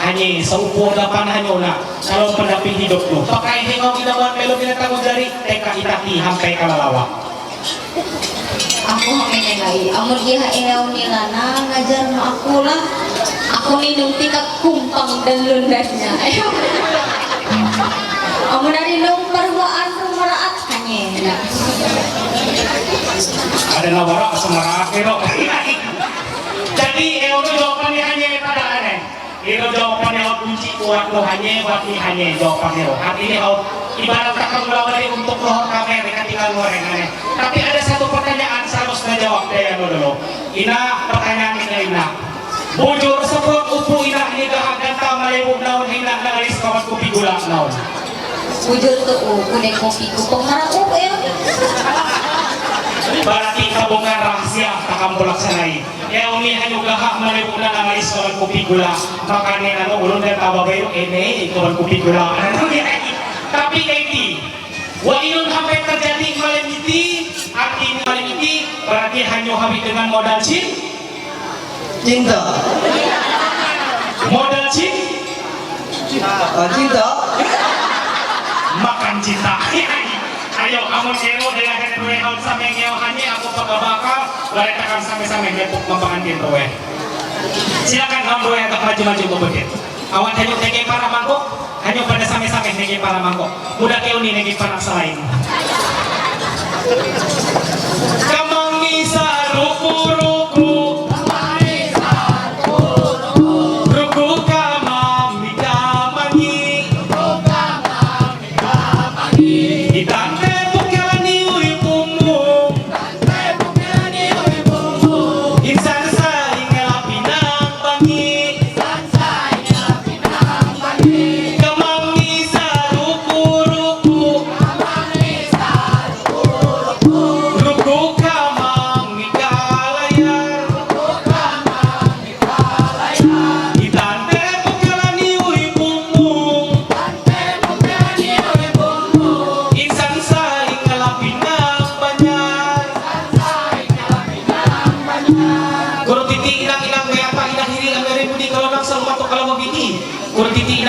hanya seupuh dapan hanya na kalau pendamping hidup tu pakai hingga inaman melong inan tahun jari teka itaki sampai kalalawak. Aku menengai, amun dia eau nilana ngajar no aku lah. Aku minum tingkat kumpang dan lundasnya. Amun dari nung perwaan rumaraat hanya. Ada nawara semara kero. Jadi eau itu jawabannya hanya pada aneh. Itu jawabannya out kunci kuat lo hanya jawabannya lo. Artinya out ibarat takkan melawari untuk lohor kamera dengan tinggal goreng aneh. Tapi ada satu pertanyaan seharusnya jawab daya dulu. Ina pertanyaan ina. Bujur sebelum upu ina ini gahak ganta malibub naon hina nagalis kawan kopi gula naon. Bujur tuh kude kopi kupong marah ya. Berarti kabungan rahasia takam pelaksanai. Ya umi hanya gahak malibub nagalis kawan kopi gula. Makanya anu ulun dan tababayo ini kawan kopi gula. Tapi kaiti wa inun sampai terjadi malam itu artinya malam itu berarti hanya habis dengan modal cinta modal cinta makan cinta ayo amun kero dengan kedua hal sampai ngeo hanya aku bakal baretakan sampai nepuk membangan roe silakan kamu yang tak maju-maju berbeda awan hanya tege para mangkok hanya pada sampai negi para mangkok mudah kau ni negi para selain kamangi saruku-ruku ruku kamami kamangi itante tukani uripumu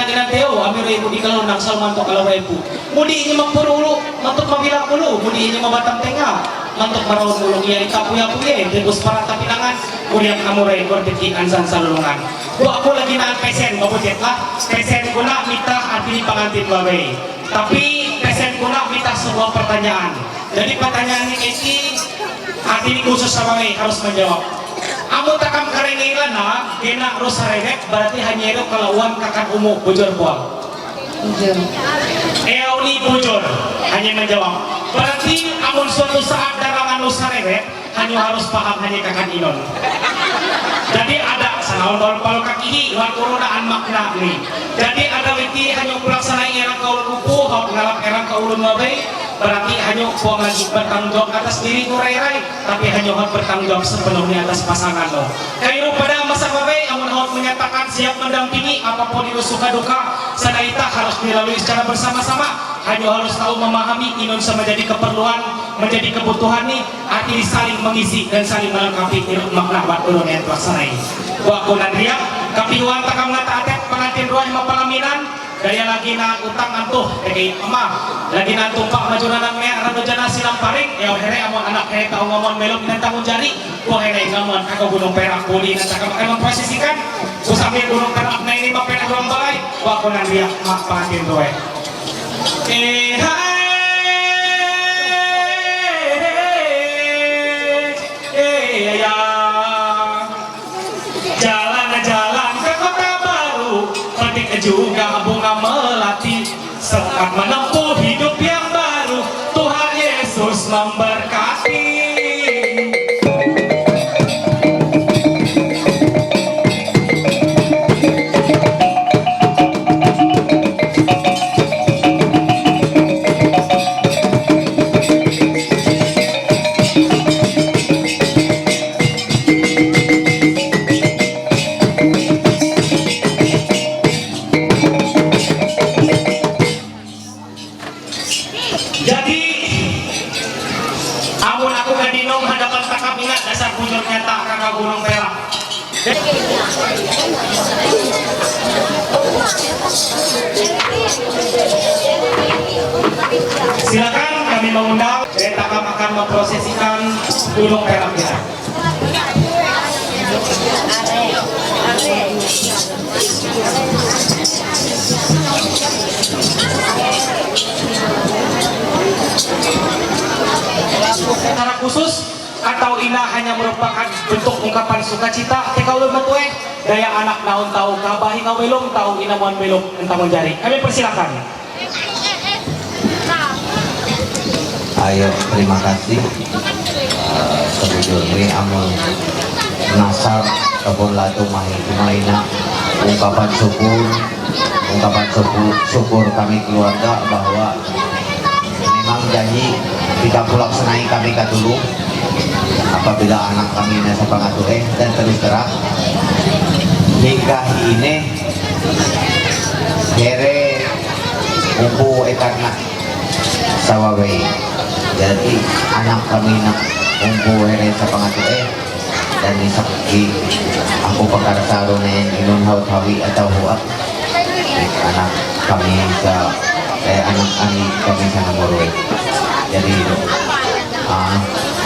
lagi nanti ambil ibu di kalau nang salman to kalau ibu mudi ini mapurulu mantuk mabila pulu mudi ini mabatang tengah mantuk marawon ulung iya itapuya-puya terus para tapinangan kemudian kamu rai berdekin ansan salulungan aku lagi nang pesen babujet lah pesen guna mitra arti pengantin babai tapi pesen guna mitra sebuah pertanyaan jadi pertanyaan ini arti khusus sama harus menjawab amu takam karengilan na kena rosarewek berarti hanya itu kelawan kakak umum bujur buang bujur ni bujur hanya menjawab berarti amun suatu saat darangan rosarewek hanya harus paham hanya kakak inon jadi ada sanaon kalau kaki wan kurunaan makna nih jadi ada wiki hanya pelaksanaan erang kaulun kupu hau ngalap erang kaulun mabai berarti hanya buang lagi bertanggung jawab atas diri kurai-rai tapi hanya harus bertanggung jawab sepenuhnya atas pasangan lo kayu pada masa babai amun harus menyatakan siap mendampingi apapun itu suka duka sanaita harus dilalui secara bersama-sama hanya harus tahu memahami inon sama jadi keperluan menjadi kebutuhan nih arti saling mengisi dan saling melengkapi irut makna buat ulun yang pelaksanai buat kunan riak kapihuan takam ngata atet pengantin ruang mapalaminan daya lagi na utang antuh kayak emak lagi na tumpak majunan nang mea rado jana silang paring ya here amon anak here tau ngomong melok nantang jari ko here ngamon ako gunung perak puli nantang emang posisikan ku sambil gunung perak na ini mapena ruang balai wa ko nan riak mak pantin roe ya jalan-jalan ke kota baru petik juga bunga melati saat menempuh hidup yang baru Tuhan Yesus memberkati silakan kami mengundang Takam akan memprosesikan gunung peraknya. Secara khusus atau ina hanya merupakan bentuk ungkapan sukacita teka ulun matue daya anak naon tahu kabahi ngawelong tahu ina mon belok entah menjari kami persilakan. Ayo terima kasih sebujurnya amun nasab kebun latu maina ungkapan syukur kami keluarga bahwa memang janji kita pulaksanai kami katulung apabila anak kami nasa pangatue dan terus terang hingga ini here umpu ekarna sawawei jadi anak kami nak umpu here sa pangatue dan isakki aku pagkarasaronen inon hawi atau huwag anak kami sa anak ani kami sa namoroy jadi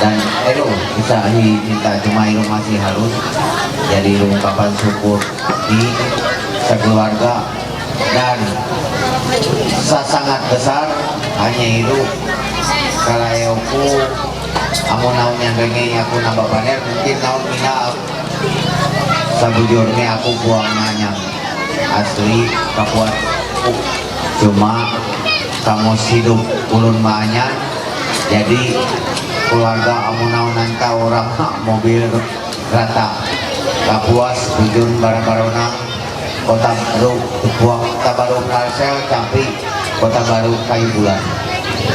dan bisa minta cuma itu masih harus jadi ungkapan syukur di sekeluarga dan sangat besar hanya itu kalayoku amun naon yang pengen aku nambah paner mungkin naon mina sabujurnya aku buang nanya asli kapuat cuma kamu hidup ulun maanya jadi keluarga amun-amunan ta orang mobil rata kapuas bujun barang-barang kota baru kota baru Kalsel sampai kota baru Kayu Bulan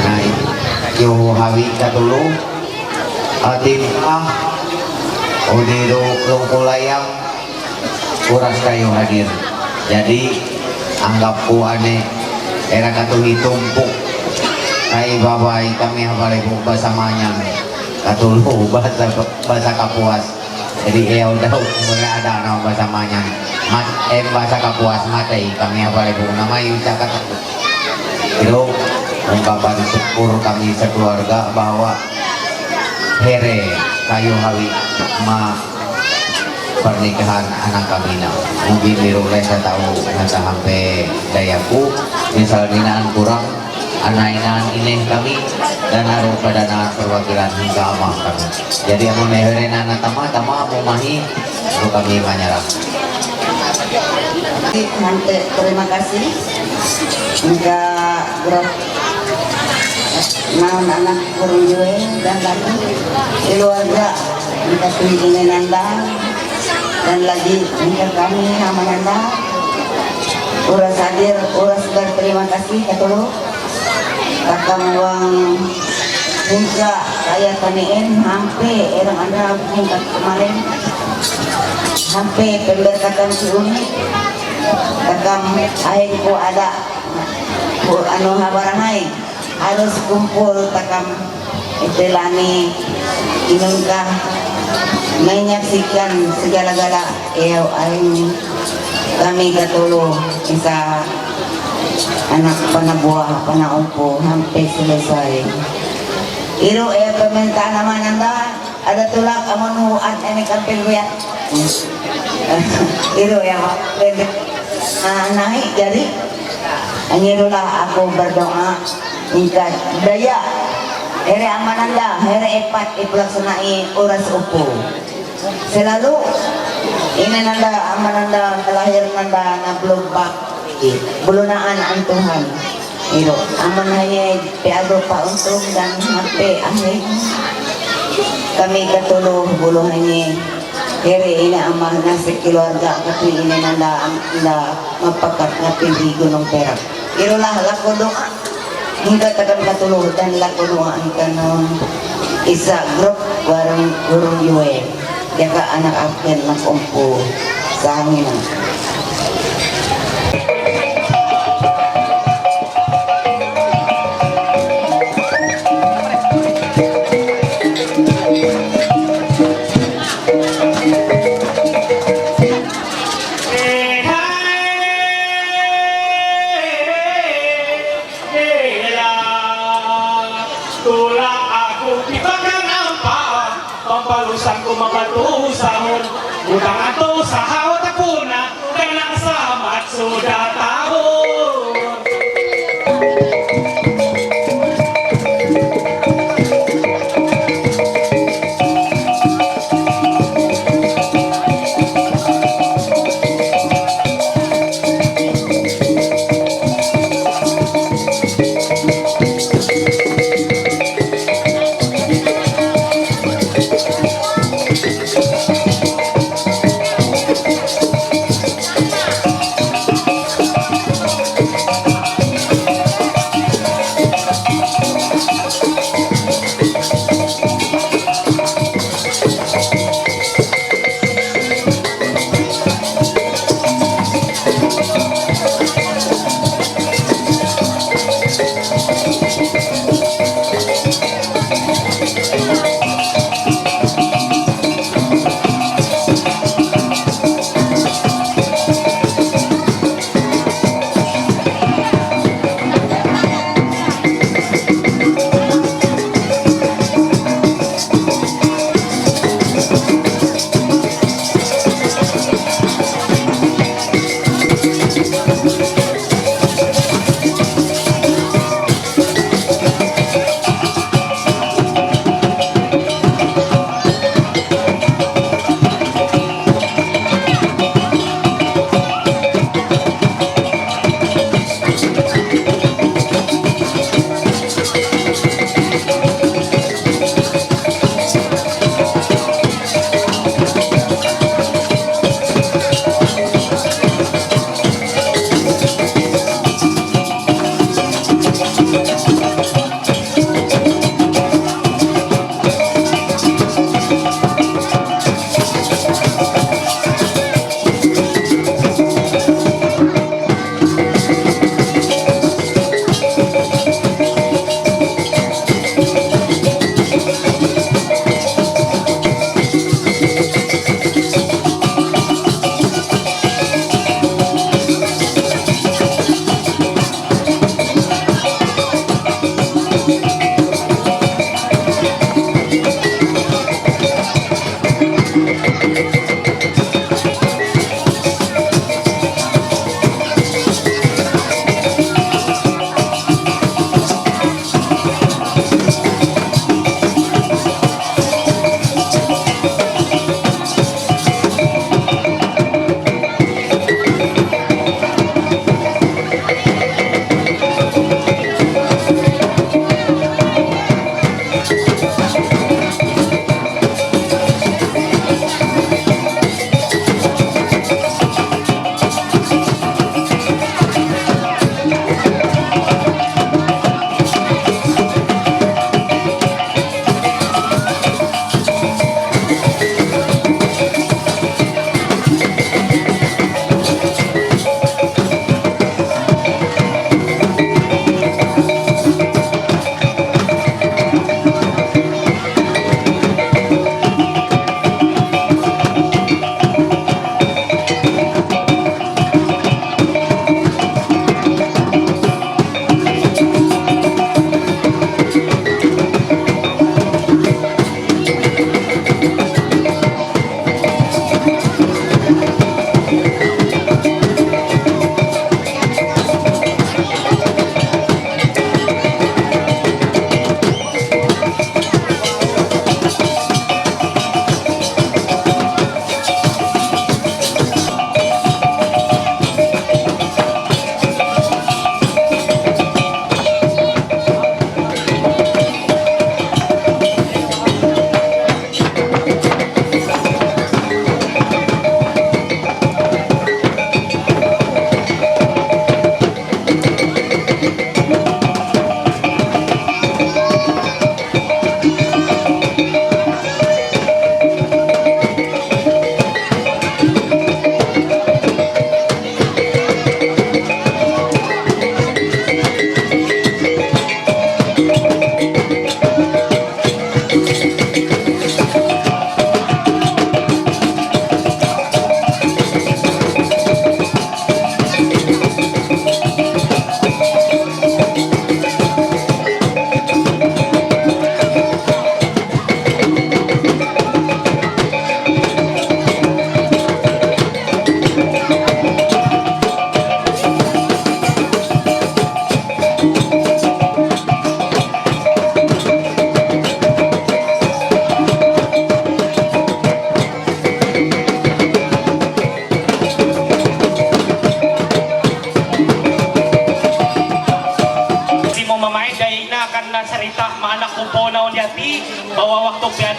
nah yo hawi katulu atin udiru lungkulayang kuras kayu hadir jadi anggapku aneh era katuhi tumpuk kai babai kami hafalai bahasa manyang katulu bahasa kapuas Jadi ya udah umurnya ada nama basamanya bahasa Kapuas Matei kami apa ibu nama Yucakat itu ungkapan syukur kami sekeluarga bahwa here kayu hawi ma pernikahan anak kami mungkin dirulai saya tahu nasa sampai dayaku misalnya kurang anak-anak ini kami dan haru perdana perwakilan hingga amah kami jadi yang meneherin anak tama mau mahi untuk kami menyerah. Terima kasih hingga naon anak kurung jue dan lagi keluarga kita pilih nanda dan lagi hingga kami amananda uras hadir uras berterima kasih ketulu kakam uang hingga kaya taniin hampir erang anda hingga kemarin hampir pemberkatan si Uni kakam aing ko ada ko anu habarangay harus kumpul takam itilani inungka menyaksikan segala-gala ayaw aing kami katulong isa anak panabuah panaumpo hampir selesai iro pementa naman anda ada tulak amonu at ene kampil ya iro ya naik jadi angirulah aku berdoa ingkat daya here amananda here epat ipelaksanai oras upo selalu ini nanda amananda kelahir nanda na belum pak bulunaan ang Tuhan iro aman hanya piago pa untung dan hape ahin kami katulong buluhannya here ini amah nasa keluarga kasi ini nanda mapakat na pindigo ng pera iro lah lako doa hingga takam katulong dan lako doa hingga ng isa grup warang gurong yue yaka anak akin nakumpo sa amin pampalusan ko mabatu sahon utang ato sa hawat ako na kailang samat sudah tahun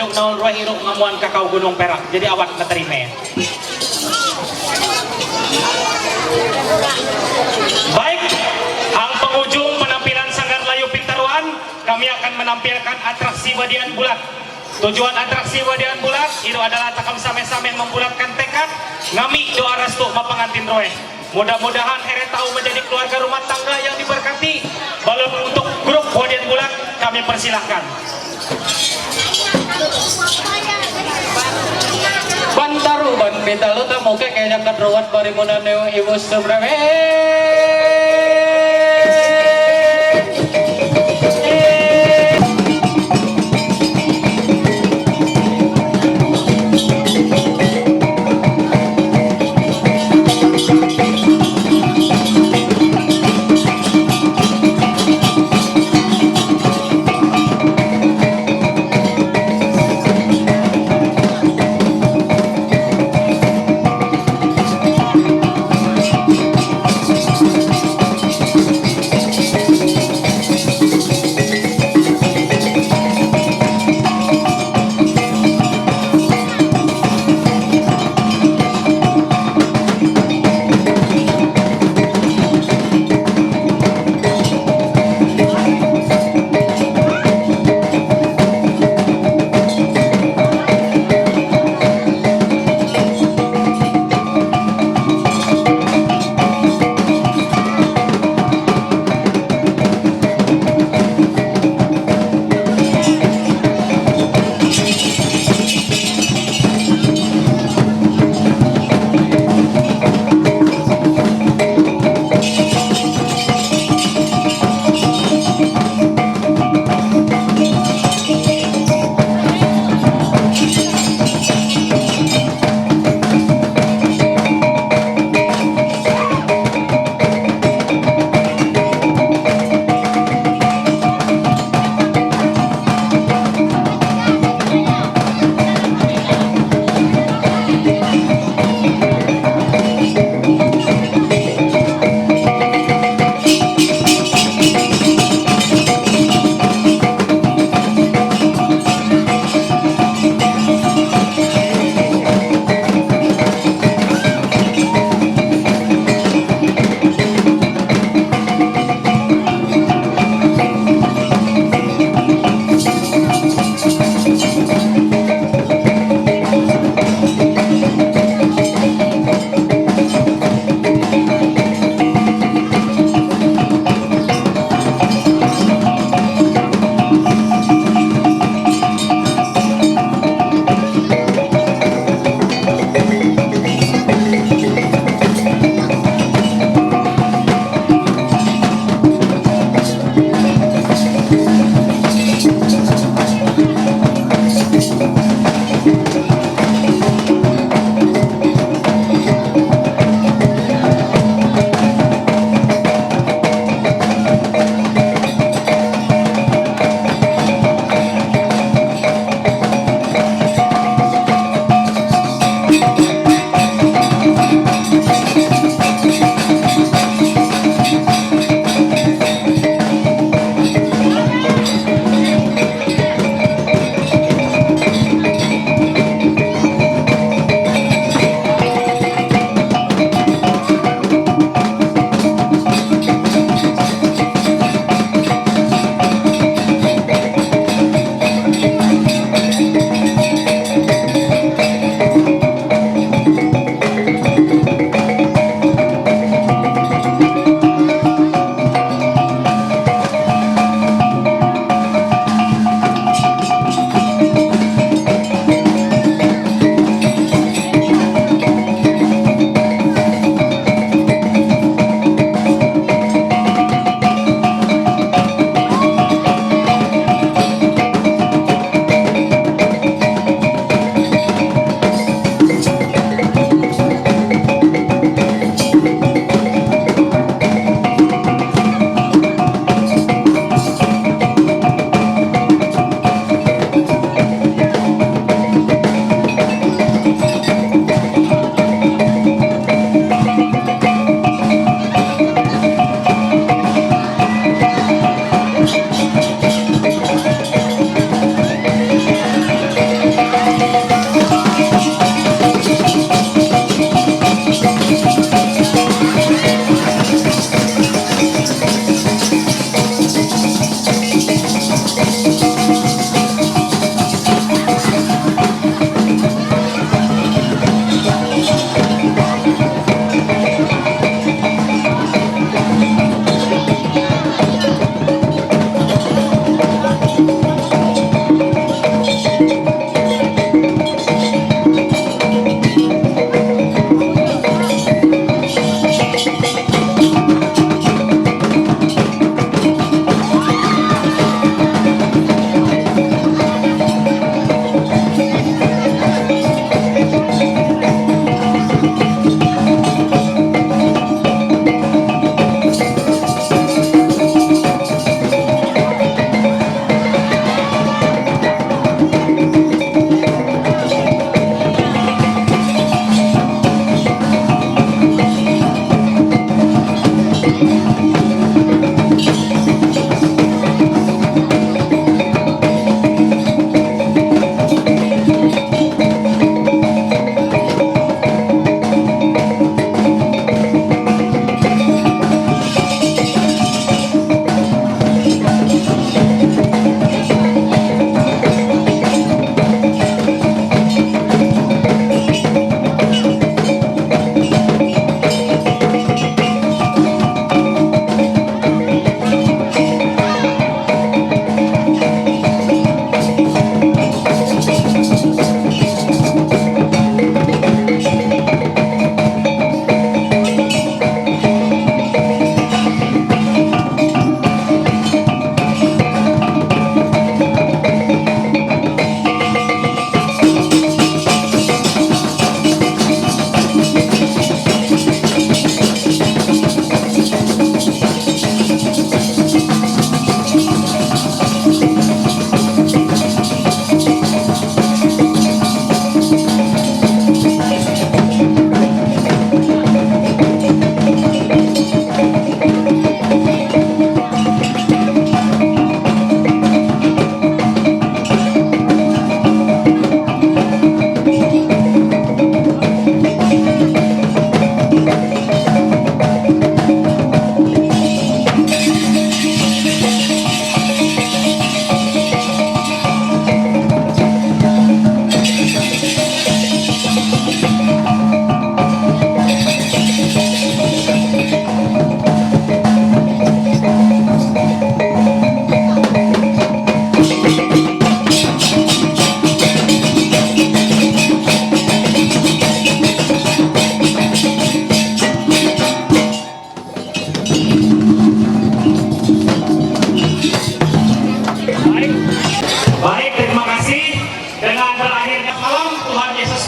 irog naon roh irog ngamuan kakao Gunung Perak. Jadi awak naterima. Baik, ang penghujung penampilan Sanggar Layu Pintaruan, kami akan menampilkan atraksi wadian bulat. Tujuan atraksi wadian bulat itu adalah takam same-same membulatkan tekad ngami doa restu mapangantin roe. Mudah-mudahan here tahu menjadi keluarga rumah tangga yang diberkati. Balon untuk grup wadian bulat kami persilahkan. Bantaruban pitalo ta moke kaya kadruat bari munaneo ibu sebrame.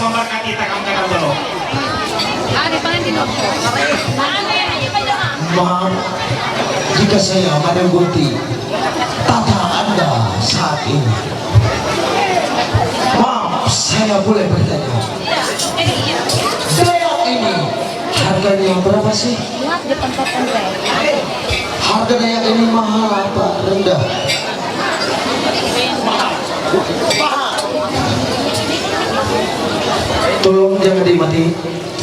memberkati takam kadang dulu. Maaf jika saya menangguti tata Anda saat ini. Maaf, saya boleh bertanya. Dayak ini harganya berapa sih? Harga dayak ini mahal apa rendah? Tolong jangan dimati.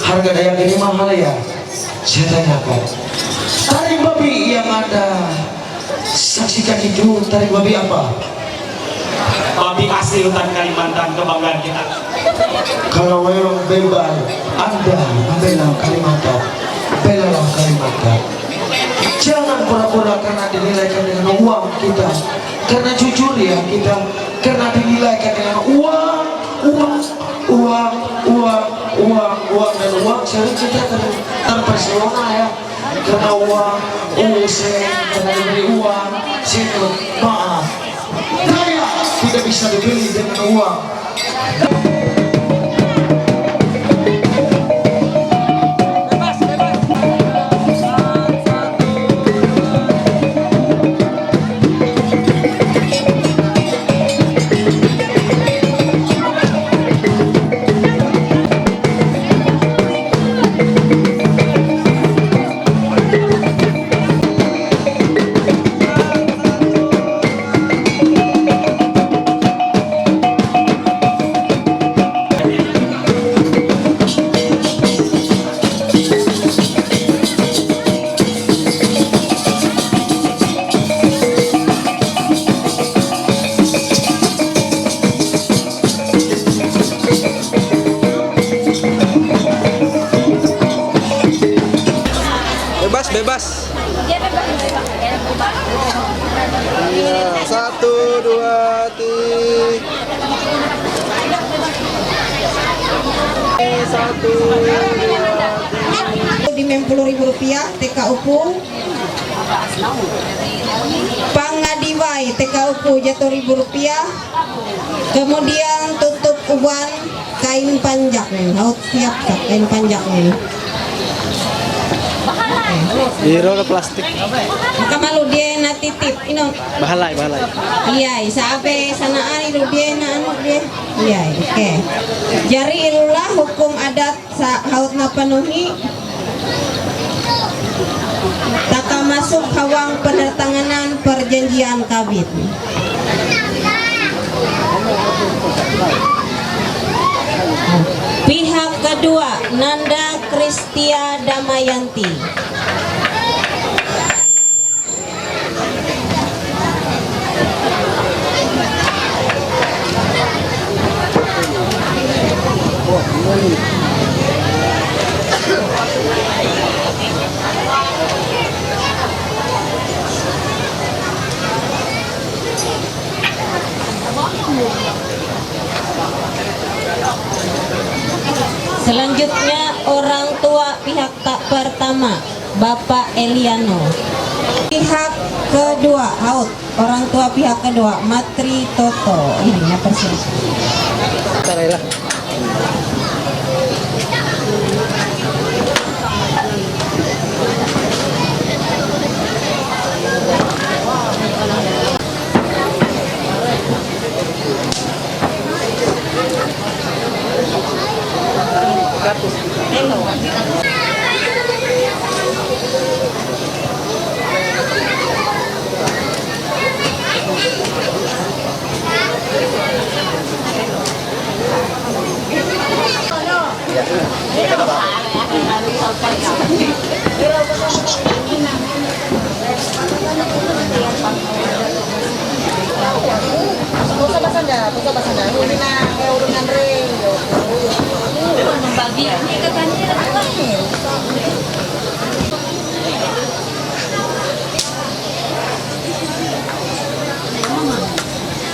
Harga dayak ini mahal ya? Saya tanyakan. Taring babi yang Anda saksikan itu taring babi apa? Babi asli hutan Kalimantan, kebanggaan kita. Kalau memang bebal Anda membela Kalimantan, belalah Kalimantan. Jangan pura-pura karena dinilaikan dengan uang kita, karena jujur ya kita, karena dinilaikan dengan uang dan uang sering kita terpesona ya, karena uang, karena diberi uang, situ maaf, daya tidak bisa dibeli dengan uang. Bebas. Iya, 1, 2, 3. Di Rp60.000 TK Upung. Pangadiwai TK Upung jatuh Rp1.000. Kemudian tutup uban kain panjang nih, haut siap kain panjang nih. Biro plastik. Maka malu dia na titip, ino. Bahalay. Iya, sabe sanaan itu dia na anu dia. Iya, oke. Jari ilulah hukum adat sa haut na panuhi. Taka masuk hawang penertanganan perjanjian kawin. Pihak kedua Nanda Kristia Damayanti. Selanjutnya orang tua pihak tak pertama Bapak Eliano. Pihak kedua haut orang tua pihak kedua Matri Toto. Ini ya persis.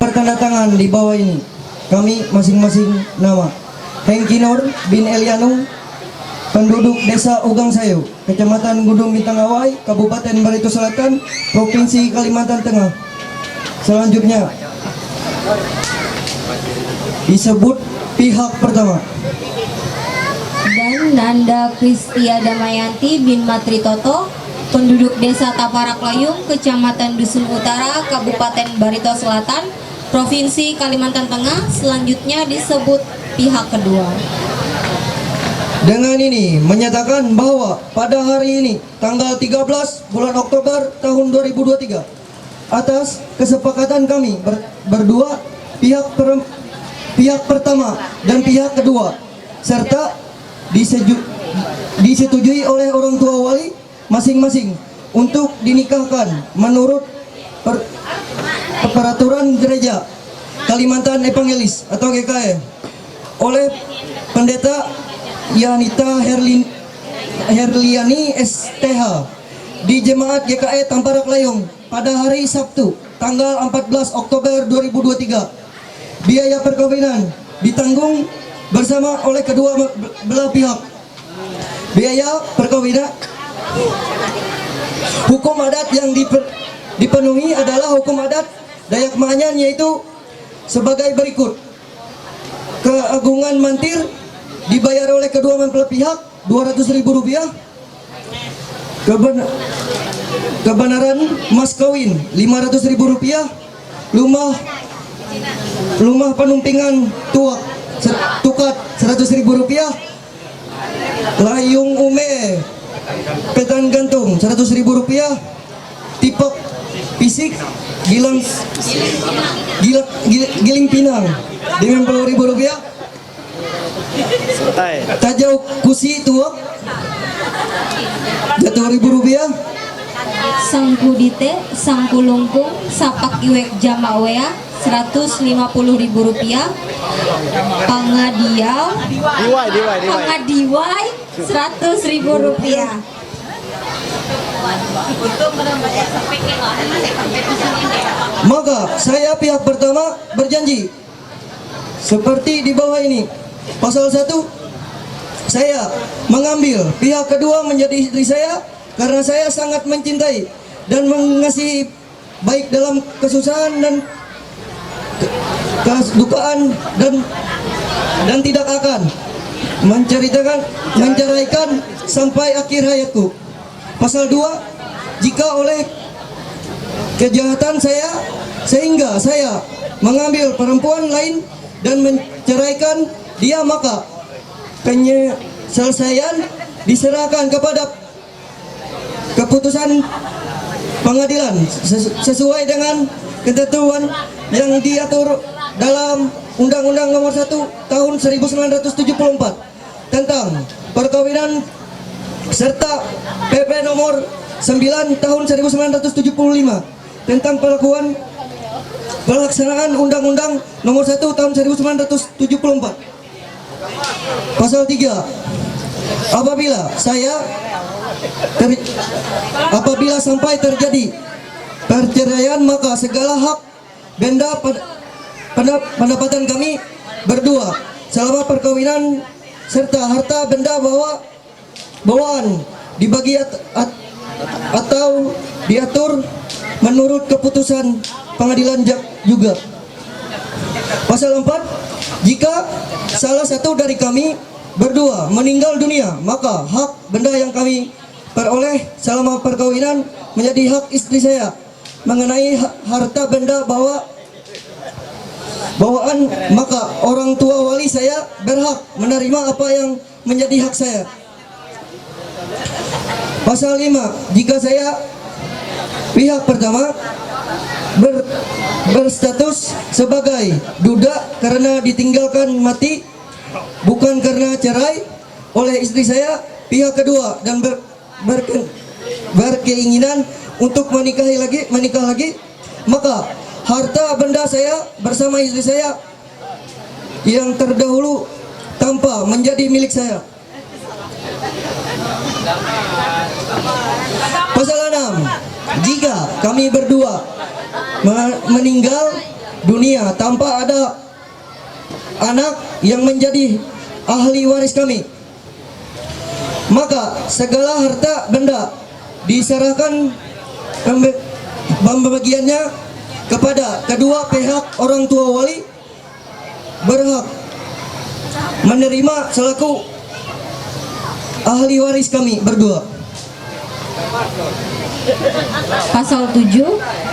Pertanda tangan di bawah ini kami masing-masing nama Hengki Nur bin Eliano, penduduk desa Ugang Sayu, Kecamatan Gunung Bintang Awai, Kabupaten Barito Selatan, Provinsi Kalimantan Tengah. Selanjutnya disebut pihak pertama. Dan Nanda Kristia Damayanti bin Matritoto, penduduk desa Taparak Layung, Kecamatan Dusun Utara, Kabupaten Barito Selatan, Provinsi Kalimantan Tengah, selanjutnya disebut pihak kedua. Dengan ini menyatakan bahwa pada hari ini tanggal 13 bulan Oktober tahun 2023 atas kesepakatan kami berdua, pihak pertama dan pihak kedua, serta disetujui oleh orang tua wali masing-masing untuk dinikahkan menurut peraturan gereja Kalimantan Evangelis atau GKE oleh Pendeta Yanita Herliani STH di Jemaat GKE Tamparak Layung pada hari Sabtu tanggal 14 Oktober 2023. Biaya perkawinan ditanggung bersama oleh kedua belah pihak. Biaya perkawinan, hukum adat yang dipenuhi adalah hukum adat Dayak Ma'anyan, yaitu sebagai berikut. Keagungan mantir dibayar oleh kedua mempelai pihak Rp200.000. Kebenaran mas kawin Rp500.000. Rumah penumpingan tukat Rp100.000. Layung ume petan gantung Rp100.000. Tipek fisik giling pinang Rp50.000. Tajau kusi tuak Rp100.000. Sangkudite, sangkulungkung, sapak iwek jamawea Rp150.000. Pangadiau, pangadiwai Rp100.000. Maka saya pihak pertama berjanji seperti di bawah ini. Pasal 1, saya mengambil pihak kedua menjadi istri saya karena saya sangat mencintai dan mengasihi, baik dalam kesusahan dan kedukaan, dan tidak akan menceraikan sampai akhir hayatku. Pasal 2, jika oleh kejahatan saya sehingga saya mengambil perempuan lain dan menceraikan dia, maka penyelesaian diserahkan kepada keputusan pengadilan sesuai dengan ketentuan yang diatur dalam Undang-Undang Nomor 1 Tahun 1974 tentang perkawinan serta PP Nomor 9 Tahun 1975 tentang pelaksanaan Undang-Undang Nomor 1 Tahun 1974. Pasal 3, apabila sampai terjadi perceraian, maka segala hak benda pendapatan kami berdua selama perkawinan serta harta benda bawaan dibagi atau diatur menurut keputusan pengadilan juga. Pasal 4, jika salah satu dari kami berdua meninggal dunia, maka hak benda yang kami peroleh selama perkawinan menjadi hak istri saya. Mengenai harta benda bawaan, maka orang tua wali saya berhak menerima apa yang menjadi hak saya. Pasal 5, jika saya pihak pertama berstatus sebagai duda karena ditinggalkan mati, bukan karena cerai oleh istri saya, pihak kedua dan berkeinginan untuk menikah lagi, maka harta benda saya bersama istri saya yang terdahulu tanpa menjadi milik saya. Pasal 6, jika kami berdua meninggal dunia tanpa ada anak yang menjadi ahli waris kami, maka segala harta benda diserahkan pembagiannya kepada kedua pihak. Orang tua wali berhak menerima selaku ahli waris kami berdua. Pasal 7,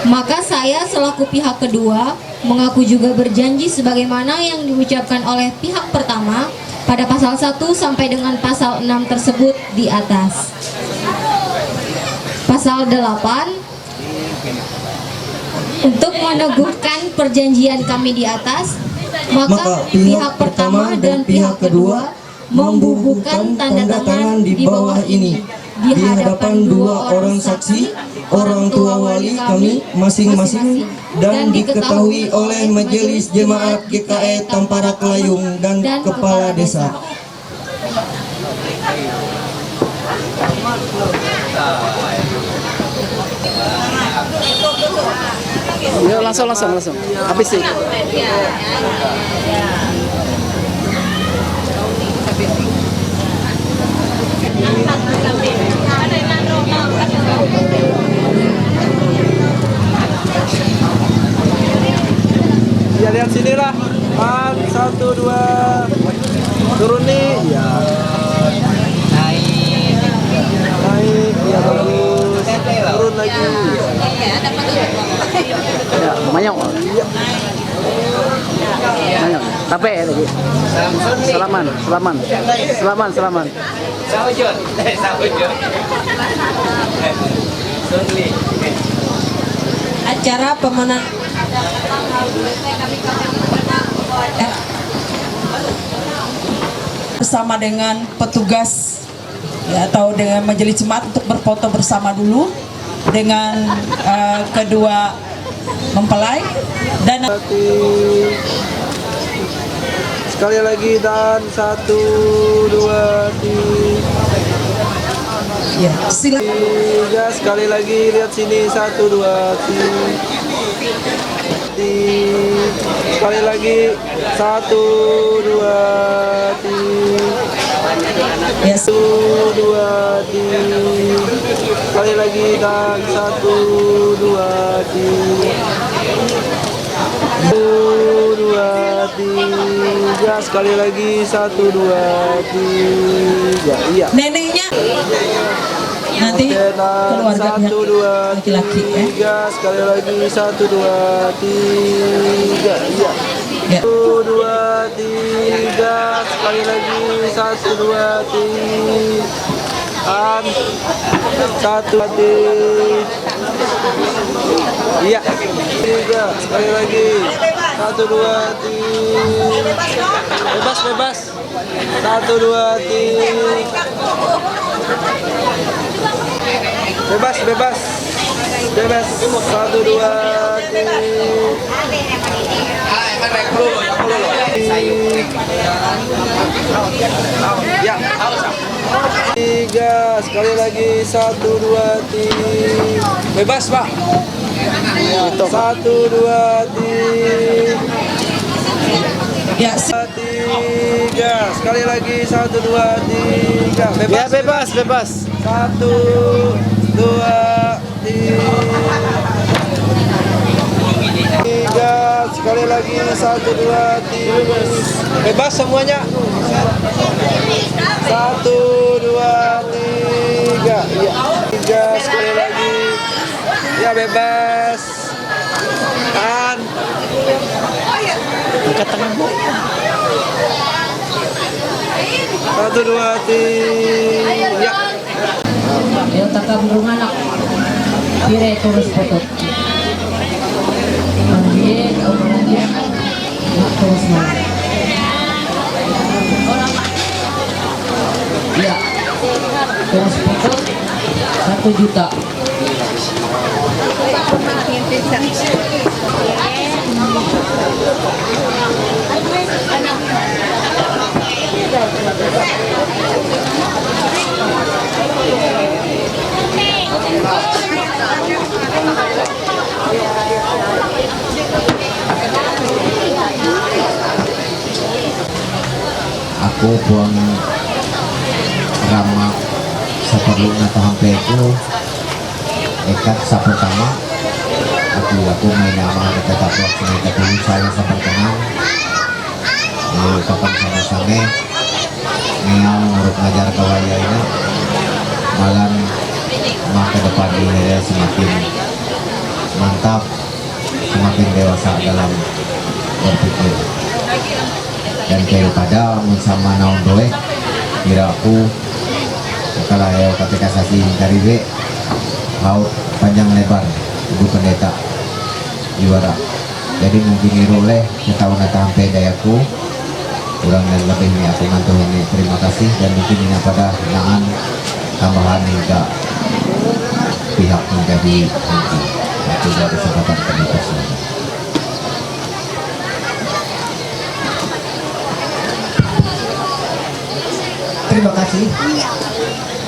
maka saya selaku pihak kedua mengaku juga berjanji sebagaimana yang diucapkan oleh pihak pertama pada pasal 1 sampai dengan pasal 6 tersebut di atas. Pasal 8, untuk meneguhkan perjanjian kami di atas, maka pihak pertama dan pihak kedua membubuhkan tanda tangan di bawah ini di hadapan dua orang saksi, orang tua wali kami masing-masing, dan diketahui oleh Majelis Jemaat GKE Tampara Kelayung dan Kepala Desa. Ya, langsung. Habis sih. Ya lihat sini lah. 1, 2. Turun nih. Ya. Naik. Ya bagus. Turun lagi. Ya, mayong. Mayong. Tape lagi. Salaman. Sawujud. Acara pemenang bersama dengan petugas ya, atau dengan majelis jemaat untuk berfoto bersama dulu dengan kedua mempelai dan Sekali lagi dan 1, 2, 3. Ya, silakan. 3, sekali lagi lihat sini 1, 2, 3. Sekali lagi 1, 2, 3. Ya, 1, 2, 3. Sekali lagi dan 1, 2, 3. 1, 2, 3. Sekali lagi 1, 2, 3. Iya. Neneknya nanti keluarga 1, 2, laki-laki ya. 3. Sekali lagi 1, 2, 3. Iya. 1, 2, 3. Sekali lagi 1, 2, 3. 1, 2, 3. Iya. 3. Sekali lagi 1, 2, 3. Bebas. 1, 2, 3. Bebas. 1, 2, 3. Ya. 3. Sekali lagi 1, 2, 3. Bebas, Pak. 1, 2, 3. Ya, 3. Sekali lagi 1, 2, 3. Ya, bebas. 1, 2, 3. Sekali lagi 1, 2, 3. Bebas semuanya. 1, 2, 3. Iya. 3. Sekali lagi. Ya bebas. Tahan. Angkat tangan, Bu. 1, 2, 3. Ya. Ayo takam anak. Pire terus foto. Ambil orangnya. Terus mana? Ya. Terus foto 1 juta. Aku buang ramak seperlu atau hampir itu ekat pertama aku main nama tetap waktu dulu saya sepertenang kapan sama-sama ngeyang urut ngajar kawaya ini malam maka depan ini semakin mantap, semakin dewasa dalam berpikir. Dan daripada sama naon doe kira aku kalau ya ketika sasi dari B laut panjang lebar ibu pendeta juara. Jadi mungkin oleh kita sampai dayaku kurang dan lebih ini aku mantu ini terima kasih dan mungkin ini pada naan tambahan hingga pihak menjadi mungkin itu dari kesempatan komunitas. Terima kasih.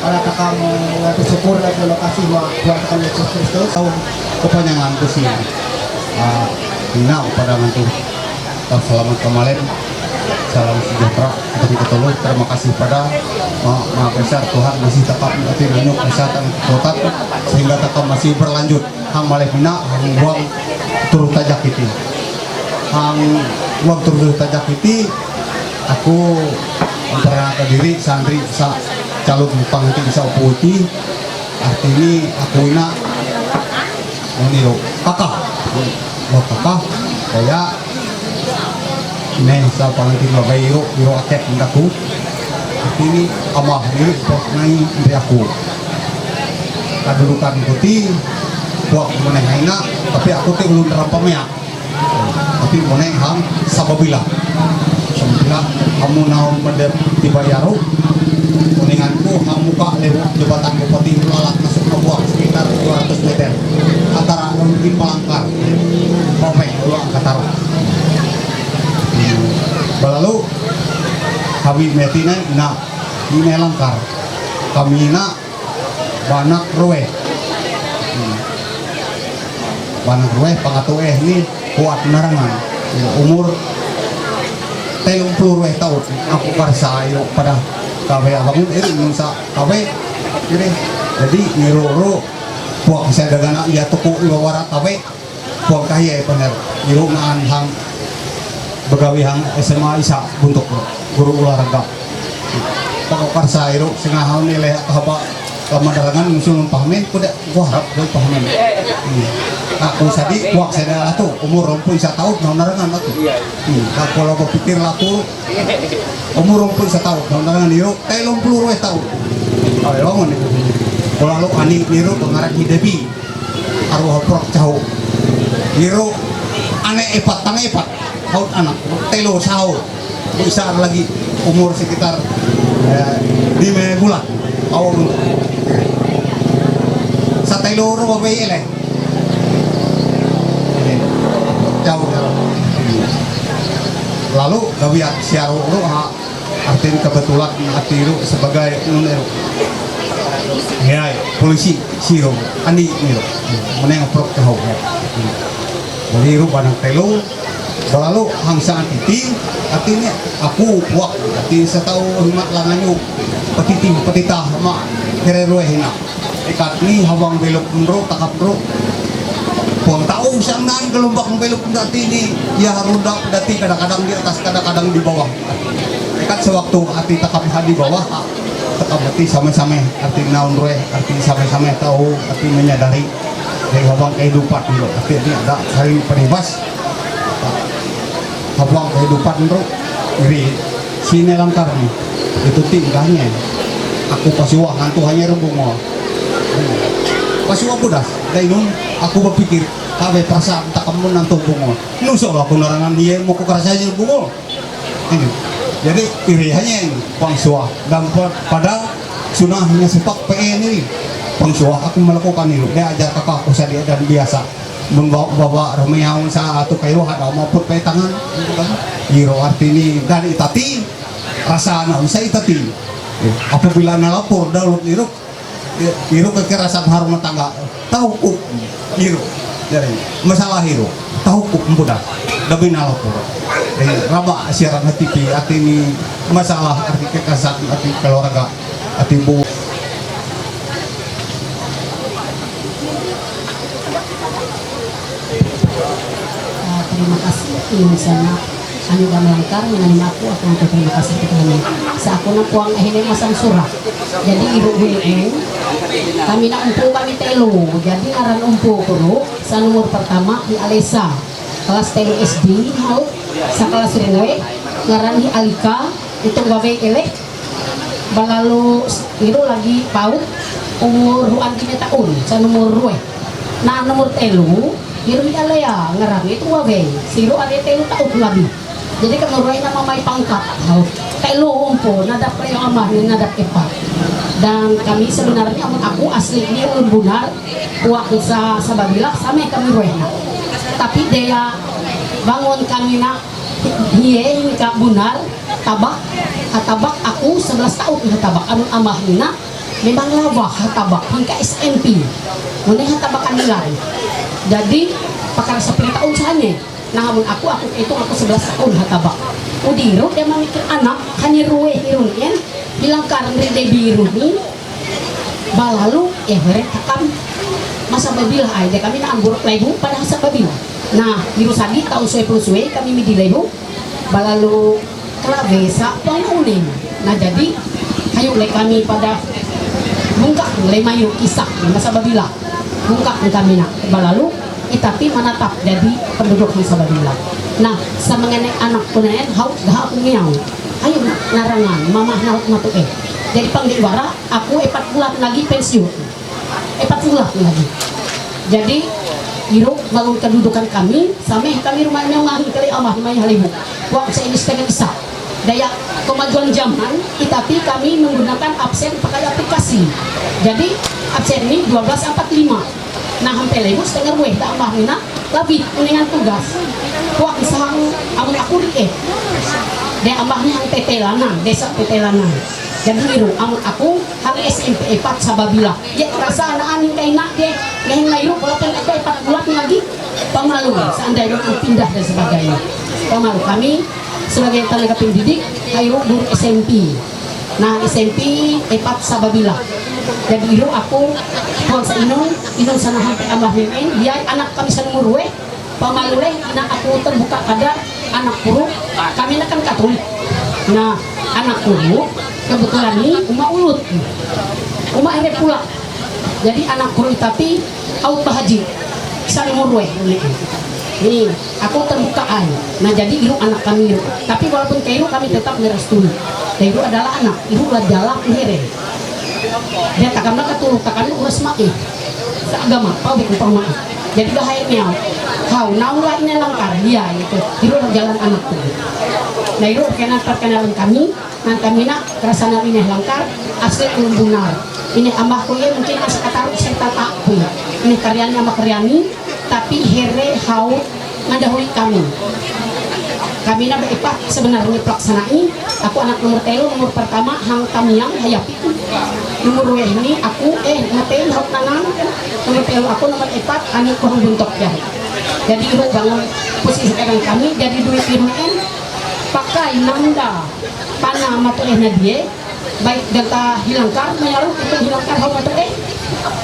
Para kamu bersyukur dan terima kasih buat Tuhan Yesus Kristus. Kepanjangan ku sih. Hina pada mantu. Selamat kemarin. Salam sejahtera bagi ketuluh. Terima kasih pada Maha Besar Tuhan masih tetap mengerti minum kesehatan total sehingga tetap masih berlanjut. Hang malefina, hang buang turut tajak itu. Hang buang turut tajak itu. Aku memperkenalkan diri santri sa calon panganti bisa uputi. Artinya aku ina meniro kakak, buat kakak saya ini sa panganti mabayro biro aket mendaku. Artinya amah diri poknai dari aku. Kadudukan putih buat menehaina tapi aku tuh belum terampamnya. Tapi meneham sababila. Semoga kamu naon pada dibayaru kuninganku kamu muka lewat jembatan bupati lalat masuk ke buang sekitar 200 meter antara mungkin Palangkar Popeng dulu angkatan lalu kami metina ini langkar kami banak ruwe pangatu ini kuat narangan umur 30 tahun aku karsa ayo pada kawe bangun ini sa kawe ini jadi niro puak saya dagana ya tuku iwawara kawe puak kaya bener niro ngaan hang begawi hang SMA Isa untuk guru olahraga pak karsa ayo sengahau nilai haba kamadarangan musuh pahamin kuda gua harap gua pahamin aku sadi puak saya dah tuh umur 21 tahun narangan aku kalau aku pikir laku umur 21 tahun narangan niro 30 tahun ayo bangun kalau lu ani niro pengarang hidebi arwah prok jauh niro aneh epat haut anak telo sahur bisa lagi umur sekitar 5 bulan awal satelo ro bae ele jauh lalu gawiat siaru artinya kebetulan atiru sebagai unero ya polisi siro andi niro meneng prok jauh jadi ru banang telo lalu hangsa antiti artinya aku wak artinya setahu himat langanyu petitah mak kererueh hina ikat ni hawang belok menro takap bro puang tahu sangan gelombang belok dati ini ya rudak dati kadang-kadang di atas kadang-kadang di bawah ikat sewaktu arti takap di bawah takap hati sama-sama arti naon roe arti sama-sama tahu arti menyadari dari hawang kehidupan bro arti ini ada hari peribas hawang kehidupan bro iri sini langkar nih itu tingkahnya aku pasiwah ngantu hanya rembungo pasiwah budas dari nun aku berpikir kabe perasaan tak kamu nantung bungo nusuk aku narangan dia mau ke kerasanya bungo ini jadi irihannya ini pangsuah dan pada sunahnya sepak PN ini pangsuah aku melakukan itu dia ajar kakak aku sadia dan biasa membawa romeaun saat itu kayu ada maupun pakai tangan hero arti ini dan itati rasa anak bisa itati apabila nalapor dalam iru kekerasan rumah tangga tahu iru dari masalah iru tahu mudah demi nalapor raba siaran hati ini masalah arti kekerasan arti keluarga arti bu terima kasih ini sana anu damelangkar menerima aku ang terima kasih ke kami sa ako na puang ahine masang surah jadi ibu kami na umpo kami telo jadi ngaran umpo ko sa nomor pertama di Alesa kelas telo SD haut sa kelas 2 ngaran di Alika itu gawe elek balalu itu lagi paut umur ruan 3 tahun sa nomor 2 na nomor telu hiru di Alea ngaran itu gawe siru ada telu tahun lebih jadi kemuruay na mamay pangkat telu umpo nadap kayo amah nadap epat dan kami sebenarnya aku asli ini ulun bunar kuak sa Babila sama kami ruena tapi dia bangun kami na hiye ini kak bunar tabak aku 11 tahun tabak anu amah nina memang labah tabak hingga SMP mulai tabak kanilan jadi pakar 10 tahun sahanya nah amun aku itu aku 11 tahun tabak udiro dia memikir anak hanya ruwe hirunien bilang karena dia biru ni balalu mereka kan masa babila aja kami na anggur lebu pada masa babila nah biru sadi tahun suwe kami midi lebu balalu kelabesa pangunin nah jadi ayo kami pada bungkak lemayu kisah masa babila bungkak kami na balalu tapi menatap jadi penduduk masa babila nah sama mengenai anak punayan hauk gak aku ngiau ayo narangan mamah naut matu jadi panggil wara aku 4 bulan lagi pensiun 4 bulan lagi jadi iruk bangun kedudukan kami sampai kami rumahnya ngahi kali amah rumahnya halibu wak saya ini setengah bisa daya kemajuan zaman tapi kami menggunakan absen pakai aplikasi jadi absen ini 12:45 nah hampir lebu setengah weh tak amah nina lebih dengan tugas wak isahang amun aku dia amahnya yang Tetelanan, desa Tetelanan jadi biru amun aku hal SMP 4 Sababila dia rasa anak aning kay nak dia yang layru walaupun itu 4 bulan lagi pemalu seandainya aku pindah dan sebagainya pemalu kami sebagai tenaga pendidik ayo guru SMP nah SMP 4 Sababila jadi biru aku kalau sa inon sana sampai amah mimin dia anak kami sa nomor 2 pemalu anak aku terbuka pada anak guru kami kan Katolik nah anak guru kebetulan ini Uma ulut Uma ere pula jadi anak guru tapi out bahaji bisa nomor 2 ini aku terbuka nah jadi iru anak kami tapi walaupun kairu kami tetap merestui kairu adalah anak iru lah jalak here dia takamna katuluk takamna uras ma'i seagama pabik upama jadi bahaya meow kau naula ini langkar dia itu iru jalan anakku nah iru kenalan kami nah kami nak kerasana ini langkar asli ulun bunar ini ambahku ya mungkin masih kataruh serta takku ini karyanya sama karyani tapi here haut ngadahului kami nak beripak sebenarnya pelaksanai aku anak nomor telu nomor pertama hang tamiang hayap itu nomor 2 ini aku nomor telu haut nanang nomor telu aku nomor 4 anak kurang buntok jadi ibu bangun posisi sekarang kami jadi duit firmen pakai nanda panah matu dia baik danta hilangkar menyaruh itu hilangkar hau matu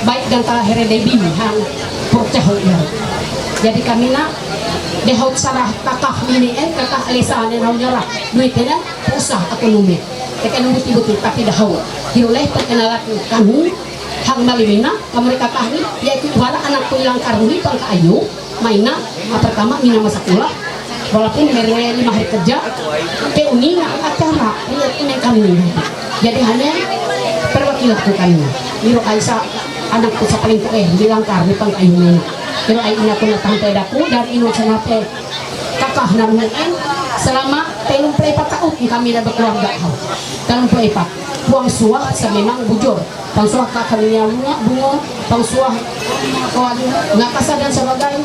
baik danta here debi hang purcah jadi kami nak dehaut sarah kakah ini kakah Alisa dan hau nyarah duitnya usah aku numit tekan buti tapi dahau hiruleh perkenalan kami hang malimina mereka kahni yaitu wala anak hilang karuni pang ayu mainna pertama mina masa sekolah walaupun mere 5 hari kerja ke uni acara ini kami jadi hanya perwakilan kami Iru Aisyah anakku sa paling ko bilang karni pang ayu mainna Iru ay ina ko na tangtedaku dari ino sanape kakah namin selama 34 tahun kami na berkeluarga dalam 34 buang suah sa memang bujur pangsuah kakaknya bunga pangsuah kawan ngakasa dan sebagainya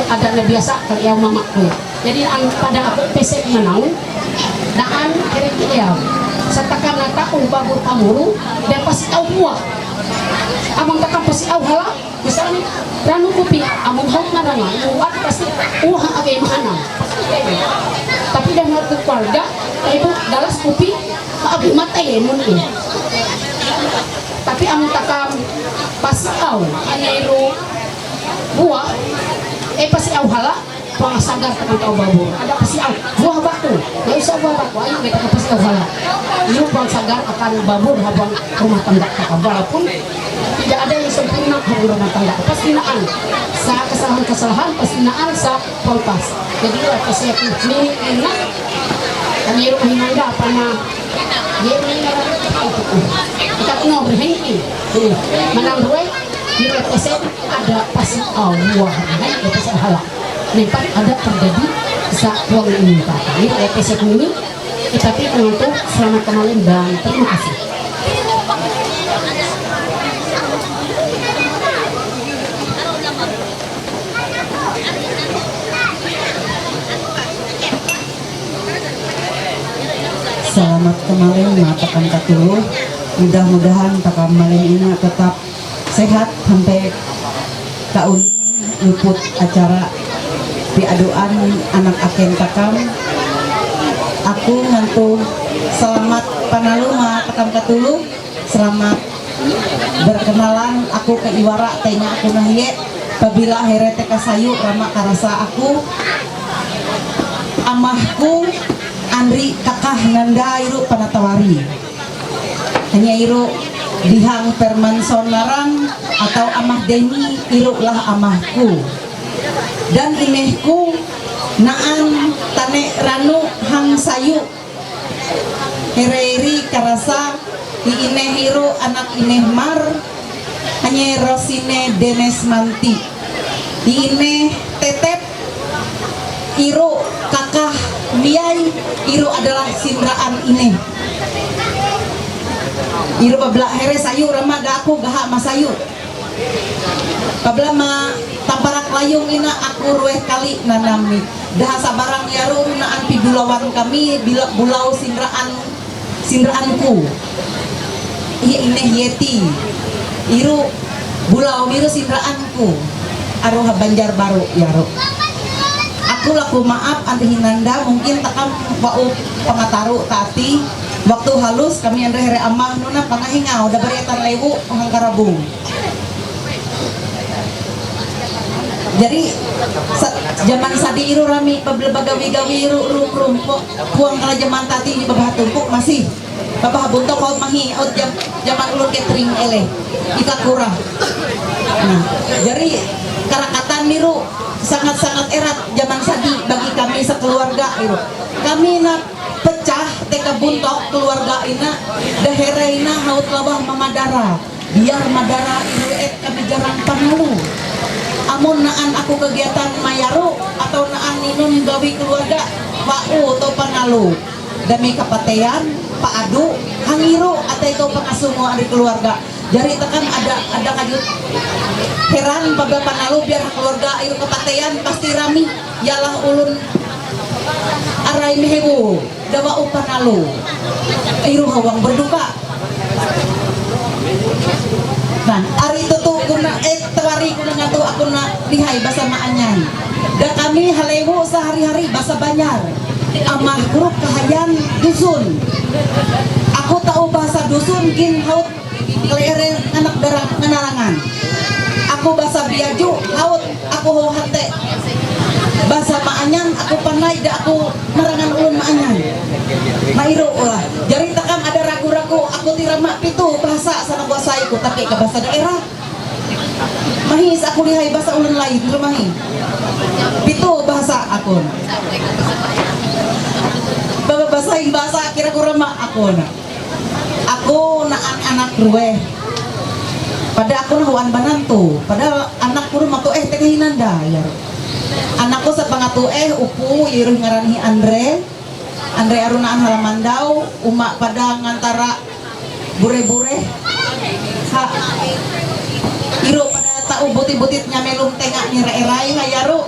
ada na biasa kaya mamaku jadi pada aku pesek menang daan kira-kira setakan nata babur pamuru dan pasti tahu buah amang kakak pasti tahu hala misalnya ranu kopi amang haut manang buat pasti agay mana tapi dan keluarga ibu dalas kopi abi matay muni tapi amang takam pasti tahu anero buah pasti tahu hala sagar tekan kau babur ada pasial buah batu nggak bisa buah batu ayo kita ke pasial salah ini buang sagar akan babur habang rumah tangga kakak walaupun tidak ada yang sempurna habang rumah tangga pastinaan sa kesalahan pastinaan sa polpas jadi saya ini enak kami rumah hinanda apa na dia kita kena berhenti menang dua di represent ada pasti buah di represent halal nempat ada terjadi saat uang ini ini represent ini tetapi untuk selamat kemarin dan terima kasih. Selamat kemarin matakan katulu mudah-mudahan kemarin ini tetap sehat sampai tahun luput acara diaduan anak aken takam aku ngantuk selamat panalu matakan katulu selamat berkenalan aku ke Iwara tanya aku nahye apabila herete kasayu rama karasa aku amahku Andri kakah Nanda iru panatawari hanya iru dihang Permanson larang atau amah Deni iru lah amahku dan inehku naan tane ranu hang sayu hereri karasa di ineh iru anak ineh mar hanya Rosine Denes Manti di ineh tetep iru kakah Miai iru adalah sindraan ini iru babla here sayu ramada aku gaha masayu babla ma tamparak layung ina aku rueh kali nanami daha sabarang yarum naan pidulawan kami bila bulau sindraanku iya ineh yeti iru bulau biru sindraanku aruha Banjar Baru yaru aku laku maaf anti hinanda mungkin takam wau pengataru tati waktu halus kami andre here amah nuna pangahingau udah berietan lewu pengangkarabung jadi zaman sadi iru rami pabagawi-gawi iru rumpuk puang kala zaman tati di babah tumpuk masih babah buntok kau mahi out zaman ulun catering ele ika kurang nah jadi karakatan niru sangat-sangat erat zaman sadi bagi kami sekeluarga iru kami nak pecah teka buntok keluarga ina dahere ina haut labah mamadara biar madara iru kami jarang panalu amun naan aku kegiatan mayaru atau naan ninun gawi keluarga wau atau panalu demi kepatean pak adu hangiru atau pengasungo dari keluarga jadi tekan ada kajut heran pada panalu biar keluarga iru kepatean pasti rami yalah ulun arai mehewu dawa upanalu iru hawang berduka nah hari itu tuh kuna tewari kuna ngatu aku na lihai bahasa maanyan dan kami halewu sehari-hari bahasa Banjar amah grup kahayan dusun aku tahu bahasa dusun gin haut keleren anak darah nganarangan aku bahasa biaju haut aku hate bahasa maanyan aku pandai dah aku merangan ulun maanyan mairu lah jadi takkan ada ragu-ragu aku tiramak pitu bahasa sana kuasaiku tapi ke bahasa daerah mahis aku lihai bahasa ulun lain rumahi pitu bahasa aku bahasa kira kurang aku naan anak ruweh pada aku nahuan banantu padahal anak kurang tuh tengah hinanda ya anakku sepangatu upu iruh ngarani Andre Arunaan Halamandau umak pada ngantara bure-bure ha iru pada tau butit-butit nyamelum tengah nire-erai ngayaru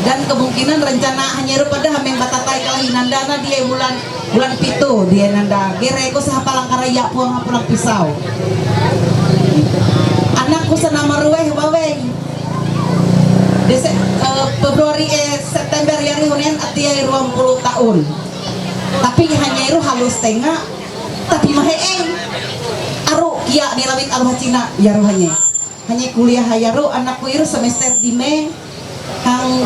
dan kemungkinan rencana hanya pada hameng batatai kalahinandana dia bulan pitu dia nanda gereko sahapalang karaya puang pisau anakku senama ruweh waweng Februari September yang hunen atiai 20 tahun tapi hanya iru halus tengah tapi mahe aru kia nilawit aruh Cina ya hanya kuliah hayaru anakku iru semester di Mei kang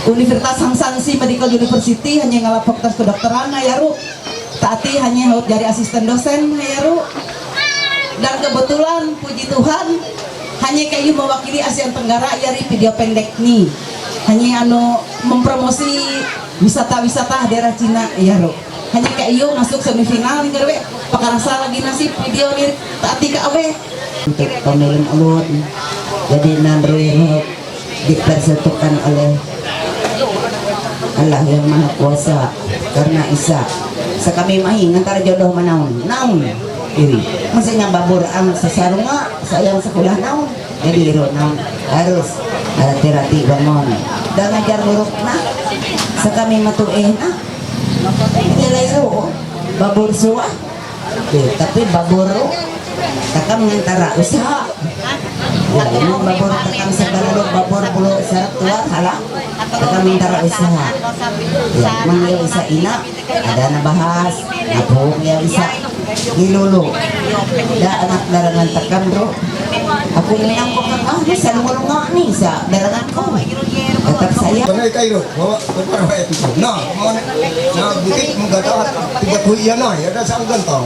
Universitas Hangsansi Medical University hanya ngalap fakultas kedokteran hayaru. Taati hanya haut jadi asisten dosen hayaru. Dan kebetulan puji Tuhan hanya kayu mewakili ASEAN Tenggara yari video pendek nih. Hanya anu mempromosi wisata-wisata daerah Cina hayaru. Hanya kayu masuk semifinal nih we. Pakarasa lagi nasib video nih taati ke awe. Untuk pemilih ulut jadi nandri dipersatukan oleh Allah yang Maha Kuasa karena Isa sekami mahi antara jodoh manaun naun iri maksudnya babur ang sesarunga sayang sekolah naun jadi iro naun harus hati-hati bangun dan ngajar huruf nah sekami matuin nah nilai iro babur suah tapi babur takam ngantara usaha takam babur takam segala babur bulu syarat tua halang takam ngantara usaha ya manggil isa ina ada nabahas nabung ya isa gilulu da anak darangan takam bro aku ini yang kok bisa lumulunga nih sa darangan ko tetap saya Panay kayo, bawa para itu. Nah, mau na butik menggatak tiga kuliah nah, ada sang gantong.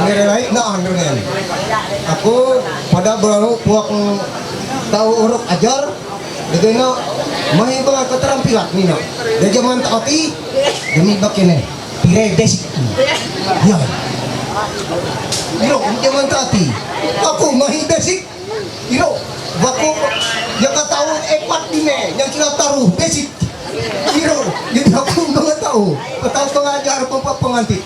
Nilai nah nen. Aku pada baru puak tahu urut ajar, jadi mahi banget keterampilan nih no. Dari zaman taati demi bakene, pire desik. Ya. Iro, zaman taati, aku mahi desik. Iro, baku yang tahu epat dine yang kita taruh basic hero jadi aku nggak tahu petang pengajar pengantin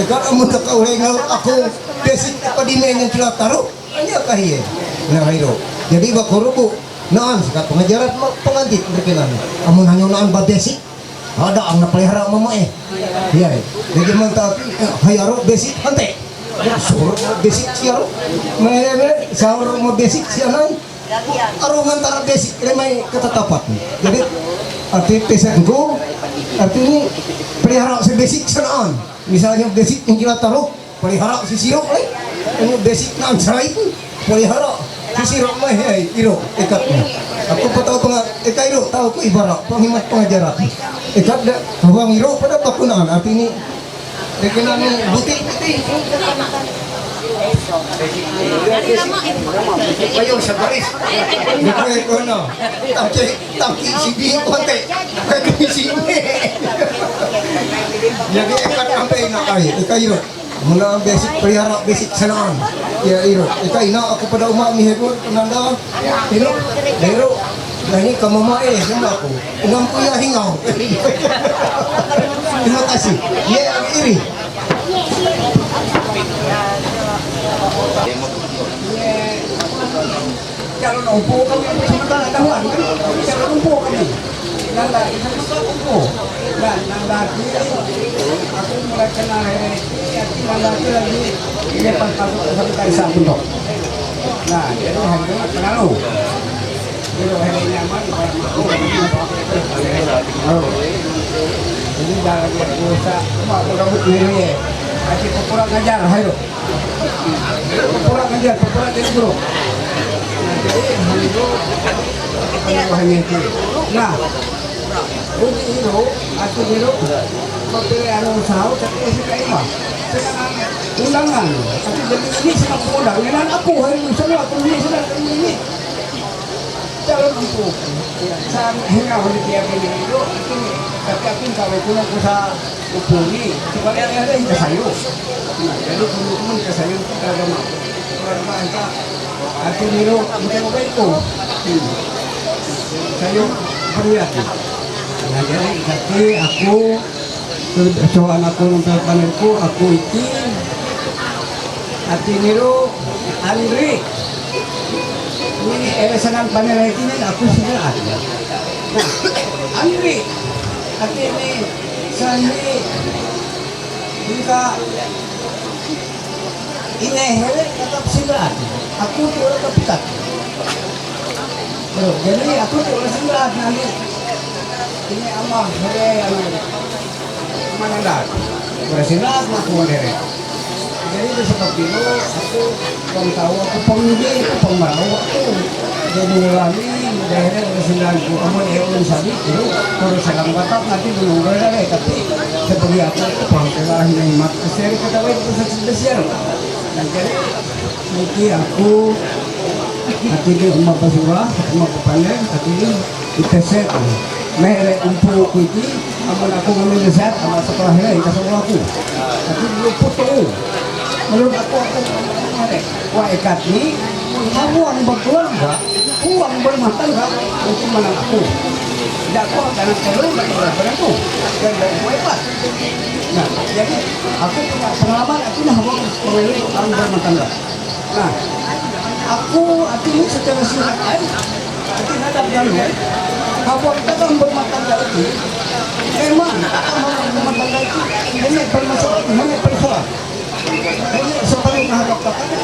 kan amun kau lengal aku basic apa dine yang kita taruh hanya kahie nah hero jadi baku rubu naan sekat pengajaran pengantin berkenan amun hanya naan basic ada ang napelihara mama iya jadi mantap hayaro basic hante sahur basic siaro sahur mau basic sianai arungan antara basic remai ketetapan jadi arti pesanku artinya pelihara si basic sanaan misalnya basic yang kita taruh pelihara si sirok ini basic naan sarai pun pelihara si sirok mah iro ekatnya aku tahu iro tahu ku ibarat penghimat pengajaran ekat dah bawang iro pada pakunaan artinya rekenannya butik ayo sebaris bukan kono tapi sini konte kayak sini jadi ekat sampai nak kayu mula basic pelihara basic sanaan ya iro ina aku pada umat ni hebur penanda iro nah ini kamu mau sama aku ngam punya hingau terima kasih ya iri calon umpo kami sementara dahuan kan calon umpo kami nanda itu umpo dan nanda aku mulai kenal nanda itu lagi dia pas masuk sampai karisa untuk nah jadi harga kenal itu hari nyaman jadi jangan dia usah mau rambut ini kasih populer ngajar hayo populer ngajar populer jadi bro nah untuk itu atau itu memilih anu usaha tapi SKI mah undangan tapi jadi ini sangat mudah dengan aku hari ini semua ini calon empuk hingga hari tiap ini itu tapi aku kalau punya usaha upuni sebenarnya ada yang sayur jadi teman-teman ke sayur kita ada mah aku niru bukan itu sayur berlihat nah jadi tapi aku cowok aku untuk panelku aku iki hati niru Andri ini senang panel ini aku sudah ada nah Andri hati ini saya jika ini hele tetap silat aku tidak kepikat jadi aku tidak silat nanti ini amah hele mana dah bersilat aku dari jadi itu seperti itu aku tahu aku penguji itu pembawa aku jadi mulai daerah kesenangan kamu yang sabi itu kalau sedang batak nanti belum berada tapi seperti aku pangkalan yang mat keseri ketahui itu spesial dan jadi mungkin aku nanti di rumah pasura rumah kepanjang nanti kita set mere umpu kuiti amun aku ngambil set sama setelahnya itu semua aku tapi belum putus menurut aku wah ikat ini uang berkeluarga uang berumah tangga untuk menang aku tidak kuat karena terlalu berapa itu dan dari hebat nah jadi aku punya pengalaman aku dah memilih orang berumah tangga nah aku artinya secara singkat arti hadap dalam bahwa kita kan berumah tangga itu memang orang berumah tangga itu banyak permasalahan banyak persoalan banyak seperti menghadap kakaknya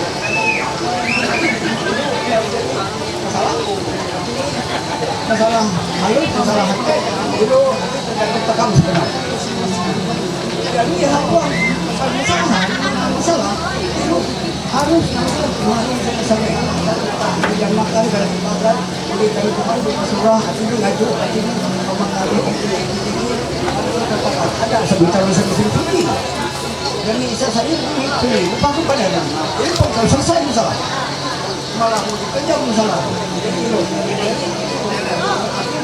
masalah halus, masalah hati itu tergantung tekam sebenarnya jadi ya masalah itu harus sampai yang makan dari makan jadi dari kemarin di surah itu ngaju ini memakai ada sebentar tinggi dan bisa saya itu lepas pada ini kalau selesai masalah malah mau dikejam masalah jadi lo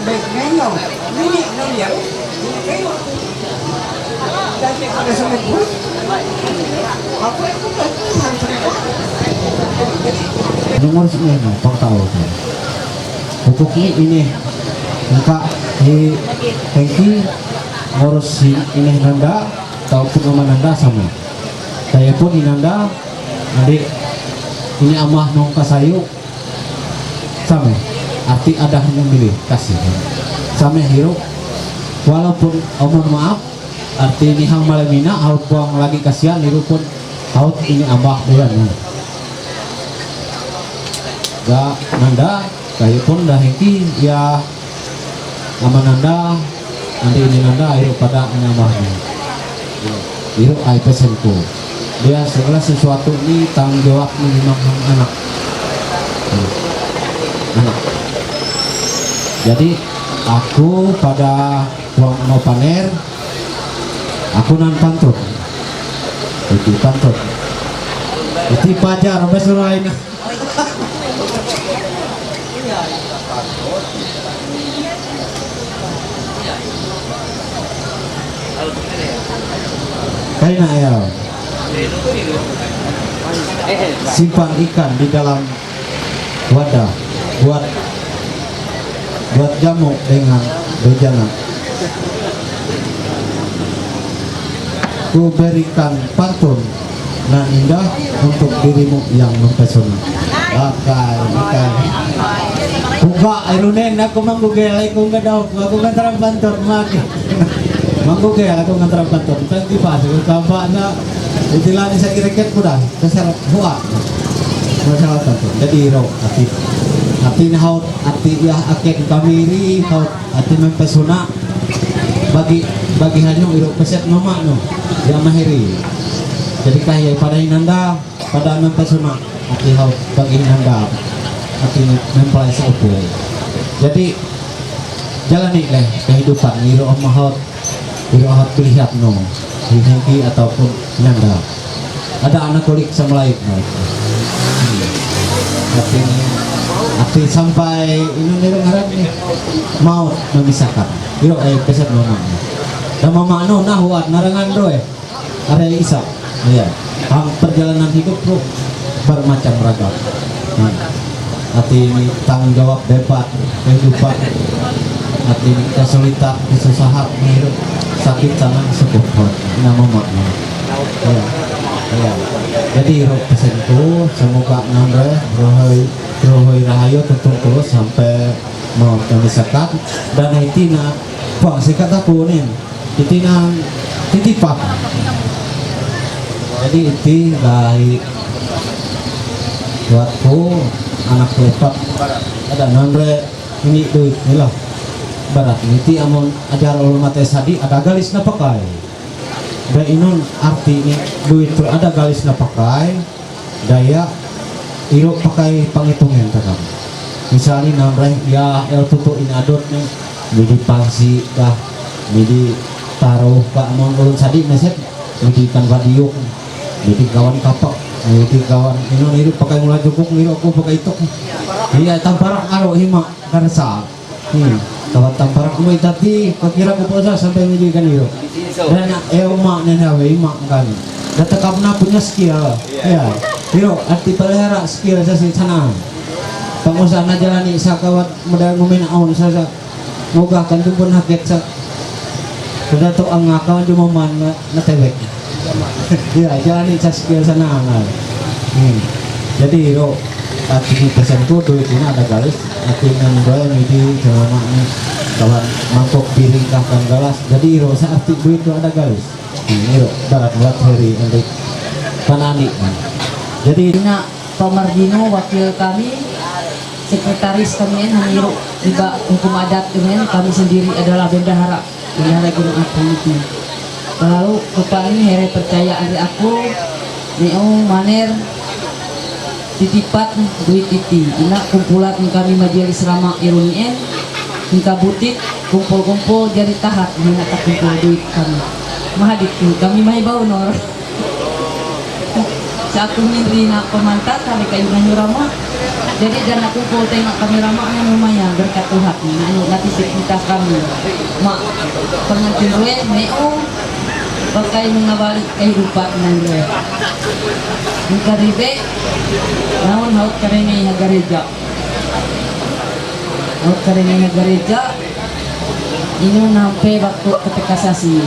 baik memang ini ya jadi ada sampai pun aku itu kan nomor segini pak tahu untuk ini muka di tangki ngurus si ini nanda ataupun nama nanda sama saya pun ini nanda adik ini amah nongka sayu sama arti ada yang milih kasih sama hero walaupun omong maaf arti ini hang malamina out buang lagi kasihan hero pun out ini amah bulan gak nanda kayu pun dah hengki ya nama nanda nanti ini nanda ayo pada nyamahnya hero ay pesenku dia segala sesuatu ini tanggung jawab minimal anak jadi aku pada uang mau paner aku nan pantut itu pantut itu pajar sampai suruh lain kaina ya simpan ikan di dalam wadah buat jamu dengan bejana ku berikan pantun nan indah untuk dirimu yang mempesona ikan buka irunen aku manggugel aku ngadau aku ngantaran pantun manggugel aku ngantaran pantun tanti pas aku kabak na itilani sa kireket ko dah kasarap huwa masalah pantun jadi ro ati na haut ati ya aket kamiri haut ati mempesona bagi hanyong iro peset mama no ya mahiri jadi kaya pada inanda pada mempesona ati haut bagi inanda ati mempelai seupu jadi jalani leh kehidupan iro mahaut iro haut lihat no hingki ataupun inanda ada anak kulik semelaik no ati sampai ini ngarep nih maut memisahkan iro peset mama dan mama no nahuat narangan doe ada isa ya perjalanan hidup bro bermacam ragam hati ini tanggung jawab debat kehidupan hati ini kesulitan kesusahan hidup sakit sana sepuh nama makna ya jadi iro pesenku semoga nangre rohoi rahayu tentu terus sampai mau memisahkan dan itina pak sikat aku nih itina titipak jadi itu dari buatku anak lepat ada nangre ini duit inilah barat ini amon ajar ulama tesadi ada galis na pakai dan inon arti ini duit itu ada galis na pakai daya iro pakai panghitungan takam misalnya namreh ya el tutu in adot nih midi pangsi kah midi taruh kah amon ulun sadik meset midi ikan badiuk midi kawan kapak midi kawan inon iro pakai mula jukuk iro aku pakai itok iya tamparak aro hima karsa kawan tamparak kumai tadi kakira ko posa sampai midi kan iro dan emak nenawe imak kan datakap na punya skill ya iro arti pelihara skill sa sana pengusaha na jalani sa kawat modal nguminaon sa moga kan pun haket sa sudah to ang kawan jumaman na tewek ya jalani sa skill sana angal jadi iro arti pesan ko duit ini ada garis arti nang doa midi sama mak kawan mangkok piring kahkan galas jadi iro sa arti duit itu ada garis iro darat buat hari untuk panani jadi Dina Pamardino wakil kami sekretaris kami Haniro juga hukum adat dengan kami sendiri adalah bendahara Gunung Agung itu lalu kepala ini here percaya dari aku neo maner titipat duit titi ina kumpulan kami majelis ramah irunien hingga butik kumpul-kumpul jadi tahat hingga tak kumpul duit kami mahadit kami mahibau nor saat kumindri nak pemantat kami kayu nyurama jadi jangan kumpul tengok kami ramahnya lumayan berkat Tuhan nanti kita kami mak pengantin rue neo pakai mengabalik kehidupan nanti muka ribe naon haut karene gereja haut karene gereja ini sampai waktu ketika sasi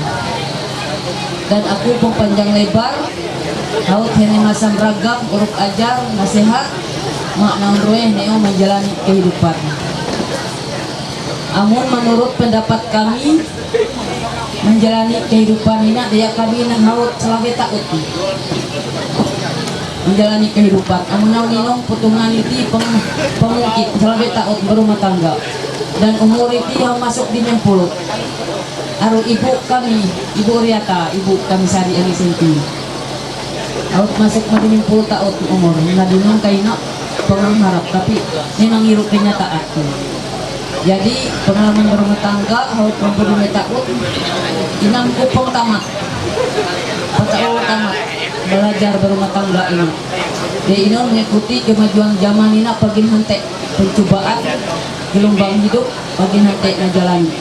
dan aku pun panjang lebar haut hene masam ragam uruk ajar nasihat mak naon rueh neo menjalani kehidupan amun menurut pendapat kami menjalani kehidupan ini daya kami nang haut selawe takut menjalani kehidupan amun naon putungan itu pengungkit selawe takut berumah tangga dan umur itu yang masuk di 60 aru ibu kami ibu Riata ibu kami Sari Eli Senti haut masuk di 60 tahun umur nadinong kaina pengharap tapi memang hirup kenyataan jadi pengalaman berumah tangga haut mempunyai tahun inang kupong tamat patau tamat belajar berumah tangga ini dia ini mengikuti kemajuan zaman ini pagi hantek pencobaan gelombang hidup pagi hantek na jalani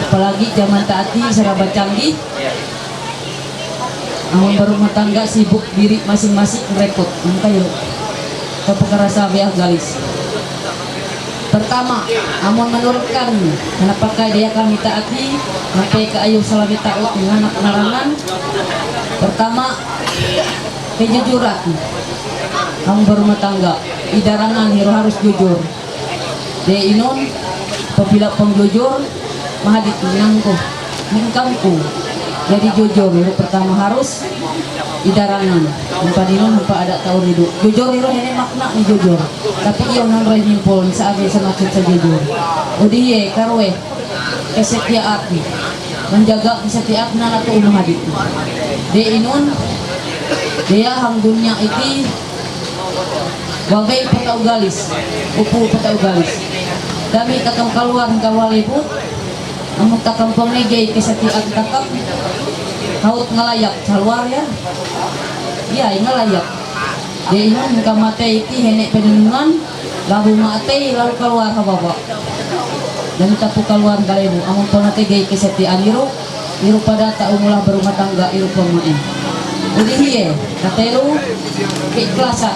apalagi zaman taati serba canggih amun berumah tangga sibuk diri masing-masing repot makanya kepekerasa biar galis pertama amun menurut kami kenapa dia kami taati sampai ke ayu salami taut dengan anak larangan pertama kejujuran amun berumah tangga idarangan hero harus jujur dia inon apabila pengjujur mahadit menangku mengkamku jadi jujur hero pertama harus idarangan empat dinon empat ada tahun hidup jujur hero ini makna nih jujur tapi iyo nang roh nyimpul saat dia semakin sejujur udiye karwe kesetiaan menjaga kesetiaan atau umah hadit dia inon dia hang dunia itu wagai petau galis upu petau galis dami kakam keluar kawal ibu namun takam pengegay kesetiaan takam haut ngelayak keluar ya iya ngelayak dia ini muka mate itu henek penenungan lalu mate lalu keluar bapak dan tapu keluar kalibu amun penate gay kesetiaan iru pada tak umulah berumah tangga iru pemain jadi hiye katelu keikhlasan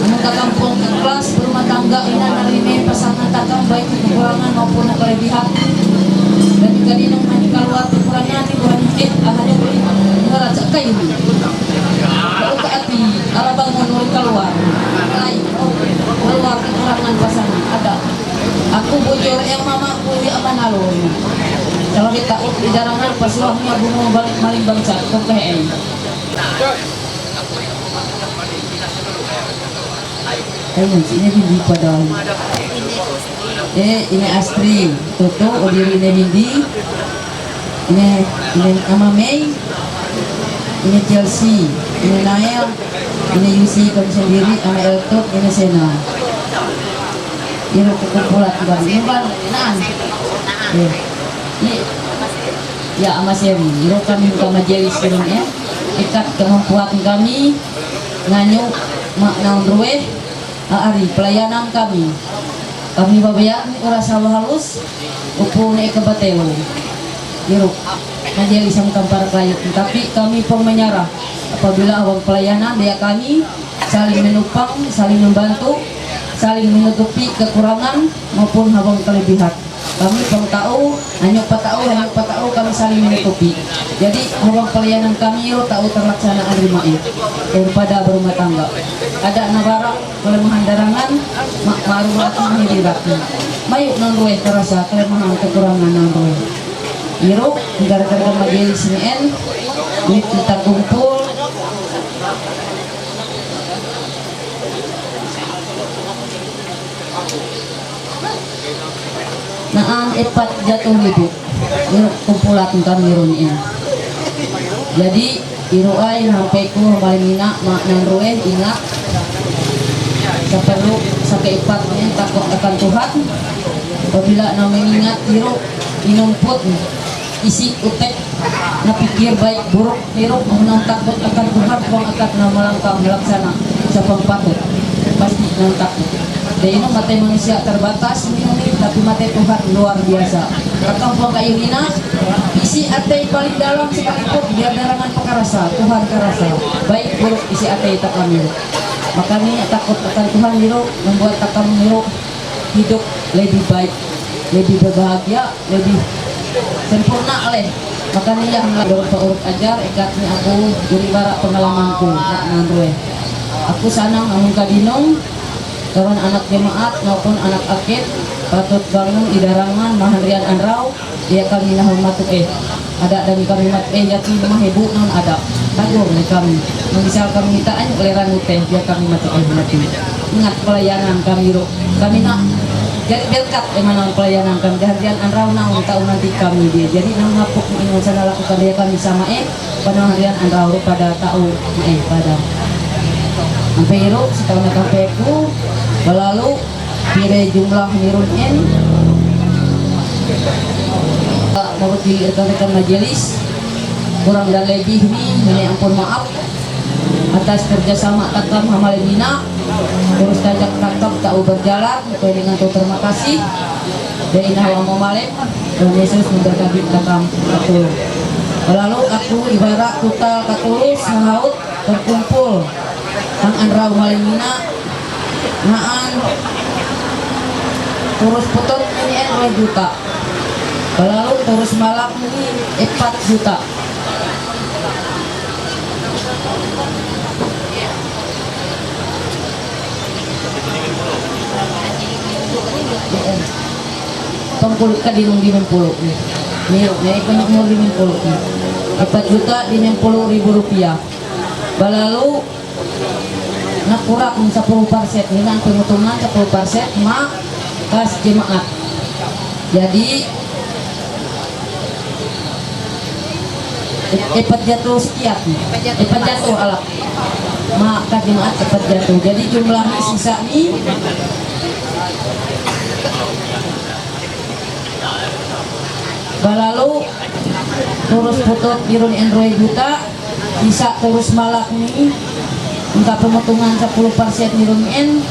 amun kakampung ikhlas berumah tangga ina narime pasangan takam baik kekurangan maupun kelebihan dan jika dinung hanya keluar kekurangan di bulan ahadnya beli ngerasa kayu kalau ke hati ala bangun keluar lain keluar kekurangan pasangan ada aku bujur yang mamaku di amanalon kalau kita di darangan pasuahnya bunga balik maling bangsa kokeh ini bindi padahal ini Astri Toto odiri ini bindi ini sama Mei, ini Chelsea, ini Nael, ini Yusi kami sendiri, sama Eltok, ini Sena. Ini kekumpulan kami, ini kan Naan. Ini ya sama Seri, ini kami sama Jelis ya. Ikat kemampuan kami, nganyu makna ruweh, ari pelayanan kami. Kami babayan ora sawah halus, upo na ikabateo. Iruk, najeli sang kampar klayut. Tapi kami pun menyerah apabila awal pelayanan dia kami saling menupang, saling membantu, saling menutupi kekurangan maupun hawang kelebihan. Kami pun tahu, hanya tahu kami saling menutupi. Jadi hawang pelayanan kami tahu terlaksanaan rimain daripada berumah tangga. Ada nabara kelemahan darangan, marurat menghiriratnya. Mayuk nangrueh terasa kelemahan kekurangan nangrueh. Iruk gara-gara majelis ini kita kumpul naan 4 jatuh ribu iruk kumpulan kami runin. Jadi iruai sampai ku malimina mak nangrueh ingat perlu sampai 4 takut akan Tuhan. Apabila namanya ingat iruk inumput isi utek napikir baik buruk iruk menang takut akan Tuhan buang akan nama langkah melaksana siapa patut pasti nang takut. Dan ini mata manusia terbatas ini tapi mata Tuhan luar biasa. Kakang buang kayu ina isi ate paling dalam sekalipun biar darangan pekarasa Tuhan karasa baik buruk isi ate tak kami. Makanya takut akan Tuhan iruk membuat takam iruk hidup lebih baik, lebih berbahagia, lebih sempurna oleh. Makanya yang beberapa urut ajar ikatnya aku dari barak pengalamanku nandroe. Aku sanang amun kadinong kawan anak jemaat maupun anak akid patut bangun idarangan mahandrian anrau dia kami nahon matuk ada dari kami mat yati mah ibu non ada tagur nih kami misal kami mitaan oleh ranute dia kami matuk mati ingat pelayanan kami ro kami nak jadi berkat emang pelayanan kami harian anrau naon tahu nanti kami dia jadi nang ngapuk ingin sana lakukan dia kami sama pada harian anrau pada tahu pada sampai iruk setahun KPku lalu kira jumlah nirunin mewakili rekan-rekan majelis kurang dan lebih ini ampun maaf atas kerjasama takam hamalina terus tajak takam tak berjalan dengan terima kasih dari nawa mamalek dan Yesus memberkati takam aku. Lalu aku ibarat total katulus sahaut terkumpul ang anraw malimina naan terus putot ini 2 juta lalu terus malak ini 4 juta pengkulit ka dinong 50 nirok na ikanyak mo 50 4 juta 50.000 rupiah balalu nakurak ng 10% nila ang pengutungan 10% kas jemaat. Jadi 4 jatuh sekian 4 jatuh alak kas jemaat 4 jatuh jadi jumlahnya sisa ini balalu terus putut irun Android juta bisa terus malak nih minta pemotongan 10% nirungin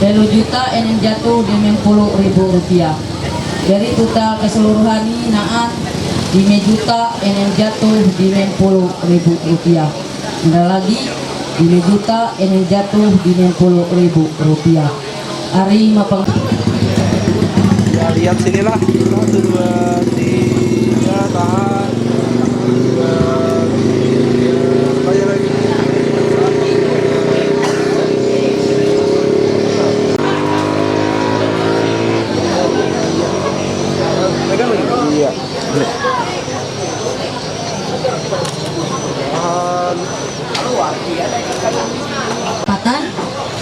Telu juta yang jatuh di 60.000 rupiah. Dari total keseluruhan ini naan di juta yang jatuh di 60.000 rupiah. Ada lagi di juta yang jatuh di 60.000 rupiah. Hari mapang. Ya lihat sinilah 1, 2, 3 tahan 2, 3 bayar lagi. Pegang lagi. Iya. Patan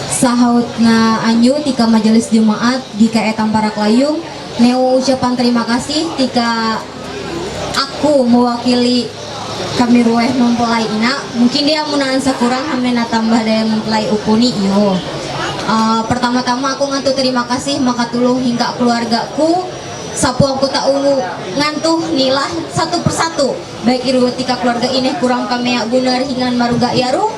sahautna Anyu tika majelis jemaat di KE Tamparak Layung neo ucapan terima kasih tika aku mewakili kami rueh mempelai ina mungkin dia munaan sakurang hamena tambah daya mempelai upuni iyo. Pertama-tama aku ngantu terima kasih maka tuluh hingga keluargaku sapu aku tak ulu ngantuh nilah satu persatu baik iru tika keluarga ini kurang kami gunar hingga maruga yaru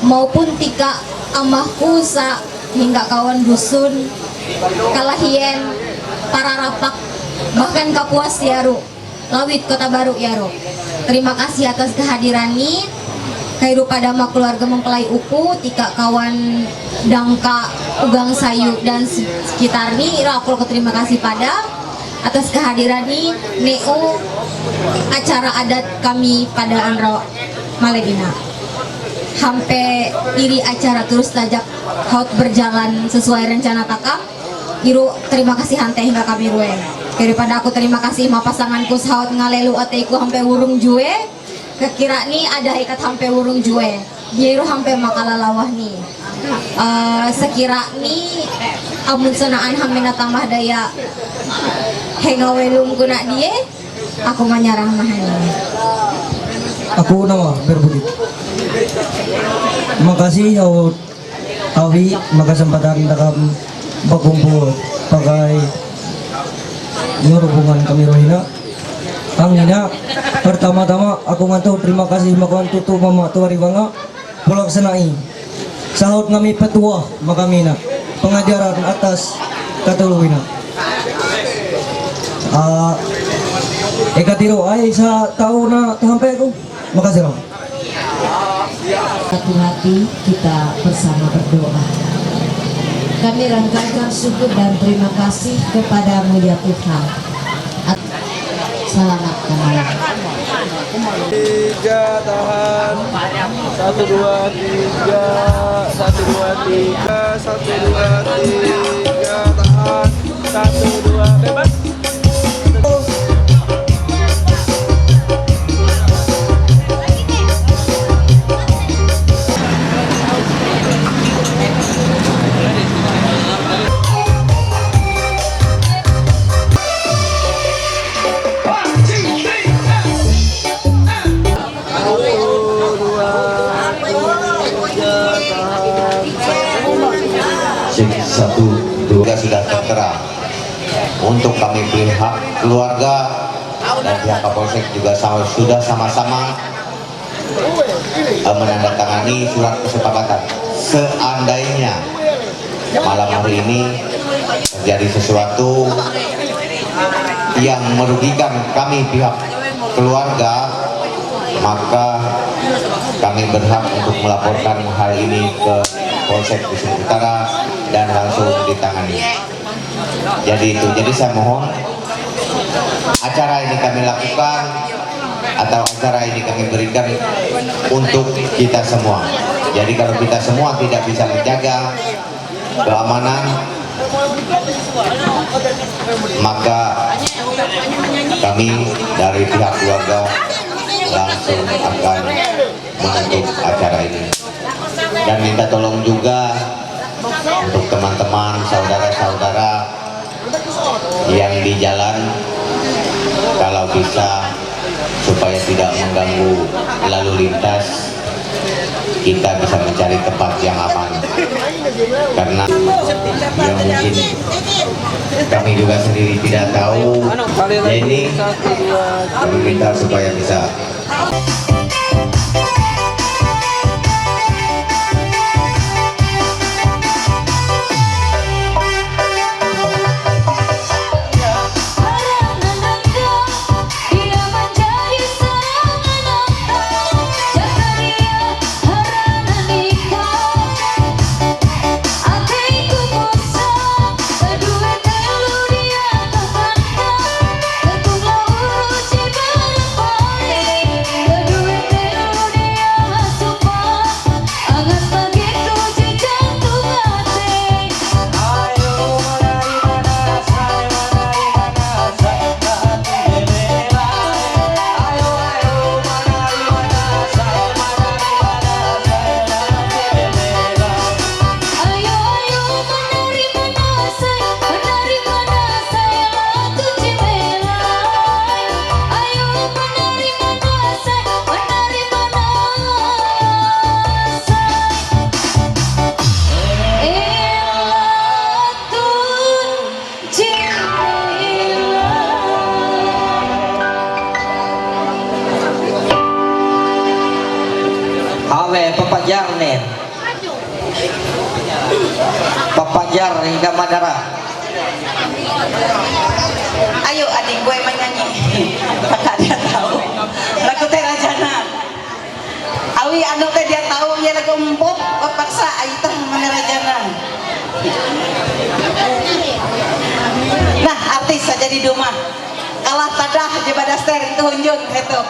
maupun tika amahku sa hingga kawan dusun kalahien para rapak bahkan kapuas yaru lawit kota baru yaru. Terima kasih atas kehadiran ini kairu pada keluarga mempelai uku tika kawan dangka ugang sayu dan sekitar ni aku terima kasih pada atas kehadiran ini neo acara adat kami pada Andra Maledina sampai iri acara terus tajak haut berjalan sesuai rencana takam iru terima kasih hante hingga kami ruwe daripada aku terima kasih ma pasanganku sahaut ngalelu ateiku sampai wurung jue kekira nih ada ikat sampai wurung jue biru sampai makala lawah nih sekira nih amun senaan hamina tambah daya hengawelung guna dia aku menyarah mahani Aku nama berbudi. Terima kasih ya Awi maka kesempatan dalam berkumpul pakai hubungan kami rohina. Angina pertama-tama aku ngantau terima kasih maka tutu mama tuari bangga pulau senai. Sahut kami petua makamina pengajaran atas katuluina. Eka tiro ay sa tahu na sampai aku. Makasih Rom. Satu hati kita bersama berdoa. Kami rangkaikan syukur dan terima kasih kepada-Mu ya Tuhan. Selamat kembali. 3 tahan 1 2 3 1 2 3 1 2 3 tahan 1 2 bebas. Satu dua sudah tertera untuk kami pihak keluarga dan pihak Kapolsek juga sudah sama-sama menandatangani surat kesepakatan. Seandainya malam hari ini terjadi sesuatu yang merugikan kami pihak keluarga, maka kami berhak untuk melaporkan hal ini ke Polsek Dusun Utara dan langsung ditangani. Jadi saya mohon acara ini kami lakukan atau acara ini kami berikan untuk kita semua. Jadi kalau kita semua tidak bisa menjaga keamanan, maka kami dari pihak keluarga langsung akan menutup acara ini. Dan minta tolong juga untuk teman-teman, saudara-saudara yang di jalan, kalau bisa supaya tidak mengganggu lalu lintas, kita bisa mencari tempat yang aman. Karena ya mungkin kami juga sendiri tidak tahu, jadi kami minta supaya bisa. Kedua Awe papajar nen. Papajar hingga Madara. Ayo adik gue menyanyi. Kakak dia tahu. Lagu teh Rajana. Awi anu teh dia tahu ya lagu empuk. Paksa ayo teh mana Rajana. Nah artis saja di rumah. Kalah tadah jebadaster itu hunjun itu.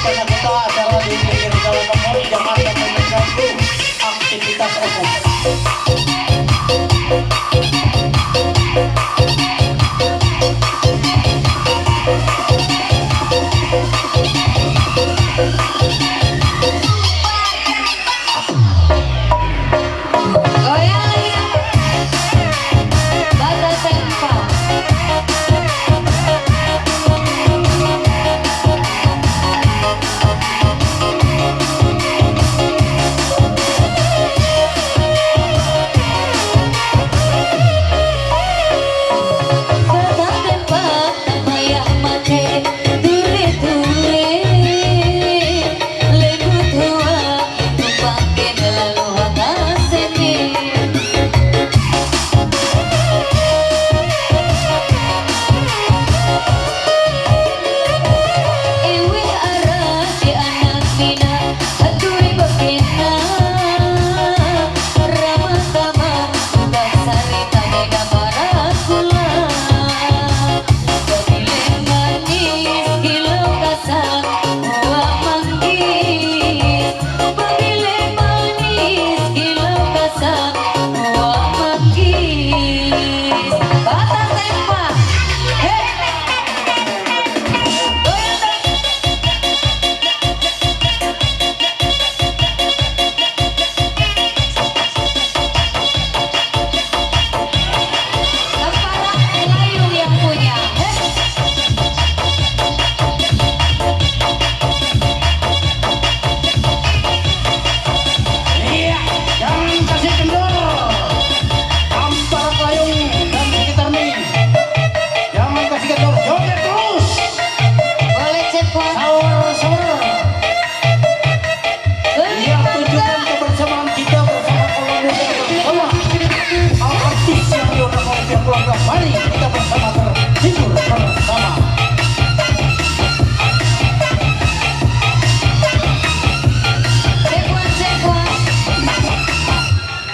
kita acara di pinggir jalan nomor jangan sampai mengganggu aktivitas umum. Mari kita bersama terhibur bersama.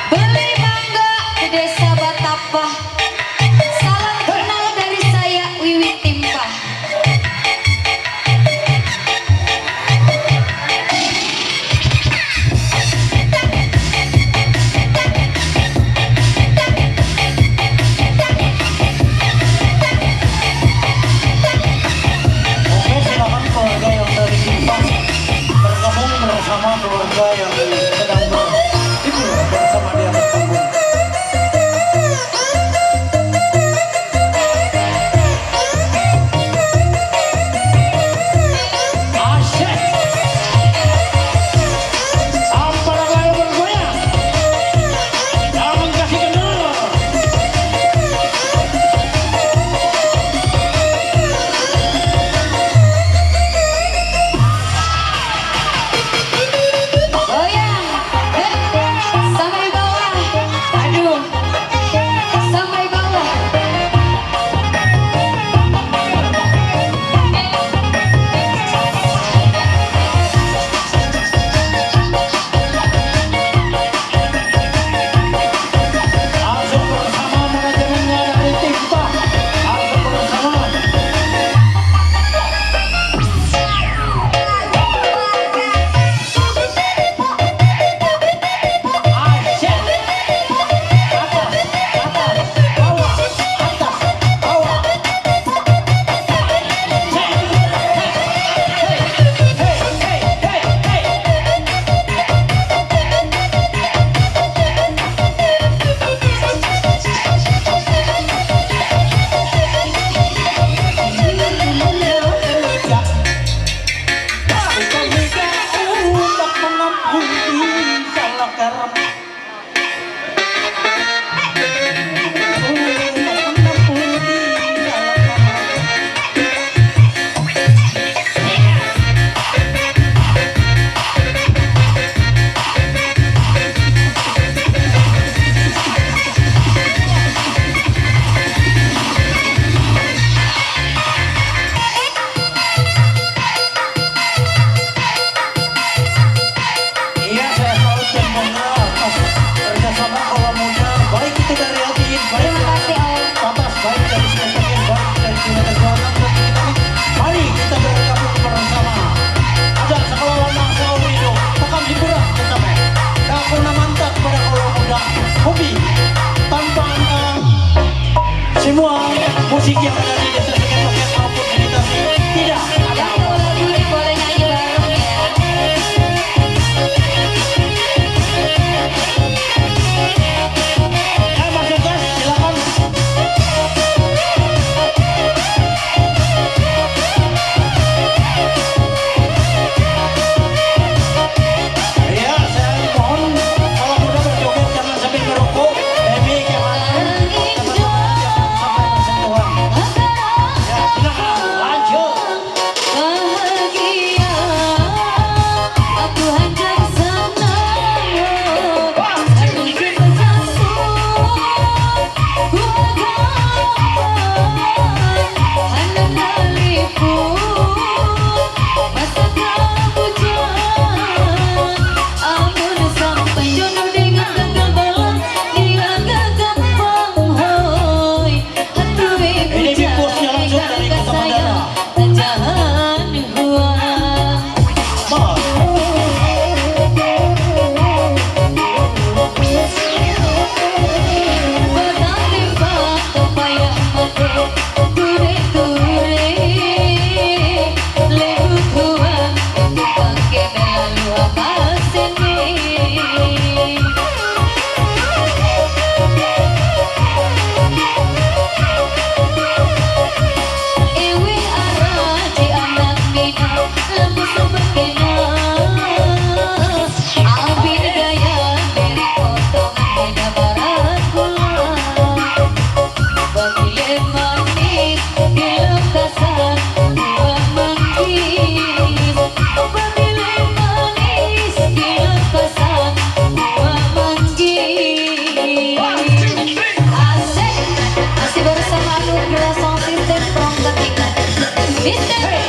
Beli mangga di desa Batapah. Salam kenal dari saya Wiwi Timpah. Bersama keluarga yang sedang berhibur bersama di atas panggung. Asyik. Apa yang bergoyang? Jangan kasih kendor. Sampai bawah, aduh, sampai bawah. Langsung bersama manajemennya dari Timpah. Langsung bersama. Iya, saya selalu cenderung kerjasama kalau muda, baik itu dari hati, baik dari atas, baik dari semesta, baik dari semesta keuangan, mari kita bergabung bersama. semua musik yang ada di desa Segen Loket maupun meditasi tidak ada Lagunya boleh nyanyi bareng ya. ya Mas Jogas silakan. Ya saya mohon kalau muda berjoget jangan sambil merokok demi keamanan teman-teman sampai bersentuhan. Ya silakan lanjut. Bahagia aku hendak senang sambil berjasur handang dalipun masa kehujan amun sampai jodoh dengan kegagalan dia gampang hoi hati Ini bipusnya langsung dari Kota Mandara. jangan buang Masih bersama Anugerah Sound System from Ketinggalan.